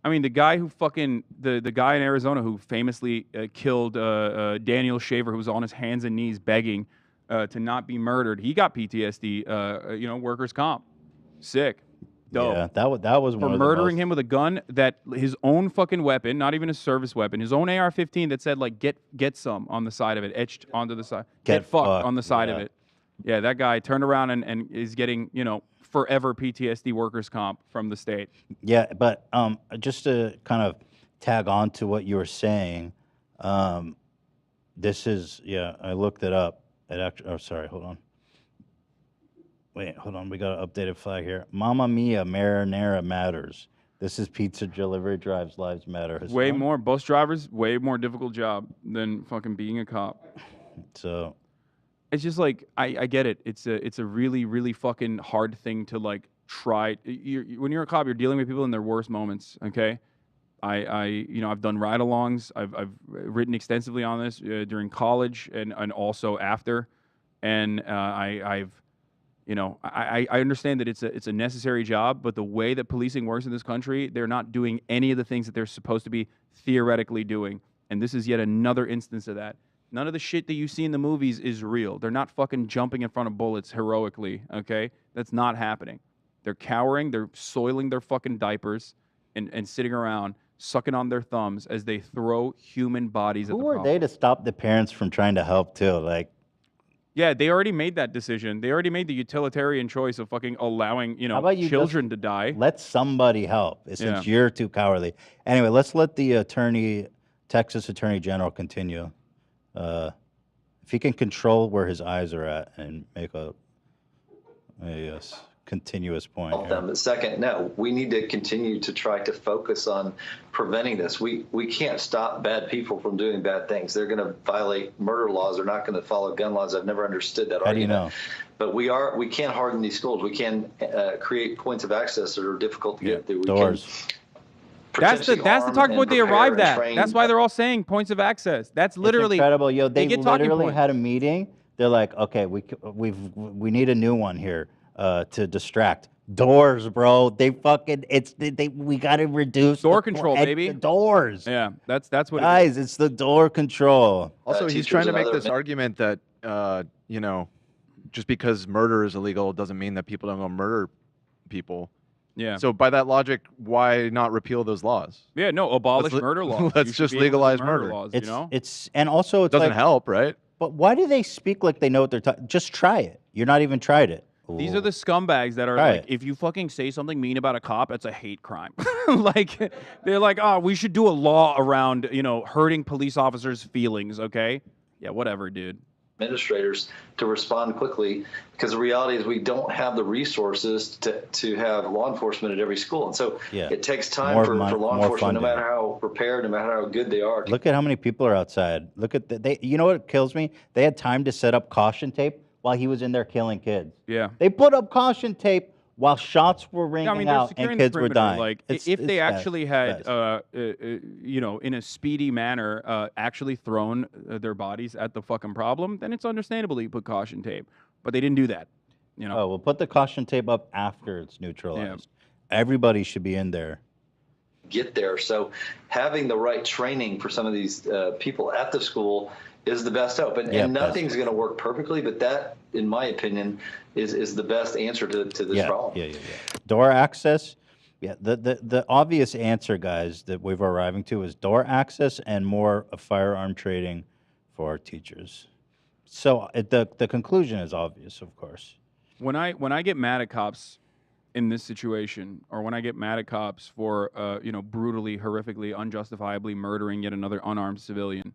the guy who the guy in Arizona who famously killed Daniel Shaver, who was on his hands and knees begging to not be murdered, he got PTSD, workers' comp. Sick. Dope. Yeah, that was one for of murdering him with a gun, that his own fucking weapon, not even a service weapon, his own AR-15 that said get some on the side of it, etched onto the side, get fucked on the side of it. Yeah, that guy turned around and is getting forever PTSD workers' comp from the state. Yeah, but just to kind of tag on to what you were saying, this is I looked it up. Hold on. Wait, hold on. We got an updated flag here. Mamma mia, marinara matters. This is pizza delivery drives lives matter. Way more bus drivers, way more difficult job than fucking being a cop. So it's just like I get it. It's a really, really fucking hard thing to try. When you're a cop, you're dealing with people in their worst moments. Okay, I've done ride-alongs. I've written extensively on this during college and also after, and I understand that it's a necessary job, but the way that policing works in this country, they're not doing any of the things that they're supposed to be theoretically doing, and this is yet another instance of that. None of the shit that you see in the movies is real. They're not fucking jumping in front of bullets heroically, okay? That's not happening. They're cowering, they're soiling their fucking diapers and sitting around sucking on their thumbs as they throw human bodies at the who are problem. they to stop the parents from trying to help too? Yeah, they already made that decision. They already made the utilitarian choice of fucking allowing, How about you children to die. Let somebody help since you're too cowardly. Anyway, let's let the Texas Attorney General continue. If he can control where his eyes are at and make a continuous point. Them. Second, no, we need to continue to try to focus on preventing this. We can't stop bad people from doing bad things. They're going to violate murder laws. They're not going to follow gun laws. I've never understood that How do you argument. know? But we can harden these schools. We can create points of access that are difficult to get through. We Doors. That's the talking point they arrived at. That's why they're all saying points of access. That's literally it's incredible. Yo, they get talking literally points. had a meeting. They're like, okay, we need a new one here to distract. Doors, bro. They fucking we got to reduce door control, baby. The doors. Yeah, that's what. Guys, it's the door control. Also, he's trying to make this argument that just because murder is illegal doesn't mean that people don't go murder people. Yeah. So by that logic, why not repeal those laws? Yeah, no, abolish murder laws. Let's just legalize murder. Laws, It's and also it doesn't help, right? But why do they speak like they know what they're talking? Just try it. You're not even tried it. These are the scumbags that are Right. like, if you fucking say something mean about a cop, that's a hate crime. Like, they're like, oh, we should do a law around, hurting police officers' feelings, okay? Yeah, whatever, dude. administrators to respond quickly, because the reality is we don't have the resources to have law enforcement at every school. And so it takes time for law enforcement, no matter how prepared, no matter how good they are. Look at how many people are outside. Look at you know what kills me? They had time to set up caution tape while he was in there killing kids. Yeah. They put up caution tape while shots were ringing they're out securing and the kids were perimeter. dying. Like, It's if they bad. actually had, you know, in a speedy manner, actually thrown their bodies at the fucking problem, then it's understandable you put caution tape. But they didn't do that. You know. Oh, we'll put the caution tape up after it's neutralized. Everybody should be in there. Get there. So having the right training for some of these people at the school is the best hope. And nothing's going to work perfectly, but that, in my opinion, is the best answer to this problem. Door access. Yeah, the obvious answer, guys, that we've arriving to is door access and more firearm training for our teachers. So the conclusion is obvious, of course. When I get mad at cops in this situation, or when I get mad at cops for you know, brutally, horrifically, unjustifiably murdering yet another unarmed civilian,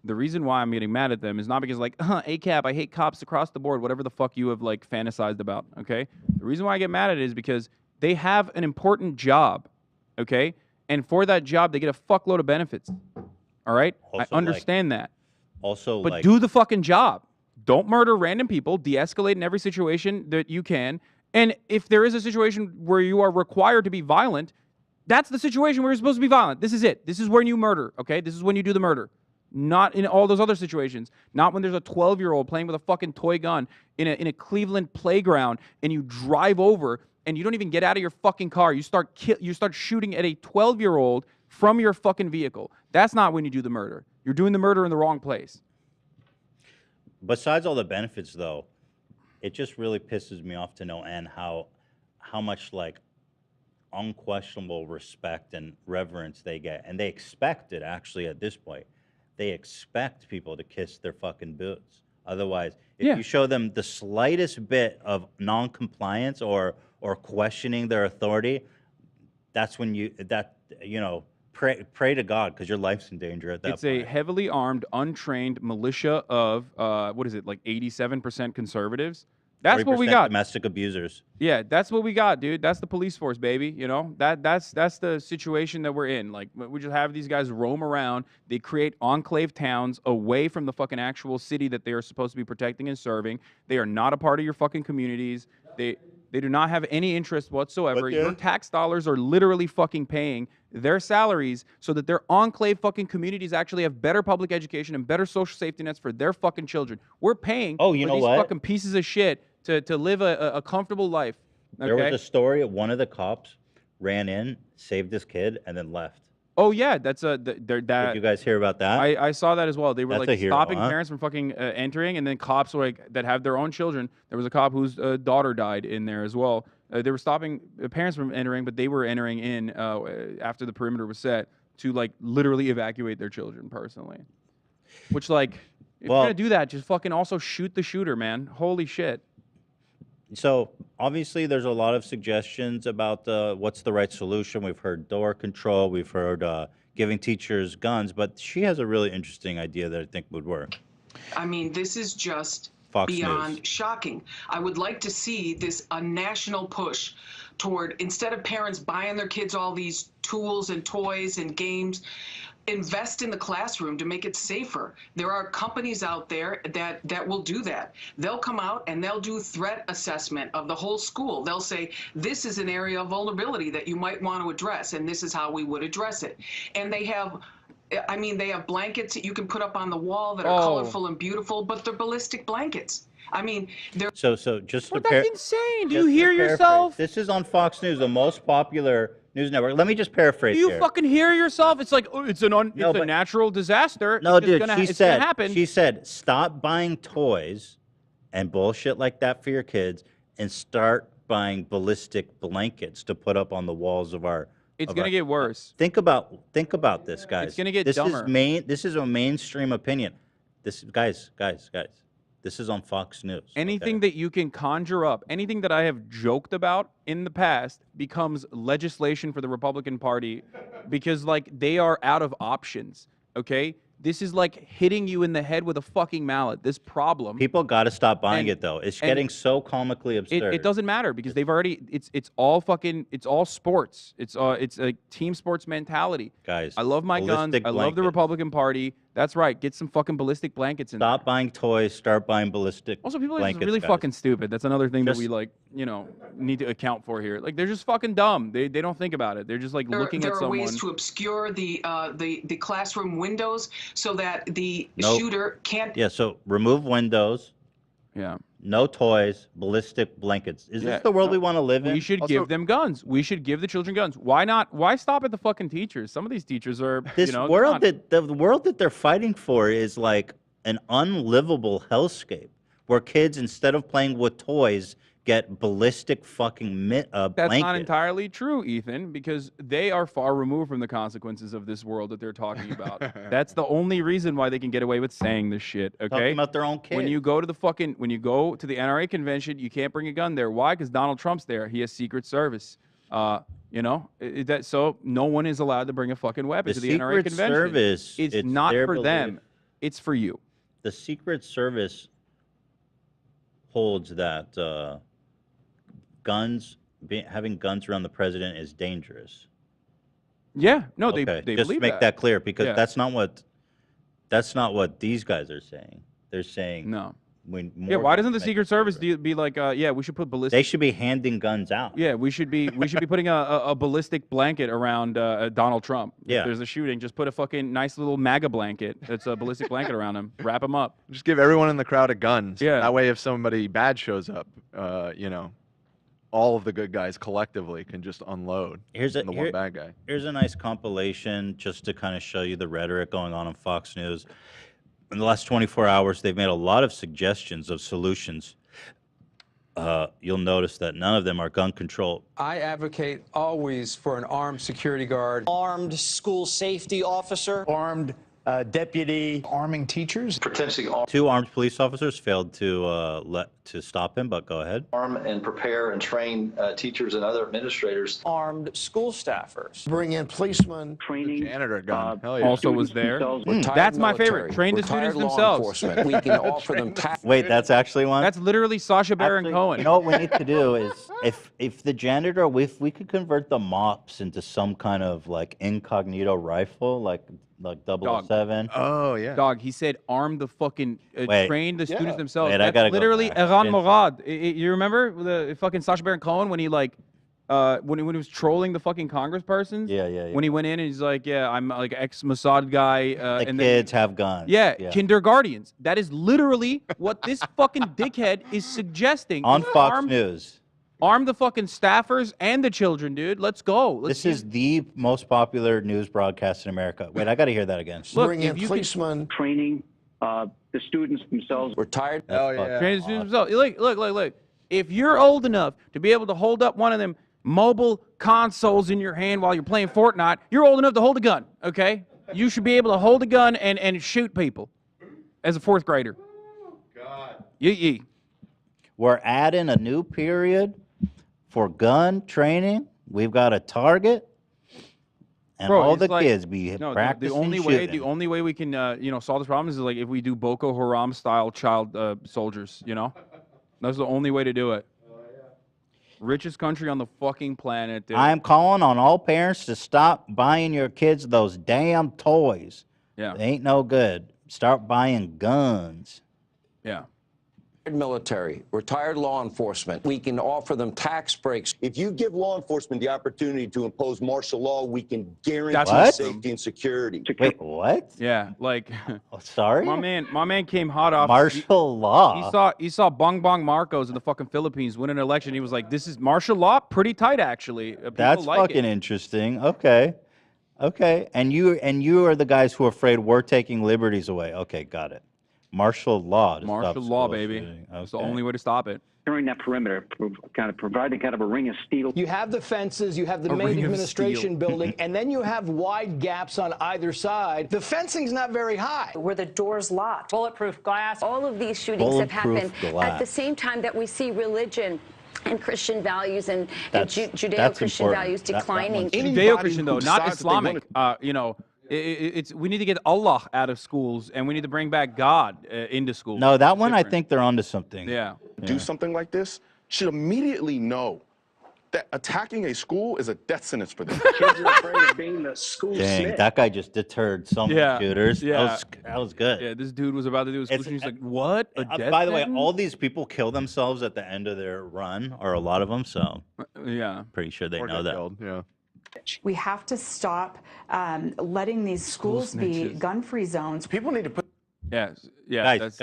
the reason why I'm getting mad at them is not because like, ACAB, I hate cops across the board, whatever the fuck you have like fantasized about, okay? The reason why I get mad at it is because they have an important job, okay? And for that job, they get a fuckload of benefits, all right? I understand that. Also, but do the fucking job. Don't murder random people. De-escalate in every situation that you can. And if there is a situation where you are required to be violent, that's the situation where you're supposed to be violent. This is it. This is when you murder, okay? This is when you do the murder. Not in all those other situations. Not when there's a 12-year-old playing with a fucking toy gun in a Cleveland playground and you drive over and you don't even get out of your fucking car. You start shooting at a 12-year-old from your fucking vehicle. That's not when you do the murder. You're doing the murder in the wrong place. Besides all the benefits, though, it just really pisses me off to no end how much like unquestionable respect and reverence they get, and they expect it actually at this point. They expect people to kiss their fucking boots. Otherwise, if you show them the slightest bit of non-compliance or questioning their authority, that's when you know, pray to God, because your life's in danger at that point. It's a heavily armed, untrained militia of what is it, like 87% conservatives? That's what we got. Domestic abusers. Yeah, that's what we got, dude. That's the police force, baby. You know, that's the situation that we're in. Like, we just have these guys roam around. They create enclave towns away from the fucking actual city that they are supposed to be protecting and serving. They are not a part of your fucking communities. They do not have any interest whatsoever. Your tax dollars are literally fucking paying their salaries so that their enclave fucking communities actually have better public education and better social safety nets for their fucking children. We're paying for these fucking pieces of shit to live a comfortable life. Okay? There was a story of one of the cops ran in, saved his kid, and then left. Oh yeah, that's that. Did you guys hear about that? I saw that as well. They were That's a like hero, stopping huh? parents from fucking entering, and then cops were like that have their own children. There was a cop whose daughter died in there as well. They were stopping parents from entering, but they were entering in after the perimeter was set to like literally evacuate their children personally. Which like, if you're gonna do that, just fucking also shoot the shooter, man. Holy shit. So obviously, there's a lot of suggestions about what's the right solution. We've heard door control. We've heard giving teachers guns, but she has a really interesting idea that I think would work. I mean, this is just Fox beyond News. shocking. I would like to see a national push toward, instead of parents buying their kids all these tools and toys and games, invest in the classroom to make it safer. There are companies out there that will do that. They'll come out and they'll do threat assessment of the whole school. They'll say, this is an area of vulnerability that you might want to address, and this is how we would address it. And they have, I mean, they have blankets that you can put up on the wall that are colorful and beautiful, but they're ballistic blankets. I mean, they're... So just But to that's insane. Do you hear yourself? This is on Fox News, the most popular news network. Let me just paraphrase Do you here. fucking hear yourself? It's like, oh, it's a natural disaster. No, It's dude, gonna, she it's gonna happen. said, stop buying toys and bullshit like that for your kids and start buying ballistic blankets to put up on the walls of our... It's going to get worse. Think about this, guys. It's gonna get this dumber. This is a mainstream opinion. Guys. This is on Fox News. Anything that you can conjure up, anything that I have joked about in the past becomes legislation for the Republican Party because, like, they are out of options, okay? This is like hitting you in the head with a fucking mallet. This problem. People got to stop buying it though. It's getting so comically absurd. It doesn't matter because they've already. It's all sports. It's a team sports mentality. Guys, I love my guns. I love the Republican Party. That's right. Get some fucking ballistic blankets in there. Stop buying toys. Start buying ballistic. Also, people are just blankets, really guys. fucking stupid. That's another thing that we need to account for here. Like they're just fucking dumb. They don't think about it. They're just like looking at someone. There are ways to obscure the classroom windows so that the Nope. shooter can't. Yeah. So remove windows. Yeah. No toys. Ballistic blankets. Is this the world we want to live in? We should give them guns. We should give the children guns. Why not? Why stop at the fucking teachers? Some of these teachers are This world the world that they're fighting for is like an unlivable hellscape where kids, instead of playing with toys, get ballistic fucking That's blankets. not entirely true, Ethan, because they are far removed from the consequences of this world that they're talking about. That's the only reason why they can get away with saying this shit, okay? Talking about their own kids. When you go to the NRA convention, you can't bring a gun there. Why? Because Donald Trump's there. He has Secret Service. So no one is allowed to bring a fucking weapon to the NRA Secret convention. Service, It's it's not their for them. belief. It's for you. The Secret Service holds that having guns around the president is dangerous. Yeah, no, Okay, they just believe make that clear because Yeah. that's not what these guys are saying. They're saying no. More Why doesn't the make Secret Service be like, we should put ballistic? They should be handing guns out. Yeah, we should be putting a ballistic blanket around Donald Trump. Yeah. If there's a shooting, just put a fucking nice little MAGA blanket. That's a ballistic blanket around him. Wrap him up. Just give everyone in the crowd a gun. Yeah. That way, if somebody bad shows up, all of the good guys collectively can just unload on the one bad guy. Here's a nice compilation just to kind of show you the rhetoric going on Fox News. In the last 24 hours, they've made a lot of suggestions of solutions. You'll notice that none of them are gun control. I advocate always for an armed security guard. Armed school safety officer. Armed deputy. Arming teachers. Potentially arm. 2 armed police officers failed to stop him, but go ahead. Arm and prepare and train teachers and other administrators. Armed school staffers. Bring in policemen. Training. Janitor gun. Hell yeah. Also was there. That's my favorite. Train the students themselves. We can offer them Wait, that's actually one? That's literally Sacha Baron Cohen. You know what we need to do is, if the janitor, if we could convert the mops into some kind of like incognito rifle, like 007. Oh, yeah. Dog, he said arm the fucking, train the students themselves. Wait, I gotta That's go literally back. Eran Morad. You remember the fucking Sacha Baron Cohen when he like, when he was trolling the fucking congresspersons? Yeah. When he went in and he's like, I'm like ex-Mossad guy. The and kids have guns. Yeah, kindergartens. That is literally what this fucking dickhead is suggesting. On Fox News. Arm the fucking staffers and the children, dude. Let's go. This is the most popular news broadcast in America. Wait, I got to hear that again. Look, Bring in policemen. Training the students themselves. We're tired. Train the students themselves. Look. If you're old enough to be able to hold up one of them mobile consoles in your hand while you're playing Fortnite, you're old enough to hold a gun, okay? You should be able to hold a gun and shoot people as a 4th grader. God. Yee. We're adding a new period for gun training. We've got a target, and all the kids be practicing the only way we can solve this problem is like if we do Boko Haram style child soldiers. That's the only way to do it. Richest country on the fucking planet, dude. I am calling on all parents to stop buying your kids those damn toys. Yeah. They ain't no good. Start buying guns. Yeah. Military, retired law enforcement. We can offer them tax breaks. If you give law enforcement the opportunity to impose martial law, we can guarantee What? safety and security. Wait, what? Yeah, like sorry? my man came hot off Martial law. He saw Bong Bong Marcos in the fucking Philippines win an election. He was like, "This is martial law, pretty tight actually." People That's like fucking interesting. Okay. And you are the guys who are afraid we're taking liberties away. Okay, got it. Martial law. to Martial stop law, school baby. shooting. That's the Okay. only way to stop it. During that perimeter, providing kind of a ring of steel. You have the fences, you have the A main ring of administration steel. building, and then you have wide gaps on either side. The fencing's not very high. Where the door's locked. Bulletproof glass. All of these shootings have happened at the same time that we see religion and Christian values and Judeo-Christian values declining. Judeo-Christian though, not Islamic. We need to get Allah out of schools, and we need to bring back God into schools. No, that It's one I different. think they're onto something. Yeah. Do something like this should immediately know that attacking a school is a death sentence for them. Kids are afraid of being the school Dang, snitch. that guy just deterred so many shooters. Yeah. That was good. Yeah, this dude was about to do a school shooting. He's like, what? A death By the way, sentence? all these people kill themselves at the end of their run, or a lot of them, so yeah, pretty sure they Or know get that. killed, yeah. We have to stop letting these schools be snitches. gun-free zones. People need to put. Yeah, Guys.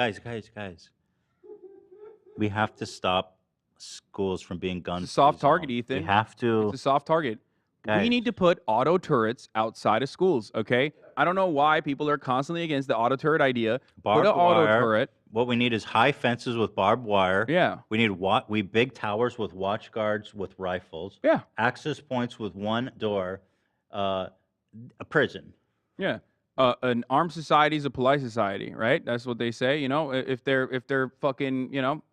We have to stop schools from being gun. Soft target, Ethan. We have to. It's a soft target. Guys. We need to put auto turrets outside of schools, okay? I don't know why people are constantly against the auto turret idea. Barbed put an auto wire. turret. What we need is high fences with barbed wire. Yeah. We need big towers with watch guards with rifles. Yeah. Access points with one door. A prison. Yeah. An armed society is a polite society, right? That's what they say. You know, if they're fucking, you know,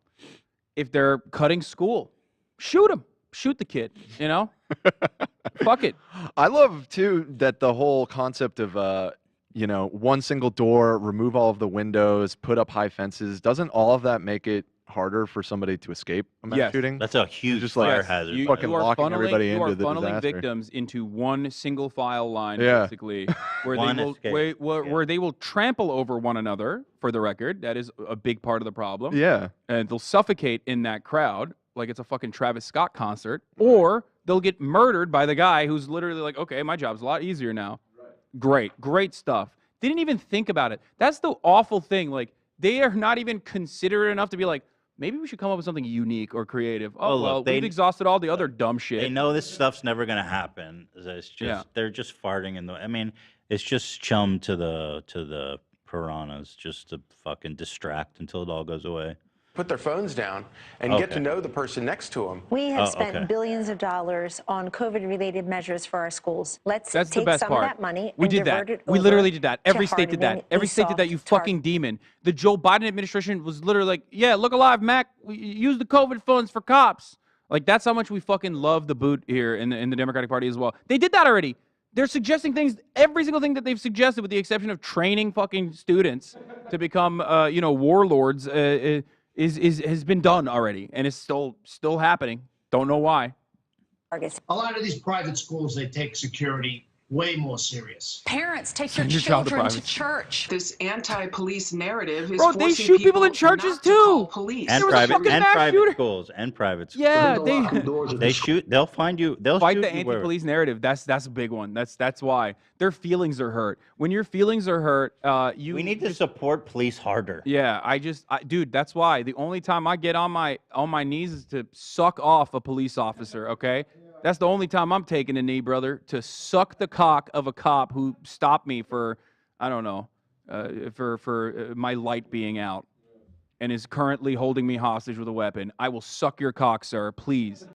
if they're cutting school, shoot them. Shoot the kid. You know. Fuck it. I love too that the whole concept of you know, one single door, remove all of the windows, put up high fences. Doesn't all of that make it harder for somebody to escape a mass Yes. shooting? That's a huge just fire like hazard. You fucking are locking everybody you are into the funneling disaster. victims into one single file line, Yeah. basically, where One they will escape. where they will trample over one another. For the record, that is a big part of the problem. Yeah. And they'll suffocate in that crowd like it's a fucking Travis Scott concert, or they'll get murdered by the guy who's literally like, okay, my job's a lot easier now. Great stuff. They didn't even think about it. That's the awful thing. Like, they are not even considerate enough to be like, maybe we should come up with something unique or creative. Oh, Oh, look, well, they- we've exhausted all the other dumb shit. They know this stuff's never gonna happen. It's just Yeah. they're just farting in the. I mean, it's just chum to the piranhas, just to fucking distract until it all goes away. Put their phones down and get to know the person next to them. We have Oh, spent okay. billions of dollars on COVID-related measures for our schools. Let's That's the take best some part. of that money We and did divert that. it We over literally did that. to Every state did that. hardening Every a state did that, you soft target. fucking demon. The Joe Biden administration was literally like, yeah, look alive, Mac. We use the COVID funds for cops. Like, that's how much we fucking love the boot here in the Democratic Party as well. They did that already. They're suggesting things, every single thing that they've suggested, with the exception of training fucking students to become, you know, warlords, has been done already, and it's still happening. Don't know why. A lot of these private schools, they take security way more serious. Parents, take Send your child to children to private church. This anti-police narrative is Bro, they forcing shoot people in not churches to call too. police. And There was a fucking mass private shooter. schools and private schools. Yeah, they shoot. They'll find you. They'll fight shoot the you wherever. anti-police narrative. That's a big one. That's why their feelings are hurt. When your feelings are hurt, we need to support police harder. Yeah, dude, that's why the only time I get on my knees is to suck off a police officer. Okay, that's the only time I'm taking a knee, brother, to suck the cock of a cop who stopped me for, I don't know, for my light being out, and is currently holding me hostage with a weapon. I will suck your cock, sir, please.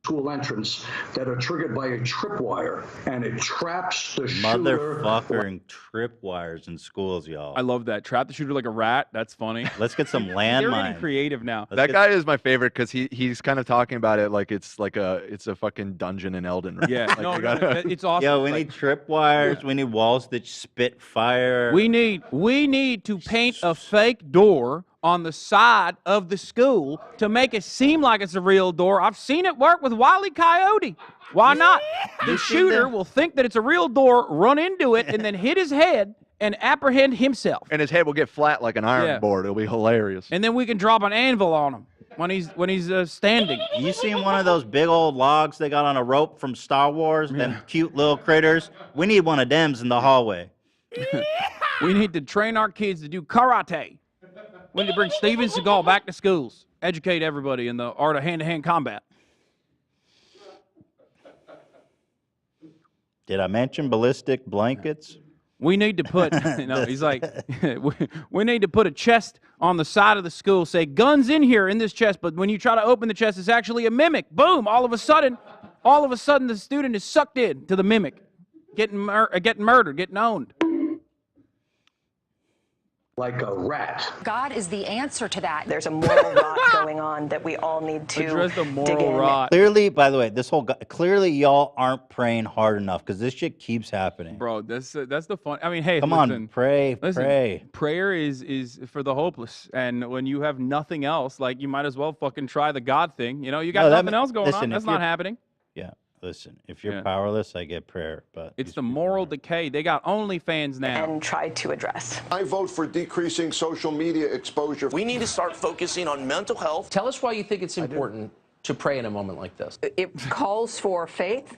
School entrance that are triggered by a tripwire, and it traps the shooter. Motherfucking tripwires in schools, y'all. I love that. Trap the shooter like a rat. That's funny. Let's get some They're getting landmines. creative now. That guy is my favorite because he's kind of talking about it like it's a fucking dungeon in Elden Ring. Yeah, Like, no, you gotta- it's awesome. Yo, we Like, need tripwires. We need walls that spit fire. we need to paint a fake door on the side of the school to make it seem like it's a real door. I've seen it work with Wile E. Coyote. Why not? The shooter will think that it's a real door, run into it, and then hit his head and apprehend himself. and his head will get flat like an iron Yeah. board. It'll be hilarious. And then we can drop an anvil on him when he's standing. You seen one of those big old logs they got on a rope from Star Wars? Them cute little critters. We need one of them's in the hallway. We need to train our kids to do karate. We need to bring Steven Seagal back to schools. Educate everybody in the art of hand-to-hand combat. Did I mention ballistic blankets? We need to put, no, he's like, we need to put a chest on the side of the school, say, guns in here in this chest, but when you try to open the chest, it's actually a mimic. Boom, all of a sudden, the student is sucked in to the mimic, getting murdered, getting owned. like a rat. God is the answer to that. There's a moral rot going on that we all need to Address the dig moral in. rot. Clearly, by the way, clearly y'all aren't praying hard enough because this shit keeps happening. Bro, that's the fun. I mean, hey, Come listen, on, pray. Prayer is for the hopeless, and when you have nothing else, like you might as well fucking try the God thing. You know, you got nothing else going on. That's not happening. Yeah, listen, if you're powerless, I get prayer, but it's the moral decay. They got OnlyFans now. And try to address. I vote for decreasing social media exposure. We need to start focusing on mental health. Tell us why you think it's important to pray in a moment like this. It calls for faith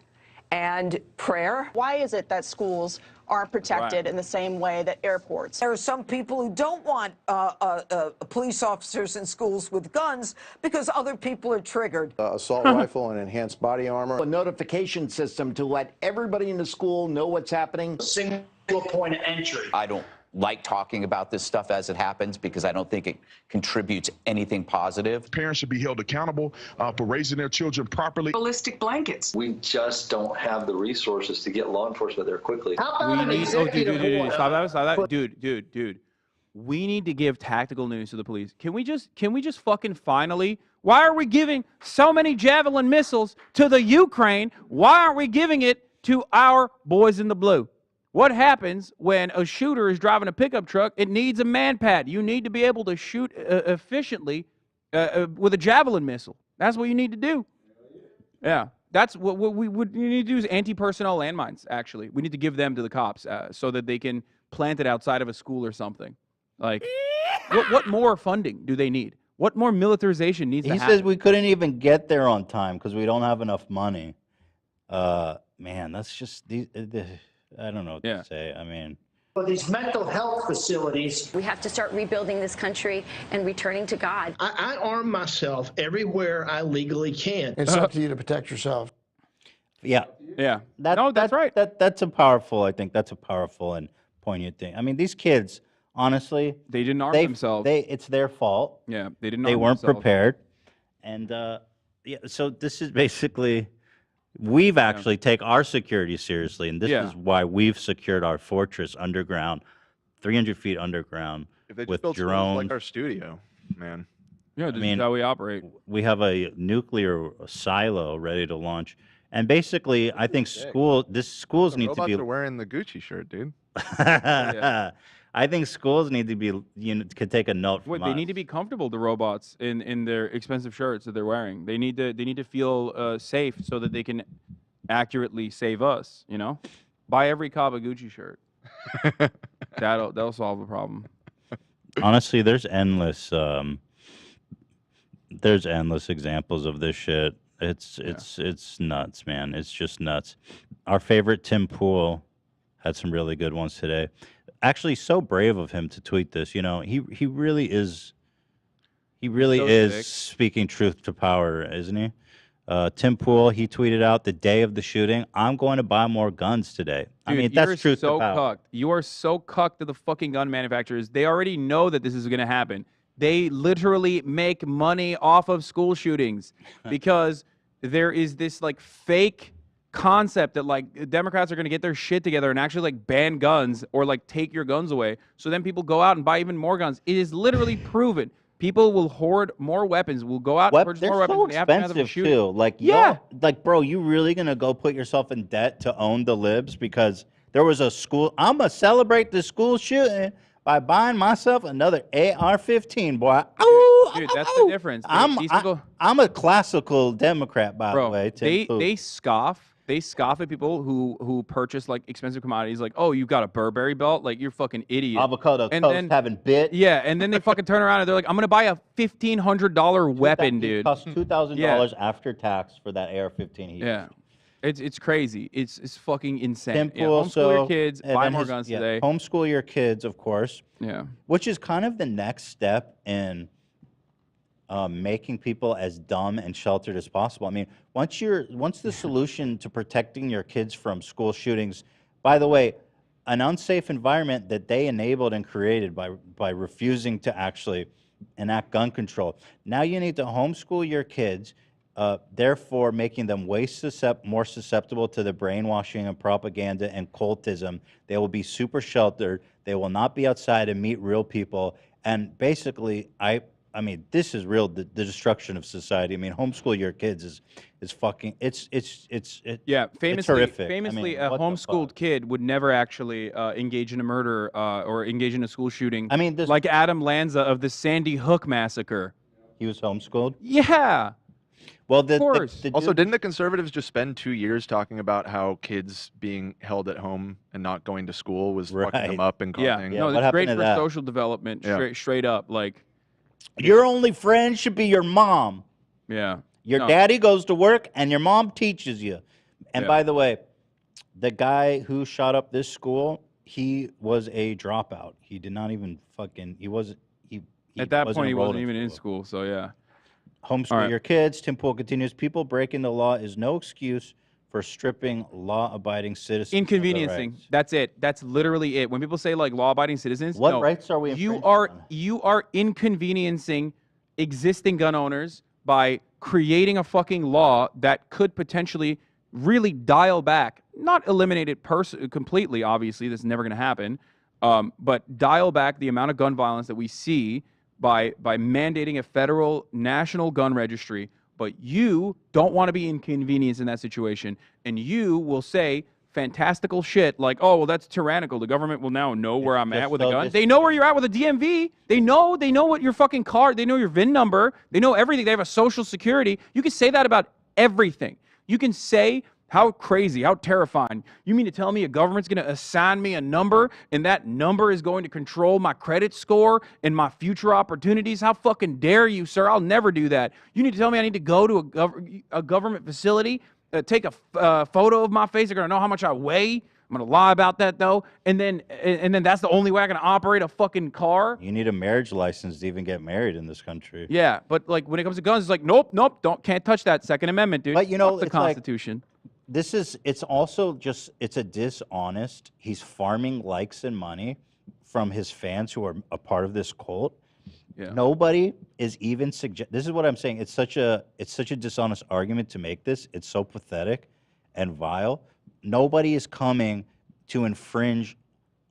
and prayer. Why is it that schools aren't protected in the same way that airports? There are some people who don't want police officers in schools with guns because other people are triggered. Assault rifle and enhanced body armor. A notification system to let everybody in the school know what's happening. Single point of entry. I don't like talking about this stuff as it happens because I don't think it contributes anything positive. Parents should be held accountable for raising their children properly. Ballistic blankets. We just don't have the resources to get law enforcement there quickly. Dude, stop that. Dude. We need to give tactical news to the police. Can we just fucking finally? Why are we giving so many Javelin missiles to the Ukraine? Why aren't we giving it to our boys in the blue? What happens when a shooter is driving a pickup truck? It needs a man-pad. You need to be able to shoot efficiently with a Javelin missile. That's what you need to do. Yeah, that's what we need to do is anti-personnel landmines, actually. We need to give them to the cops so that they can plant it outside of a school or something. Like, what more funding do they need? What more militarization needs to happen? He says we couldn't even get there on time because we don't have enough money. Man, that's just... I don't know what to say. I mean, For these mental health facilities, We have to start rebuilding this country and returning to God. I arm myself everywhere I legally can. It's up to you to protect yourself. Yeah. That's right. That's a powerful, I think that's a powerful and poignant thing. I mean, these kids, honestly, they didn't arm themselves. It's their fault. Yeah, they didn't. They arm weren't themselves. prepared, and so this is basically. We've actually take our security seriously, and this is why we've secured our fortress underground, 300 feet underground, If they just with built schools drones. like our studio, man. Yeah, this is how we operate. We have a nuclear silo ready to launch, and basically, I think schools The need to robots be. are wearing the Gucci shirt, dude. I think schools need to be, could take a note from They us. need to be comfortable, the robots, in their expensive shirts that they're wearing. They need to feel safe so that they can accurately save us. You know, buy every Kawaguchi shirt. that'll solve the problem. Honestly, there's endless examples of this shit. It's nuts, man. It's just nuts. Our favorite Tim Pool had some really good ones today. Actually, so brave of him to tweet this. You know, he really is. He really So is sick. speaking truth to power, isn't he? Tim Pool, he tweeted out the day of the shooting, "I'm going to buy more guns today." I Dude, mean, that's you're truth so to power. cucked. You are so cucked to the fucking gun manufacturers. They already know that this is going to happen. They literally make money off of school shootings because there is this like fake concept that like Democrats are going to get their shit together and actually like ban guns or like take your guns away. So then people go out and buy even more guns. It is literally proven. People will hoard more weapons. Will go out and purchase They're more weapons so in the aftermath of a expensive shooting. too. Like, bro, you really gonna go put yourself in debt to own the libs because there was a school? I'm gonna celebrate the school shooting by buying myself another AR-15, boy. Dude, that's the difference. These people, I'm a classical Democrat, by the way. Tim Pool. they scoff. They scoff at people who purchase like expensive commodities, like, oh, you've got a Burberry belt, like you're fucking idiot. Avocado and toast then having bit. Yeah, and then they fucking turn around and they're like, I'm gonna buy a $1,500 weapon, dude. It costs $2,000 after tax for that AR-15. Yeah, it's crazy. It's fucking insane. Tim Yeah, Pool, homeschool your kids, and buy then more guns today. Homeschool your kids, of course. Yeah. Which is kind of the next step in making people as dumb and sheltered as possible. I mean, once the solution to protecting your kids from school shootings, by the way, an unsafe environment that they enabled and created by refusing to actually enact gun control. Now you need to homeschool your kids therefore making them way more susceptible to the brainwashing and propaganda and cultism. They will be super sheltered. They will not be outside and meet real people. And basically, I mean, this is real, the destruction of society. I mean, homeschool your kids is fucking, it's horrific. Famously, I mean, a what the homeschooled kid would never actually engage in a murder or engage in a school shooting. I mean, like Adam Lanza of the Sandy Hook massacre. He was homeschooled? Yeah. Well, of course. Also, didn't the conservatives just spend 2 years talking about how kids being held at home and not going to school was fucking them up and causing? No, what it's great happened for to that? social development. Yeah. Straight up, like. Your only friend should be your mom. Yeah. Your No. daddy goes to work and your mom teaches you. And Yeah. by the way, the guy who shot up this school, he was a dropout. He did not even fucking, he wasn't, he At that wasn't point, he enrolled wasn't even in school. So yeah. Homeschool All right. your kids. Tim Pool continues. People breaking the law is no excuse for stripping law-abiding citizens of their Inconveniencing. rights. That's it. That's literally it. When people say like law-abiding citizens, What no, rights are we You infringing are inconveniencing existing gun owners by creating a fucking law that could potentially really dial back, not eliminate it completely. Obviously, this is never going to happen, but dial back the amount of gun violence that we see by mandating a federal national gun registry. But you don't want to be inconvenienced in that situation, and you will say fantastical shit like, "Oh, well, that's tyrannical. The government will now know where I'm at with a gun. They know where you're at with a DMV. They know what your fucking card. They know your VIN number. They know everything. They have a social security. You can say that about everything. You can say how crazy, how terrifying. You mean to tell me a government's going to assign me a number, and that number is going to control my credit score and my future opportunities? How fucking dare you, sir? I'll never do that. You need to tell me I need to go to a government facility, take a photo of my face. They're going to know how much I weigh. I'm going to lie about that, though. And then that's the only way I can operate a fucking car? You need a marriage license to even get married in this country. Yeah, but like when it comes to guns, it's like, nope, can't touch that Second Amendment, dude. But you know, Fuck the it's like- Constitution. It's also just, it's a dishonest. He's farming likes and money from his fans who are a part of this cult. Yeah. Nobody is even this is what I'm saying. It's such a dishonest argument to make this. It's so pathetic and vile. Nobody is coming to infringe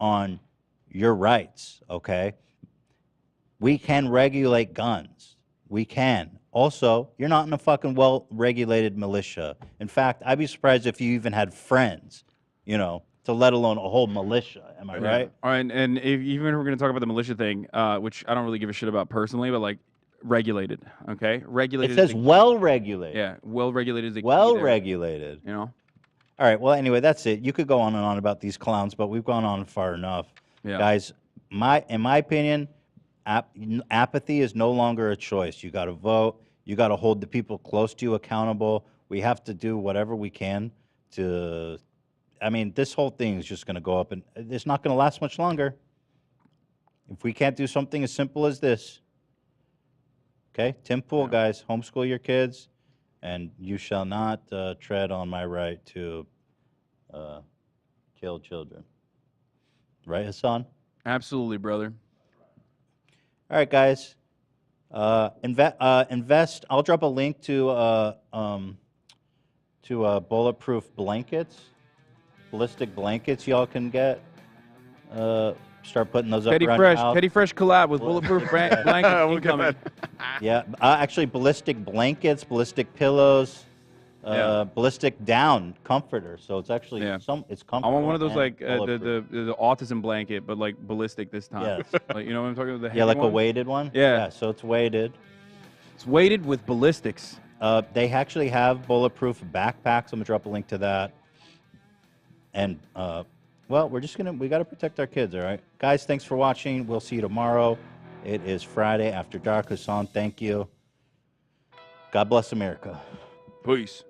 on your rights, okay? We can regulate guns. We can. Also, you're not in a fucking well-regulated militia. In fact, I'd be surprised if you even had friends, you know, to let alone a whole militia. Am I right? All right, and even if we're going to talk about the militia thing, which I don't really give a shit about personally, but like regulated, okay? Regulated. It says well-regulated. Yeah, well-regulated is the key well-regulated. there, you know? All right, well, anyway, that's it. You could go on and on about these clowns, but we've gone on far enough. Yeah. Guys, in my opinion, apathy is no longer a choice. You got to vote. You got to hold the people close to you accountable. We have to do whatever we can to, I mean, this whole thing is just going to go up, and it's not going to last much longer. If we can't do something as simple as this. Okay, Tim Pool, guys, homeschool your kids, and you shall not tread on my right to kill children. Right, Hassan? Absolutely, brother. All right, guys. Invest. I'll drop a link to bulletproof blankets, ballistic blankets. Y'all can get. Start putting those up around your house. Teddy Fresh collab with bulletproof blankets incoming. Yeah, actually, ballistic blankets, ballistic pillows, ballistic down comforter. So it's actually it's comfortable. I want one of those and like the bulletproof. autism blanket, but like ballistic this time. Yes. Like, you know what I'm talking about? The Yeah, heavy like a one? weighted one. Yeah. So it's weighted. It's weighted with ballistics. They actually have bulletproof backpacks. I'm gonna drop a link to that. And well, we got to protect our kids, all right? Guys, thanks for watching. We'll see you tomorrow. It is Friday after dark. Hassan, thank you. God bless America. Peace.